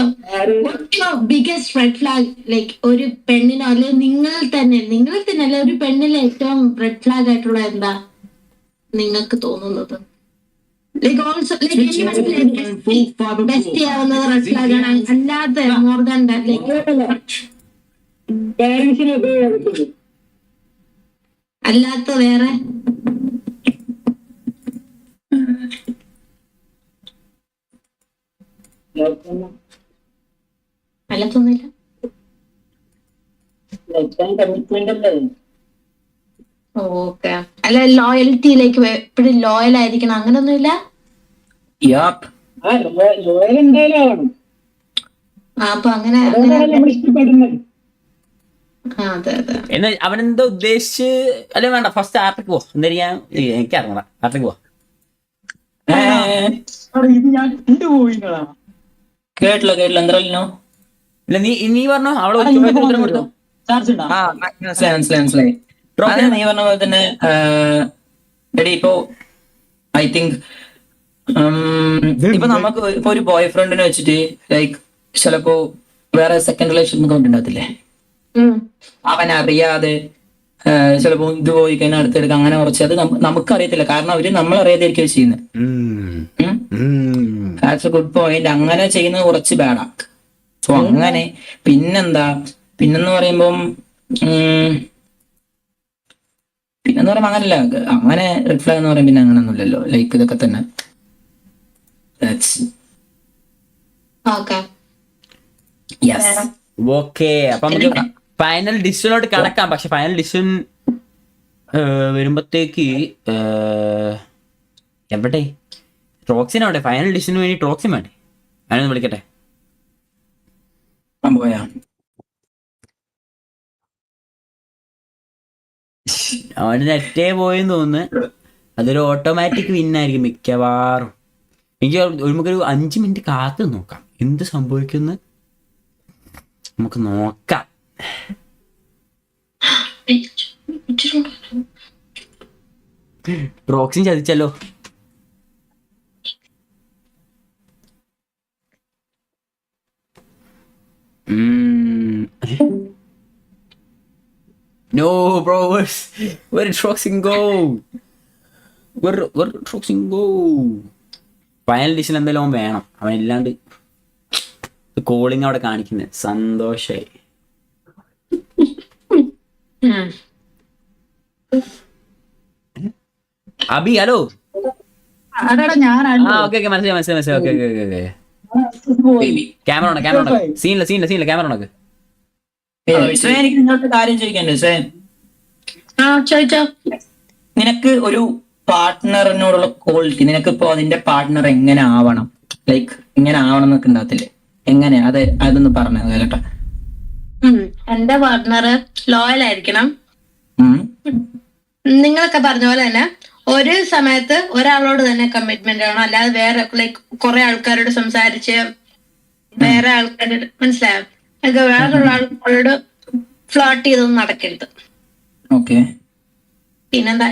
biggest red flag, like ഒരു പെണ്ണിനോ അല്ലെങ്കിൽ നിങ്ങളിൽ തന്നെ അല്ലെ ഒരു പെണ്ണിലെ ഏറ്റവും റെഡ് ഫ്ലാഗ് ആയിട്ടുള്ള എന്താ നിങ്ങൾക്ക് തോന്നുന്നത്? ലൈക്ക് ഓൾസോ ബെസ്റ്റ് ആവുന്നത് റെഡ് ഫ്ലാഗ് ആണ്, അല്ലാതെ മോർ ദാൻ ദാറ്റ് ലൈക്ക് അല്ലാത്ത വേറെ അല്ലാത്തൊന്നുമില്ല. ഓക്കെ, അല്ല ലോയൽറ്റിയിലേക്ക് എപ്പോഴും ലോയൽ ആയിരിക്കണം അങ്ങനൊന്നുമില്ല? അപ്പൊ അങ്ങനെ അതെ അതെ. എന്നാ അവനെന്താ ഉദ്ദേശിച്ച്? അല്ല വേണ്ട, ഫസ്റ്റ് ആർട്ടിക്ക് പോ. എന്തായാലും എനിക്കറിയണം, ആർട്ടിക്ക് പോ. കേട്ടില്ല എന്തായാലും. ഇല്ല നീ പറഞ്ഞോ, അവളെ ഉത്തരം കൊടുത്തോ. മനസ്സിലായി. നീ പറഞ്ഞ പോലെ തന്നെ എടി, ഇപ്പോ ഐ തിങ്ക് ഇപ്പൊ നമുക്ക് ഇപ്പൊ ഒരു ബോയ് ഫ്രണ്ടിനെ വെച്ചിട്ട് ലൈക്ക് ചിലപ്പോ വേറെ സെക്കൻഡ് റിലേഷൻ കൊണ്ടുണ്ടാകത്തില്ലേ? അവൻ അറിയാതെ ചിലപ്പോ ഇത് പോയി കഴിഞ്ഞാൽ അടുത്തെടുക്കുക, അങ്ങനെ കുറച്ച് അത് നമുക്കറിയത്തില്ല. കാരണം അവര് നമ്മളറിയാതായിരിക്കും ചെയ്യുന്നത്. That's A good point. അങ്ങനെ ചെയ്യുന്നത് കുറച്ച് ബാഡാ. സോ അങ്ങനെ പിന്നെന്ന് പറയുമ്പം അങ്ങനല്ല, അങ്ങനെ റെഡ് ഫ്ലാഗ് എന്ന് പറയുമ്പോൾ പിന്നെ അങ്ങനൊന്നുമില്ലല്ലോ. ലൈക്ക് ഇതൊക്കെ തന്നെ. ഓക്കെ, അപ്പൊ നമുക്ക് ഫൈനൽ ഡിസിഷനോട്ട് കടക്കാം. പക്ഷെ ഫൈനൽ ഡിസിഷൻ വരുമ്പത്തേക്ക് എവിടെ ട്രോക്സിനവിടെ? ഫൈനൽ ഡിസിഷന് വേണ്ടി ട്രോക്സിൻ വേണ്ടേ? ഞാനൊന്ന് വിളിക്കട്ടെ. അവന് നെറ്റേ പോയെന്ന് തോന്നുന്നു. അതൊരു ഓട്ടോമാറ്റിക് വിന്നായിരിക്കും മിക്കവാറും. എനിക്ക് നമുക്കൊരു 5 മിനിറ്റ് കാത്തു നോക്കാം എന്ത് സംഭവിക്കുന്നു. നമുക്ക് നോക്കാം. ട്രോക്സിൻ ചതിച്ചല്ലോ. No, bro, where did Troxin go? Where did Troxin go? Final decision എന്തായാലും അവൻ വേണം. അവനില്ലാണ്ട് കോളിങ് അവിടെ കാണിക്കുന്നത്. സന്തോഷായി. അബി ഹലോ. ഓക്കെ മനസ്സിലായി. ഓക്കെ. ക്യാമറ ഓണ സീനില്ല ക്യാമറ ഓണക്ക്. എനിക്ക് നിങ്ങളുടെ കാര്യം ചോദിക്കണ്ടേ? ചോദിച്ചോ. നിനക്ക് ഒരു പാർട്ട്ണറിനോടുള്ള ക്വാളിറ്റി, നിനക്കിപ്പോ അതിന്റെ പാർട്ട്ണർ എങ്ങനെ ആവണം, ലൈക്ക് ഇങ്ങനെ ആവണം എന്നൊക്കെ ഉണ്ടാകത്തില്ലേ? എങ്ങനെ അതൊന്ന് പറഞ്ഞു കേട്ടോ. എന്റെ പാർട്ട്ണർ ലോയൽ ആയിരിക്കണം. നിങ്ങളൊക്കെ പറഞ്ഞ പോലെ തന്നെ ഒരു സമയത്ത് ഒരാളോട് തന്നെ കമ്മിറ്റ്മെന്റ് ആവണം. അല്ലാതെ വേറെ ലൈക്ക് കുറെ ആൾക്കാരോട് സംസാരിച്ച് വേറെ ആൾക്കാരോട് മനസ്സിലായോ, വേറെയുള്ള ആൾക്കാരോട് ഫ്ലോട്ട് ചെയ്തൊന്നും നടക്കരുത്. ഓക്കെ. പിന്നെന്താ,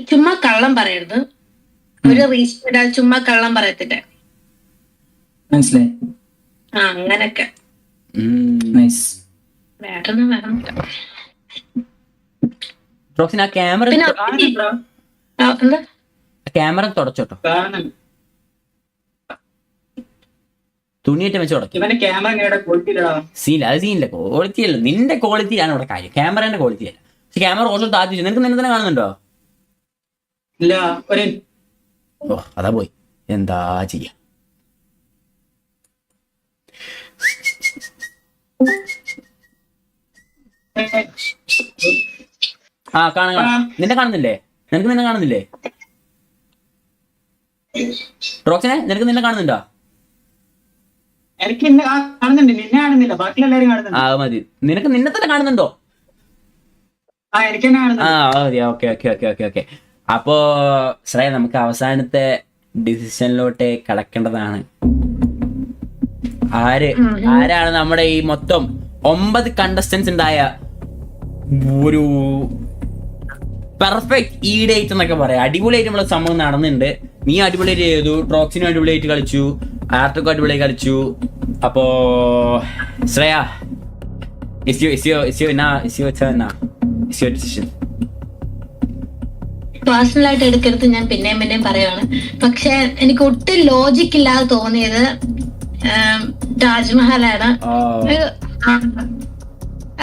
ചുമ്മാ കള്ളം പറയരുത്. ഒരു റീസൺ ഇടാതെ ചുമ്മാ കള്ളം പറയത്തില്ല. മനസ്സിലായി. അങ്ങനൊക്കെ. വേറൊന്നും വേറൊന്നുമില്ല. ക്യാമറ തുടച്ചോട്ടോ, തുണിയേറ്റ വെച്ച് തുടക്കി. സീനില്ല ക്വാളിറ്റി അല്ല, നിന്റെ ക്വാളിറ്റിയാണ് ഇവിടെ കാര്യം, ക്യാമറയുടെ ക്വാളിറ്റി അല്ല. പക്ഷെ ക്യാമറ കുറച്ച് താത്തി. നിനക്ക് നിന്നെ തന്നെ കാണുന്നുണ്ടോ? ഓ അതാ പോയി, എന്താ ചെയ്യാ. കാണാം. നിന്നെ കാണുന്നില്ലേ? നിനക്ക് നിന്നെ കാണുന്നില്ലേ റോക്സിനെ? നിനക്ക് നിന്നെ കാണുന്നുണ്ടോ? എനിക്ക് കാണുന്നുണ്ട്, നിന്നെ കാണുന്നില്ല, ബാക്കി എല്ലാവരും കാണുന്നുണ്ട്. മതി. നിനക്ക് നിന്നെ തന്നെ കാണുന്നുണ്ടോ? എനിക്ക് തന്നെ കാണുന്നുണ്ട്. മതി. ഓക്കെ. അപ്പോ ശ്രേയ, നമുക്ക് അവസാനത്തെ ഡിസിഷനിലോട്ട് കടക്കേണ്ടതാണ്. ആരാണ് നമ്മുടെ ഈ മൊത്തം 9 കണ്ടസ്റ്റൻസ് ഉണ്ടായ ഒരു പെർഫെക്റ്റ് ഈ ഡേറ്റ് എന്നൊക്കെ പറയാം. അടിപൊളിയായിട്ട് നമ്മളെ സംഭവം നടന്നിട്ടുണ്ട്. നീ അടിപൊളിയായിട്ട് ചെയ്തു, ട്രോക്സിനും അടിപൊളിയായിട്ട് കളിച്ചു, ആർട്ടൊക്കെ അടിപൊളിയായി കളിച്ചു. അപ്പോ ശ്രേയ, പേഴ്സണലായിട്ട് എടുക്കരുത്, ഞാൻ പിന്നെയും പറയാണ്. പക്ഷെ എനിക്ക് ഒട്ടും ലോജിക് ഇല്ലാതെ തോന്നിയത് താജ്മഹലാണ്.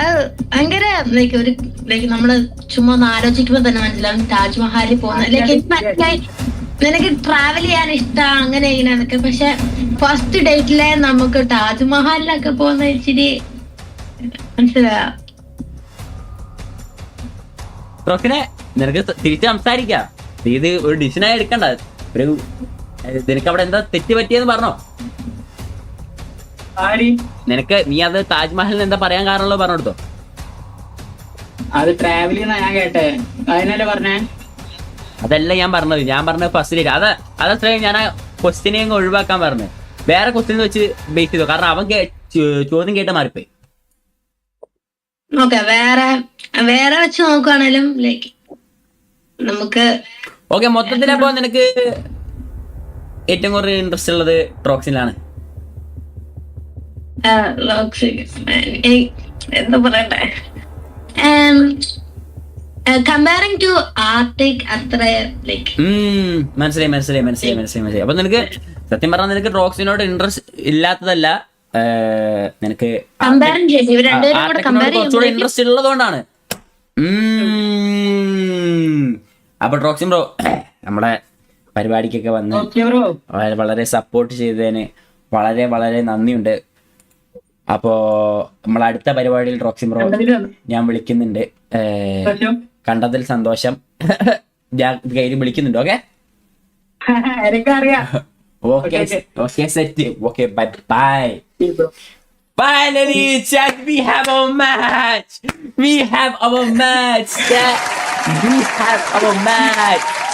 അത് ഭയങ്കര ലൈക്ക് ഒരു ലൈക്ക് നമ്മള് ചുമ്മാ ഒന്ന് ആലോചിക്കുമ്പോ തന്നെ മനസ്സിലാവും താജ്മഹലിൽ പോകുന്ന. ലൈക്ക് എനിക്ക് മനസ്സിലായി നിനക്ക് ട്രാവൽ ചെയ്യാൻ ഇഷ്ടം അങ്ങനെ ഇങ്ങനെയൊക്കെ. പക്ഷെ ഫസ്റ്റ് ഡേറ്റിലെ നമുക്ക് താജ്മഹലിലൊക്കെ പോകുന്ന ഇച്ചിരി മനസ്സിലാ. നിനക്ക് തിരിച്ച് സംസാരിക്കാം. ഇത് ഒരു ഡിസിഷനായി എടുക്കണ്ട. ഒരു നിനക്ക് അവിടെ എന്താ തെറ്റ് പറ്റിയെന്ന് പറഞ്ഞോ? നിനക്ക് നീ അത് താജ്മഹലിന് എന്താ പറയാൻ കാരണമല്ലോ പറഞ്ഞെടുത്തോ. അത് ട്രാവൽ ചെയ്യുന്ന ഞാൻ കേട്ടെ, അതിനല്ലേ പറഞ്ഞേ? അതല്ല ഞാൻ പറഞ്ഞത് ഫസ്റ്റ് ഡേറ്റ്. അതത്ര ഞാൻ ആ ക്വസ്റ്റ്യനെ അങ്ങ് ഒഴിവാക്കാൻ പറഞ്ഞു. വേറെ ക്വസ്റ്റ്യൻ വെച്ച് ബേസ് ചെയ്തോ, കാരണം അവൻ ചോദ്യം കേട്ട് മാറിപ്പോയി. വേറെ വെച്ച് നോക്കുവാണേലും ലൈക്ക് നമുക്ക് മൊത്തത്തിലപ്പോ നിനക്ക് ഏറ്റവും കൂടുതൽ ഇൻട്രസ്റ്റ് ഉള്ളത് ട്രോക്സിലാണ്. എന്താ പറയണ്ടേ, കമ്പയറിംഗ് ടു ആർട്ടിക് അത്ര ലൈക്ക് മനസ്സിലായി. അപ്പൊ നിനക്ക് സത്യം പറഞ്ഞാൽ നിനക്ക് ട്രോക്സിനോട് ഇൻട്രസ്റ്റ് ഇല്ലാത്തതല്ല, നിനക്ക് കുറച്ചുകൂടെ ഇൻട്രസ്റ്റ് ഉള്ളതുകൊണ്ടാണ്. അപ്പൊ ട്രോക്സിൻ ബ്രോ നമ്മുടെ പരിപാടിക്കൊക്കെ വന്ന് വളരെ സപ്പോർട്ട് ചെയ്തതിന് വളരെ വളരെ നന്ദിയുണ്ട്. അപ്പോ നമ്മളെ അടുത്ത പരിപാടിയിൽ ട്രോക്സിൻ ബ്രോ ഞാൻ വിളിക്കുന്നുണ്ട്. കണ്ടതിൽ സന്തോഷം. ഞാൻ കയ്യിൽ വിളിക്കുന്നുണ്ട്. Okay set. Okay bye. Finally, chat, we have our match. Chat.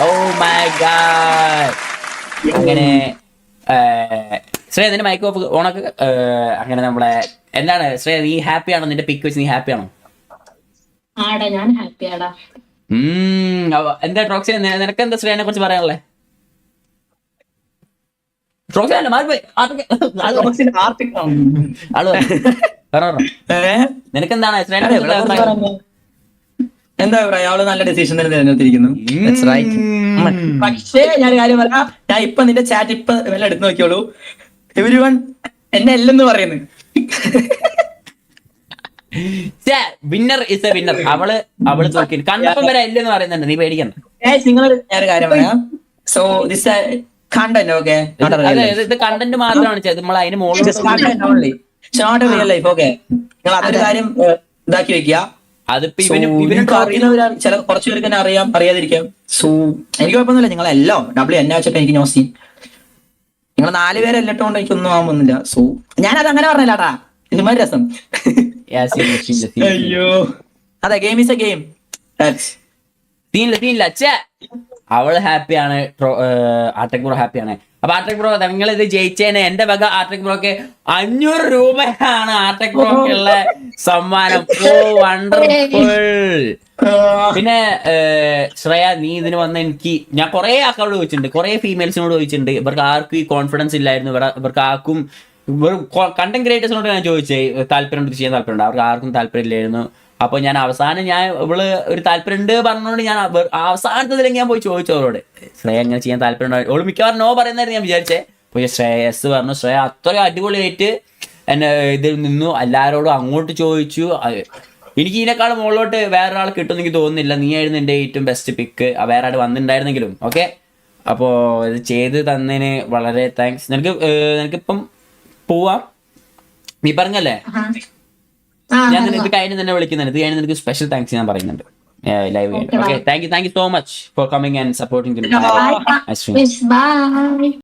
Oh my god. അങ്ങനെ ശ്രേയ നിന്റെ മൈക്ക് ഓഫ് ഓണക്ക്. അങ്ങനെ നമ്മളെ എന്താണ് ശ്രേയ, നീ ഹാപ്പി ആണോ? നിന്റെ പിക്ക് വെച്ച് നീ ഹാപ്പി ആണോ? ഞാൻ ഹാപ്പിയാടാ. എന്താ ട്രോക്സിനെ, നിനക്ക് എന്താ ശ്രേയനെ കുറിച്ച് പറയാനുള്ളത്? നിനക്കെന്താണ് എന്താ അഭിപ്രായം? അവള് നല്ല ഡിസിഷൻ തന്നെ തിരഞ്ഞെടുത്തിരിക്കുന്നു. പക്ഷേ ഞാൻ കാര്യം പറയാം, ഞാൻ ഇപ്പൊ നിന്റെ ചാറ്റ് ഇപ്പൊ വല്ല എടുത്ത് നോക്കിയോളൂ. എവരിവൺ എന്നെ അല്ലെന്ന് പറയുന്നു. Winner is A winner. അവള് തോക്കി കണ്ടപ്പം വരെ ഇല്ലെന്ന് പറയുന്നുണ്ട്, നീ പേടിക്കണ്ട. നിങ്ങൾ ഞാനൊരു കാര്യം പറയാം. സോ ദിസ് കണ്ടന്റ് ഓക്കെ, ഇത് കണ്ടന്റ് മാത്രമാണ് ചെയ്തത്, നമ്മൾ അതിന് content only, not real life. Okay, നിങ്ങൾ അതൊരു കാര്യം ഇതാക്കി വെക്കുക. അതിപ്പോ അറിയുന്നവരാ, ചില കുറച്ചു പേർക്ക് തന്നെ അറിയാം, അറിയാതിരിക്കാം. സോ എനിക്ക് കുഴപ്പമൊന്നുമില്ല, നിങ്ങളെല്ലോ എന്നെ വെച്ചിട്ട് എനിക്ക് നോസി, നിങ്ങൾ 4 പേരെ എല്ലിട്ടോണ്ട് എനിക്കൊന്നും ആവാൻ പോകുന്നില്ല. സോ ഞാനത് അങ്ങനെ പറഞ്ഞില്ലാട്ടാ, ഇതുമാതിരി രസം. അയ്യോ അതെ, ഗെയിം ഈസ് എ ഗെയിം. തീനില്ല. അവള് ഹാപ്പിയാണ്, ആർട്ടെക് ബ്രോ ഹാപ്പിയാണ്. അപ്പൊ ആർട്ടെക് ബ്രോ നിങ്ങൾ ഇത് ജയിച്ചേനെ എന്റെ വക ആർട്ടെക് ബ്രോക്ക് 500 രൂപയാണ് ആർട്ടെക് ബ്രോക്കുള്ള സമ്മാനം. Oh wonderful. പിന്നെ ശ്രേയ, നീ ഇതിന് വന്ന ഞാൻ കുറെ ആൾക്കാരോട് ചോദിച്ചിട്ടുണ്ട്, കുറെ ഫീമെയിൽസിനോട് ചോദിച്ചിട്ടുണ്ട്, ഇവർക്ക് ആർക്കും ഈ കോൺഫിഡൻസ് ഇല്ലായിരുന്നു, ഇവർക്ക് ആർക്കും കണ്ടന്റ് ക്രിയേറ്റേഴ്സിനോട് ഞാൻ ചോദിച്ചേ താല്പര്യം ചെയ്യാൻ താല്പര്യമുണ്ട്, അവർക്ക് ആർക്കും താല്പര്യം ഇല്ലായിരുന്നു. അപ്പൊ ഞാൻ അവസാനം ഇവള് ഒരു താല്പര്യം ഉണ്ട് പറഞ്ഞുകൊണ്ട് ഞാൻ അവസാനത്തിലേക്ക് ഞാൻ പോയി ചോദിച്ചു അവരോട്, ശ്രേയ എങ്ങനെ ചെയ്യാൻ താല്പര്യം ഉണ്ടാവും. അവള് മിക്കവാറും നോ പറയുന്നതായിരുന്നു ഞാൻ വിചാരിച്ചേ. പക്ഷെ ശ്രേയസ് പറഞ്ഞു, ശ്രേയ അത്രയും അടിപൊളിയായിട്ട് എന്നെ ഇതിൽ നിന്നു, എല്ലാവരോടും അങ്ങോട്ട് ചോദിച്ചു. എനിക്ക് ഇതിനേക്കാളും മുകളിലോട്ട് വേറെ ഒരാൾ കിട്ടുമെന്ന് എനിക്ക് തോന്നുന്നില്ല, നീ ആയിരുന്നു എൻ്റെ ഏറ്റവും ബെസ്റ്റ് പിക്ക്, വേറെ ആൾ വന്നിട്ടുണ്ടായിരുന്നെങ്കിലും. ഓക്കെ, അപ്പോൾ ഇത് ചെയ്ത് തന്നതിന് വളരെ താങ്ക്സ്. നിനക്കിപ്പം പോവാം, നീ പറഞ്ഞല്ലേ, ഞാൻ നിനക്ക് കഴിഞ്ഞ് തന്നെ വിളിക്കുന്നുണ്ട്, ഇത് കഴിഞ്ഞ് നിനക്ക് സ്പെഷ്യൽ താങ്ക്സ് ഞാൻ പറയുന്നുണ്ട് ലൈവ് ആയിട്ട്. Okay, thank you so much for coming and supporting. Bye.